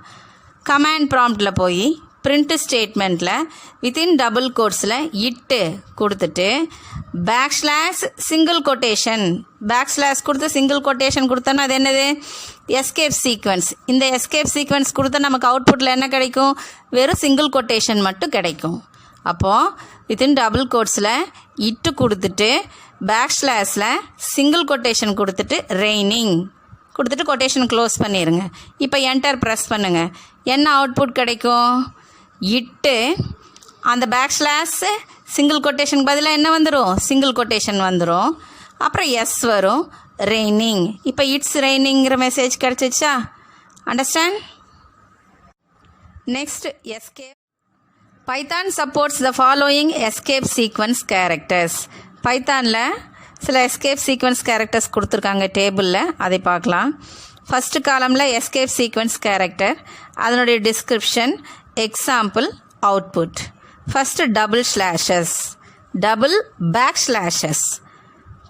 கமாண்ட் ப்ராம்ப்டில் போய் பிரிண்ட் ஸ்டேட்மெண்ட்டில் வித்தின் டபுள் கோட்ஸில் இட்டு கொடுத்துட்டு பேக்ஸ்லாஷ் சிங்கிள் கொட்டேஷன், பேக்ஸ்லாஷ் கொடுத்து சிங்கிள் கொட்டேஷன் கொடுத்தோன்னா அது என்னது? Escape sequence. இந்த எஸ்கேப் சீக்வன்ஸ் கொடுத்தா நமக்கு அவுட்புட்டில் என்ன கிடைக்கும்? வெறும் சிங்கிள் கொட்டேஷன் மட்டும் கிடைக்கும். அப்போது வித்தின் டபுள் கோட்ஸில் இட்டு கொடுத்துட்டு பேக்ஸ்லாஷில் சிங்கிள் கொட்டேஷன் கொடுத்துட்டு ரெய்னிங் கொடுத்துட்டு கொட்டேஷன் க்ளோஸ் பண்ணிடுங்க. இப்போ என்டர் ப்ரெஸ் பண்ணுங்கள். என்ன அவுட்புட் கிடைக்கும்? இட்டு அந்த பேக்ஸ்லாஷ் சிங்கிள் கொட்டேஷனுக்கு பதிலாக என்ன வந்துடும்? சிங்கிள் கொட்டேஷன் வந்துடும். அப்புறம் எஸ் வரும், ரெய்னிங். இப்போ இட்ஸ் ரெய்னிங்கிற மெசேஜ் கிடச்சிச்சா? Understand? Next, escape. Python supports the following escape sequence characters. பைத்தானில் சில எஸ்கேப் சீக்வன்ஸ் கேரக்டர்ஸ் கொடுத்துருக்காங்க டேபிளில், அதை பார்க்கலாம். ஃபஸ்ட்டு காலமில் எஸ்கேப் சீக்வன்ஸ் கேரக்டர், அதனுடைய description, example, output. First double backslashes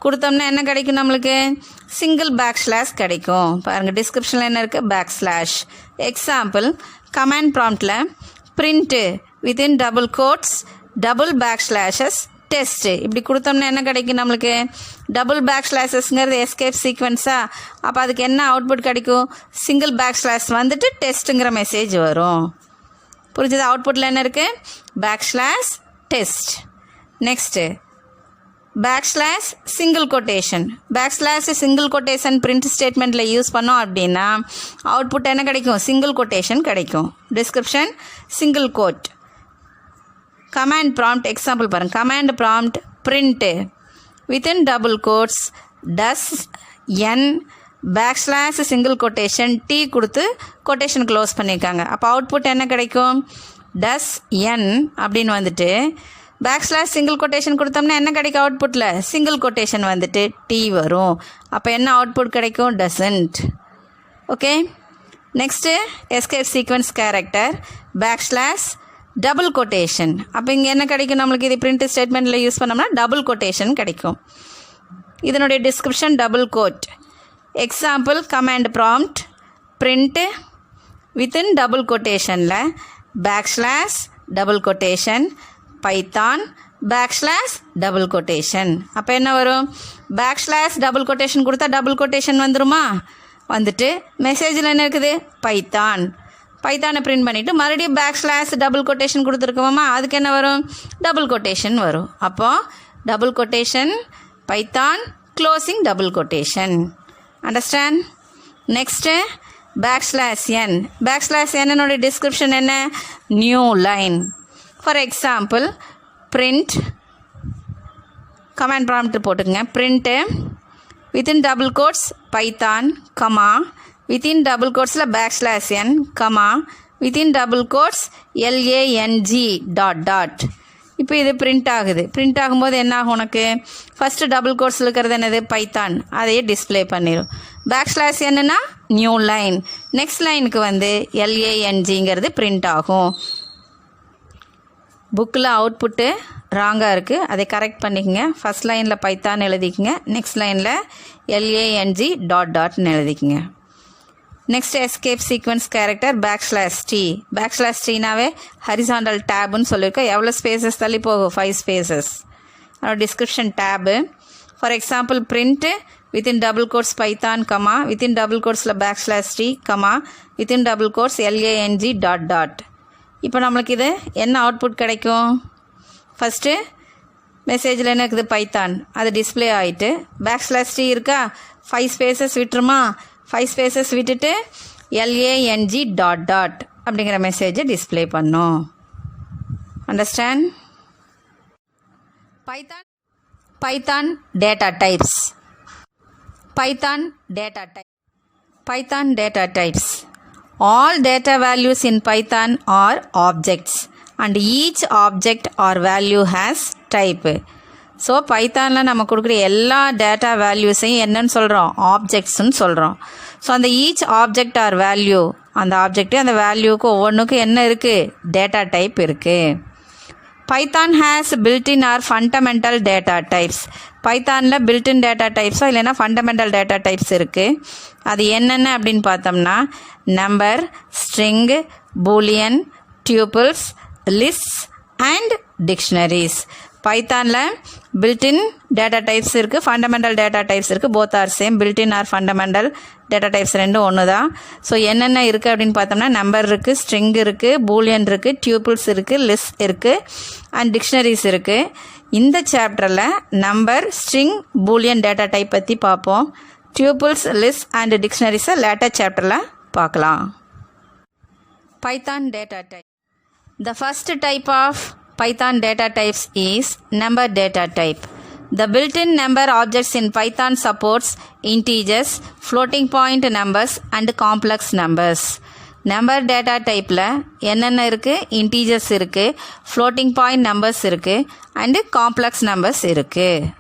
கொடுத்தோம்னா என்ன கிடைக்கும்? நம்மளுக்கு சிங்கிள் பேக்ஸ்லாஷ் கிடைக்கும். பாருங்கள், டிஸ்கிரிப்ஷனில் என்ன இருக்குது? பேக்ஸ்லாஷ். எக்ஸாம்பிள், கமாண்ட் ப்ராம்ப்டில் print within double quotes double backslashes test இப்படி கொடுத்தோம்னா என்ன கிடைக்கும்? நம்மளுக்கு டபுள் பேக்ஸ்லாஷஸ்ங்கிறது எஸ்கேப் சீக்வன்ஸா? அப்போ அதுக்கு என்ன அவுட்புட் கிடைக்கும்? சிங்கிள் பேக்ஸ்லாஷ் வந்துட்டு டெஸ்ட்டுங்கிற மெசேஜ் வரும். புரிஞ்சது? அவுட்புட்டில் என்ன இருக்குது? Backslash test. Next backslash single quotation. Backslash single quotation print ஸ்டேட்மெண்ட்டில் யூஸ் பண்ணோம் அப்படின்னா அவுட்புட் என்ன கிடைக்கும்? சிங்கிள் கொட்டேஷன் கிடைக்கும். Description, single quote. Command prompt, example பாருங்கள். Command prompt print within double quotes does n backslash single quotation t கொடுத்து quotation close பண்ணியிருக்காங்க. அப்போ அவுட்புட் என்ன கிடைக்கும்? டஸ் என் அப்படின்னு வந்துட்டு பேக்ஸ்லாஷ் சிங்கிள் கொட்டேஷன் கொடுத்தோம்னா என்ன கிடைக்கும்? அவுட்புட்டில் சிங்கிள் கொட்டேஷன் வந்துட்டு டி வரும். அப்போ என்ன அவுட்புட் கிடைக்கும்? Doesn't. Okay. Next escape sequence character backslash double quotation. அப்போ இங்கே என்ன கிடைக்கும் நம்மளுக்கு? இது பிரிண்ட் ஸ்டேட்மெண்ட்டில் யூஸ் பண்ணோம்னா டபுள் கொட்டேஷன் கிடைக்கும். இதனுடைய description double quote. Example, command prompt print within double கொட்டேஷனில் backslash double quotation Python backslash double quotation. அப்போ என்ன வரும்? பேக்ஸ்லாஷ் டபுள் கொட்டேஷன் கொடுத்தா டபுள் கொட்டேஷன் வந்துருமா? வந்துட்டு மெசேஜில் என்ன இருக்குது? பைத்தானை பிரிண்ட் பண்ணிவிட்டு மறுபடியும் பேக்ஸ்லாஷ் டபுள் கொட்டேஷன் கொடுத்துருக்கோமா? அதுக்கு என்ன வரும்? டபுள் கொட்டேஷன் வரும். அப்போது double quotation Python closing double quotation. Understand? Next backslash n. Backslash என்னோட டிஸ்கிரிப்ஷன் என்ன? New line. For example, print command prompt போட்டுக்கங்க. Print within double quotes Python comma within double quotesல \n, comma, within double quotes lang dot dot. இப்போ இது print ஆகுது. Print ஆகும்போது என்ன ஆகும் உனக்கு? ஃபஸ்ட்டு டபுள் கோட்ஸில் இருக்கிறது என்னது? பைத்தான். அதையே டிஸ்பிளே பண்ணிடும். \n new line. நெக்ஸ்ட் லைனுக்கு வந்து LANGங்கிறது பிரிண்ட் ஆகும். புக்கில் அவுட்புட்டு ராங்காக இருக்குது, அதை கரெக்ட் பண்ணிக்கங்க. ஃபஸ்ட் லைனில் பைத்தான் எழுதிக்கங்க, நெக்ஸ்ட் லைனில் LANG டாட் டாட்னு எழுதிக்கங்க. Next escape sequence character \t. \tனாவே ஹரிசாண்டல் டேப்னு சொல்லியிருக்கோம். எவ்வளோ ஸ்பேசஸ் தள்ளி போகும்? 5 ஸ்பேசஸ். அதோட description tab. For example print within double quotes Python, comma, within double quotesல \t, comma, within double quotes LANG dot dot. இப்போ நம்மளுக்கு இது என்ன அவுட்புட் கிடைக்கும்? ஃபஸ்ட்டு மெசேஜில் என்ன இருக்குது? பைத்தான். அது டிஸ்பிளே ஆகிட்டு \t இருக்கா? 5 ஸ்பேசஸ் விட்டுருமா? 5 ஸ்பேசஸ் விட்டுட்டு LANG டாட் டாட் அப்படிங்கிற மெசேஜை டிஸ்பிளே பண்ணும். Understand? Python data types. Python data types. All data values in Python are objects and each object or value has type. So பைத்தானில் நம்ம கொடுக்குற எல்லா டேட்டா வேல்யூஸையும் என்னன்னு சொல்கிறோம்? ஆப்ஜெக்ட்ஸ்ன்னு சொல்கிறோம். ஸோ அந்த ஈச் ஆப்ஜெக்ட் ஆர் வேல்யூ, அந்த ஆப்ஜெக்ட்டு அந்த வேல்யூக்கு ஒவ்வொன்றுக்கும் என்ன இருக்குது? டேட்டா டைப் இருக்குது. Python has built in or fundamental data types. பைத்தானில் பில்டின் டேட்டா டைப்ஸோ இல்லைன்னா ஃபண்டமெண்டல் டேட்டா டைப்ஸ் இருக்குது. அது என்னென்ன அப்படின்னு பார்த்தோம்னா number, string, Boolean, tuples, lists and dictionaries. பைத்தானில் பில்டின் டேட்டா டைப்ஸ் இருக்குது, ஃபண்டமெண்டல் டேட்டா டைப்ஸ் இருக்குது. Both are same. Built in or fundamental data types ரெண்டும் ஒன்று தான். ஸோ என்னென்ன இருக்குது அப்படின்னு பார்த்தோம்னா நம்பர் இருக்குது, ஸ்ட்ரிங் இருக்குது, பூலியன் இருக்குது, டியூபிள்ஸ் இருக்குது, லிஸ்ட் இருக்குது அண்ட் டிக்ஷனரிஸ் இருக்குது. இந்த சாப்டரில் number, string, Boolean data type பற்றி பார்ப்போம். டியூபிள்ஸ், லிஸ்ட் அண்ட் டிக்ஷனரிஸை லேட்டர் சாப்டரில் பார்க்கலாம். Python data type. The first type of Python data types is number data type. The built-in number objects in Python supports integers, floating point numbers and complex numbers. Number data typeல என்னென்ன இருக்குது? integers இருக்குது, floating point numbers இருக்குது and complex numbers இருக்குது.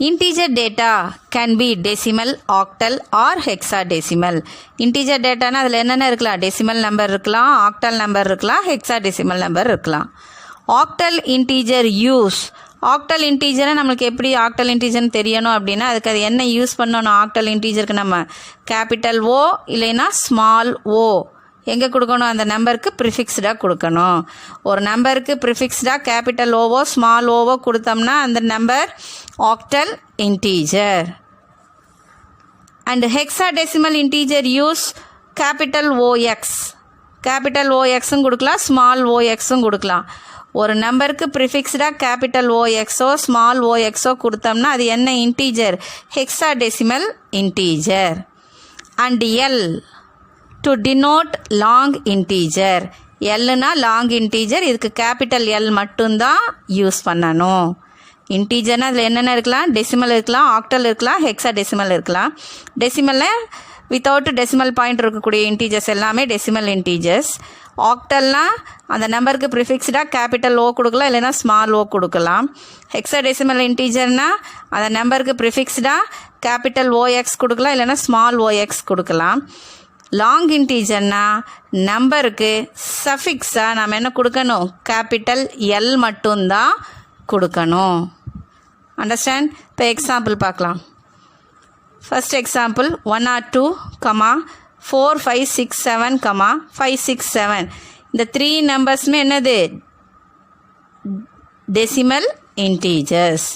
Integer data can be decimal, octal or hexadecimal. Integer dataனா அதில் என்னென்ன இருக்கலாம்? decimal number இருக்கலாம், octal number இருக்கலாம், hexadecimal number இருக்கலாம். octal integer use. octal integer நம்மளுக்கு எப்படி octal integer தெரியணும் அப்படின்னா அதுக்கு அது என்ன யூஸ் பண்ணணும்? octal integerக்கு நம்ம கேபிட்டல் O இல்லைன்னா ஸ்மால் o எங்கே கொடுக்கணும்? அந்த நம்பருக்கு ப்ரிஃபிக்ஸ்டாக கொடுக்கணும். ஒரு நம்பருக்கு ப்ரிஃபிக்ஸ்டாக கேபிட்டல் ஓவோ ஸ்மால் ஓவோ கொடுத்தோம்னா அந்த number octal integer. And hexadecimal integer use capital OX. Capital OXும் கொடுக்கலாம், ஸ்மால் OXும் கொடுக்கலாம். ஒரு நம்பருக்கு ப்ரிஃபிக்ஸ்டாக கேபிட்டல் OXஓ ஸ்மால் OXஓ கொடுத்தோம்னா அது என்ன integer? Hexadecimal integer. And L to denote long integer. எல்லுனா லாங் இன்டீஜர், இதுக்கு கேபிட்டல் எல் மட்டும்தான் யூஸ் பண்ணணும். இன்டீஜர்னால் அதில் என்னென்ன இருக்கலாம்? டெசிமல் இருக்கலாம், ஆக்டல் இருக்கலாம், ஹெக்ஸாடெசிமல் இருக்கலாம். டெசிமலில் வித்தவுட் டெசிமல் பாயிண்ட் இருக்கக்கூடிய இன்டீஜர்ஸ் எல்லாமே டெசிமல் இன்டீஜர்ஸ். ஆக்டல்னால் அந்த நம்பருக்கு ப்ரிஃபிக்ஸ்டாக கேபிட்டல் O கொடுக்கலாம் இல்லைன்னா ஸ்மால் o கொடுக்கலாம். ஹெக்ஸாடெசிமல் இன்டீஜர்னால் அந்த நம்பருக்கு ப்ரிஃபிக்ஸ்டாக கேபிட்டல் OX கொடுக்கலாம் இல்லைன்னா ஸ்மால் OX கொடுக்கலாம். லாங் இன்டீஜர்னா நம்பருக்கு சஃபிக்ஸாக நம்ம என்ன கொடுக்கணும்? கேபிட்டல் எல் மட்டும்தான் கொடுக்கணும். அண்டர்ஸ்டாண்ட்? இப்போ எக்ஸாம்பிள் பார்க்கலாம். First example 102, 4, 5, 6, 7, 5, 6, 7. இந்த 3 நம்பர்ஸுமே என்னது? Decimal integers.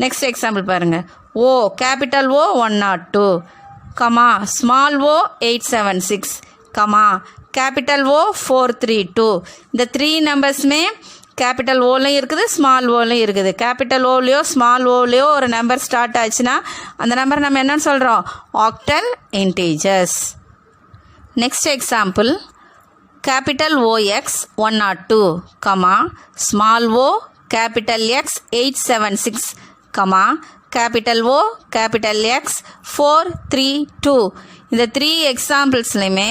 நெக்ஸ்ட் எக்ஸாம்பிள் பாருங்கள். O capital O 102, small o 876, capital O 432. இந்த 3 நம்பர்ஸுமே கேபிட்டல் ஓலையும் இருக்குது, ஸ்மால் ஓலையும் இருக்குது. கேபிட்டல் ஓலையோ ஸ்மால் ஓலையோ ஒரு நம்பர் ஸ்டார்ட் ஆச்சுன்னா அந்த நம்பர் நம்ம என்னன்னு சொல்கிறோம்? Octal integers. Next example capital OX 102, small O capital X 876, capital O capital X 432. இந்த 3 எக்ஸாம்பிள்ஸ்லையுமே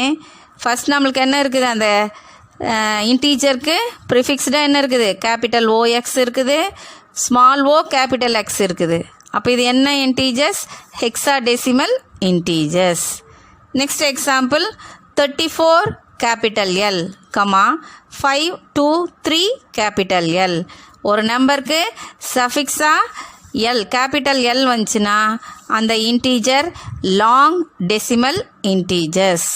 ஃபஸ்ட் நம்மளுக்கு என்ன இருக்குது, அந்த இன்டீஜருக்கு ப்ரிஃபிக்ஸ்டாக என்ன இருக்குது, கேபிட்டல் OX இருக்குது, ஸ்மால் O கேபிட்டல் X இருக்குது. அப்போ இது என்ன integers, hexadecimal integers. Next example 34 capital L, 523 capital L. ஒரு நம்பருக்கு சஃபிக்ஸாக L கேபிட்டல் L வந்துச்சுன்னா அந்த இன்டீஜர் லாங் டெசிமல் இன்டீஜர்ஸ்.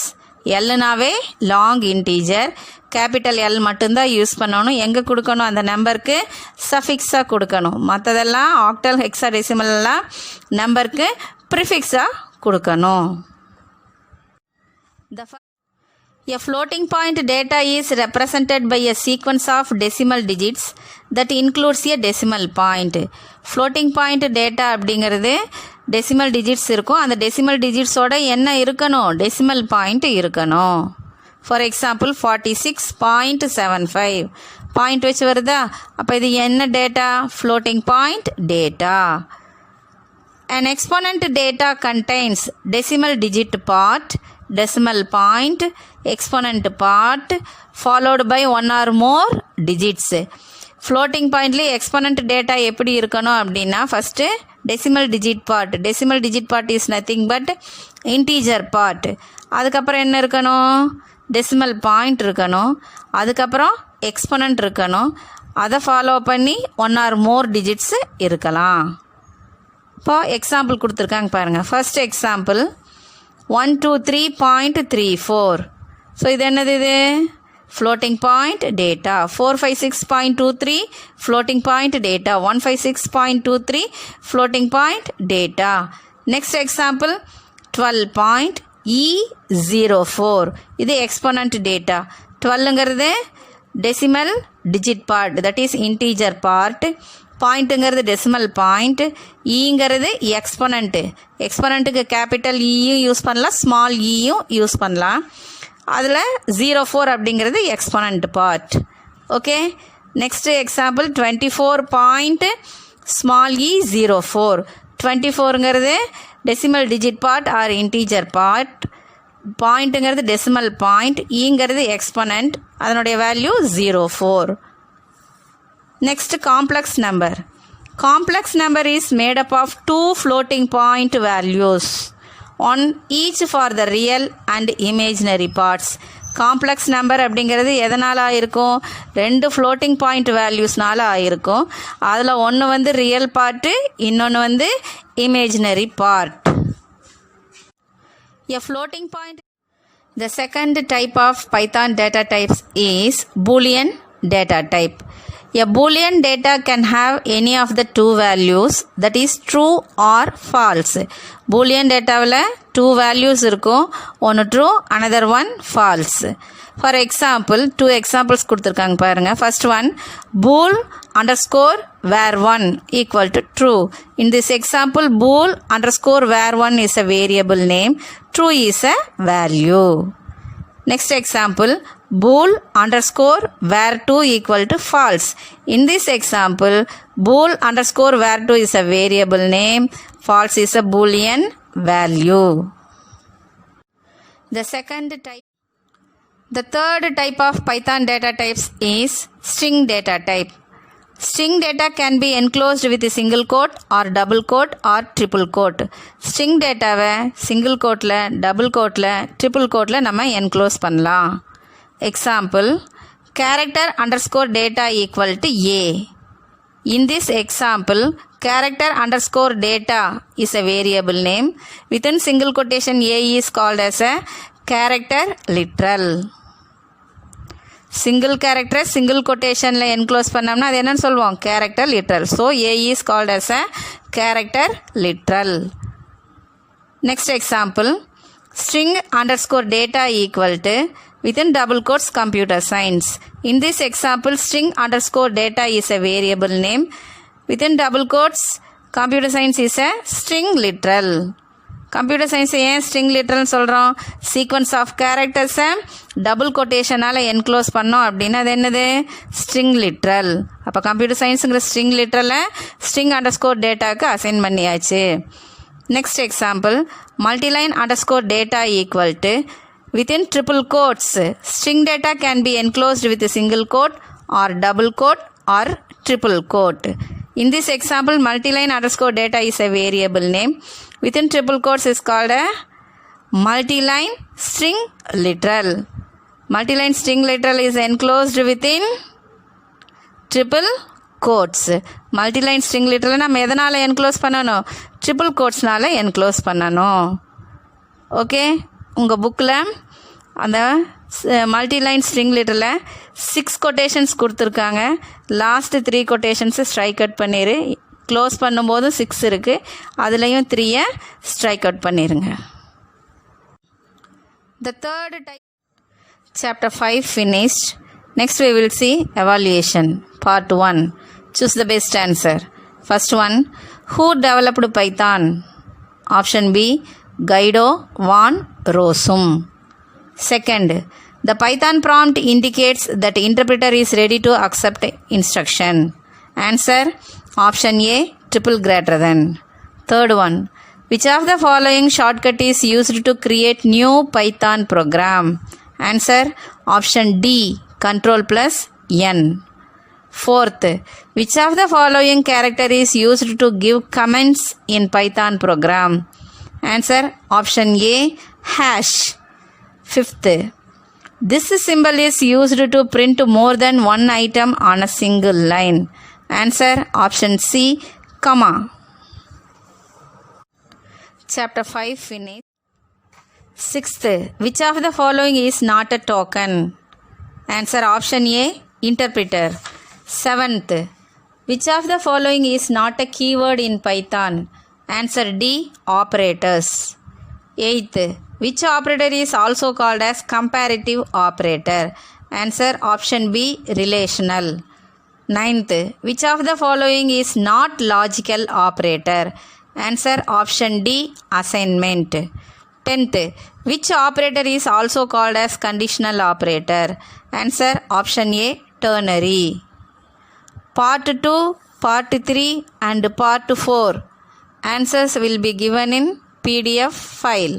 எல்லுனாவே லாங் இன்டீஜர், கேபிட்டல் L மட்டும்தான் யூஸ் பண்ணணும். எங்கே கொடுக்கணும், அந்த நம்பருக்கு சஃபிக்ஸாக கொடுக்கணும். மற்றதெல்லாம் ஆக்டல் ஹெக்ஸாடெசிமல்லாம் நம்பருக்கு ப்ரிஃபிக்ஸாக கொடுக்கணும். A floating point data is represented by a sequence of decimal digits that includes a decimal point. Floating point data அப்படிங்கிறது டெசிமல் டிஜிட்ஸ் இருக்கும். அந்த டெசிமல் டிஜிட்ஸோட என்ன இருக்கணும், டெசிமல் பாயிண்ட் இருக்கணும். ஃபார் எக்ஸாம்பிள் 46.75 பாயிண்ட் வச்சு வருதா, அப்போ இது என்ன data, floating point data. An exponent data contains decimal digit part, decimal point, exponent part followed by one or more digits. floating pointல exponent data எப்படி இருக்கணும் அப்படின்னா, first decimal digit part. decimal digit part is nothing but integer part. அதுக்கப்புறம் என்ன இருக்கணும், decimal point இருக்கணும், அதுக்கப்புறம் exponent இருக்கணும், அதை ஃபாலோ பண்ணி ஒன் ஆர் மோர் டிஜிட்ஸ் இருக்கலாம். இப்போ எக்ஸாம்பிள் கொடுத்துருக்காங்க பாருங்கள். First example 123.34. ஸோ இது என்னது, இது floating point data. 456.23 floating point data, 156.23 floating point data. Next example 12.E04. இது எக்ஸ்போனன்ட் டேட்டா. 12ங்கிறது decimal digit part, that is integer part. பாயிண்ட்டுங்கிறது டெசிமல் பாயிண்ட். ஈங்கிறது எக்ஸ்போனண்ட்டு. எக்ஸ்போனண்ட்டுக்கு கேபிட்டல் ஈயும் யூஸ் பண்ணலாம், ஸ்மால் ஈயும் யூஸ் பண்ணலாம். அதில் 04 அப்படிங்கிறது exponent part. Okay, next example 24.e04. 24ங்கிறது decimal digit part or integer part. பாயிண்ட்டுங்கிறது டெசிமல் பாயிண்ட். ஈங்கிறது எக்ஸ்போனண்ட், அதனுடைய value 04. Next, complex number. Complex number is made up of two floating point values, one each for the real and imaginary parts. Complex number அப்படிங்கிறது எதனால் ஆயிருக்கும், ரெண்டு floating point வேல்யூஸ்னால ஆயிருக்கும். அதில் ஒன்று வந்து ரியல் பார்ட்டு, இன்னொன்று வந்து imaginary part. A floating point. The second type of Python data types is Boolean data type. A Boolean data can have any of the two values, that is true or false. Boolean dataவில் two values இருக்கும், ஒன்று true, another one false. For example, two examples கொடுத்துருக்காங்க பாருங்க. First one, bool underscore var1 equal to true. In this example, bool underscore var1 is a variable name, true is a value. Next example, bool underscore var2 equal to false. In this example, bool underscore var2 is a variable name, false is a Boolean value. The third type of Python data types is string data type. String data can be enclosed with a single quote or double quote or triple quote. String dataவை single quoteல, double quoteல, triple quoteல நம்ம enclose பண்ணலாம். Example, character underscore data equal to A. In this example, character underscore data is a variable name. Within single quotation, A is called as a character literal. Single கேரக்டரை single கொட்டேஷனில் enclose பண்ணோம்னா அது என்னன்னு சொல்லுவோம், character literal. So a is called as a character literal. Next example, string underscore data equal to within double quotes computer science. In this example, string underscore data is a variable name. Within double quotes computer science is a string literal. Computer சயின்ஸை ஏன் string லிட்ரல்னு சொல்கிறோம், sequence of கேரக்டர்ஸை double கொட்டேஷனால் enclose பண்ணோம் அப்படின்னா அது என்னது, ஸ்ட்ரிங் லிட்ரல். அப்போ கம்ப்யூட்டர் சயின்ஸுங்கிற ஸ்ட்ரிங் லிட்ரலை ஸ்ட்ரிங் அண்டர்ஸ்கோர் டேட்டாவுக்கு அசைன் பண்ணியாச்சு. Next example, multiline underscore data equal to within triple quotes. String data can be enclosed with a single quote or double quote or triple quote. In this example, multiline underscore data is a variable name. Within triple quotes is called a multiline string literal. Multiline string literal is enclosed within triple quotes. Multiline string literal நம்ம எதனால் enclose பண்ணணும்? Triple கோட்ஸ்னால் enclose பண்ணணும். Okay, உங்கள் புக்கில் அந்த multiline string லிட்டரில் 6 quotations கொடுத்துருக்காங்க. Last 3 quotations strike out பண்ணிடு. Close பண்ணும்போதும் 6 இருக்குது, அதுலேயும் 3 ஸ்ட்ரைக் அவுட் பண்ணிடுங்க. The third type, chapter 5 finished. Next we will see evaluation, part 1. Choose the best answer. First one, who developed Python? Option B, Guido van Rossum. Second, the Python prompt indicates that interpreter is ready to accept instruction. Answer, option A, triple greater than. Third one, which of the following shortcut is used to create new Python program? Answer, option D, Control plus N. Fourth, which of the following character is used to give comments in Python program? Answer, option A, hash. Fifth, this symbol is used to print more than one item on a single line. Answer, option C, comma. Chapter 5 finished. Sixth, which of the following is not a token? Answer, option A, interpreter. Seventh, which of the following is not a keyword in Python? Answer D, operators. Eighth, which operator is also called as comparative operator? Answer, option B, relational. Ninth, which of the following is not logical operator? Answer, option D, assignment. 10th, which operator is also called as conditional operator? Answer, option A, ternary. Part 2, Part 3 and Part 4 answers will be given in PDF file.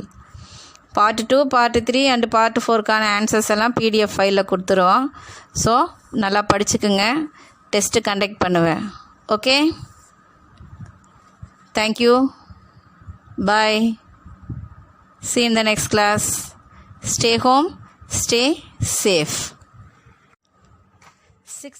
Part 2, Part 3 and Part 4க்கான answers எல்லாம் PDF ஃபைலில் கொடுத்துருவோம். So நல்லா படிச்சுக்குங்க, test conduct பண்ணுவேன். Okay, thank you, bye, see you in the next class. Stay home, stay safe.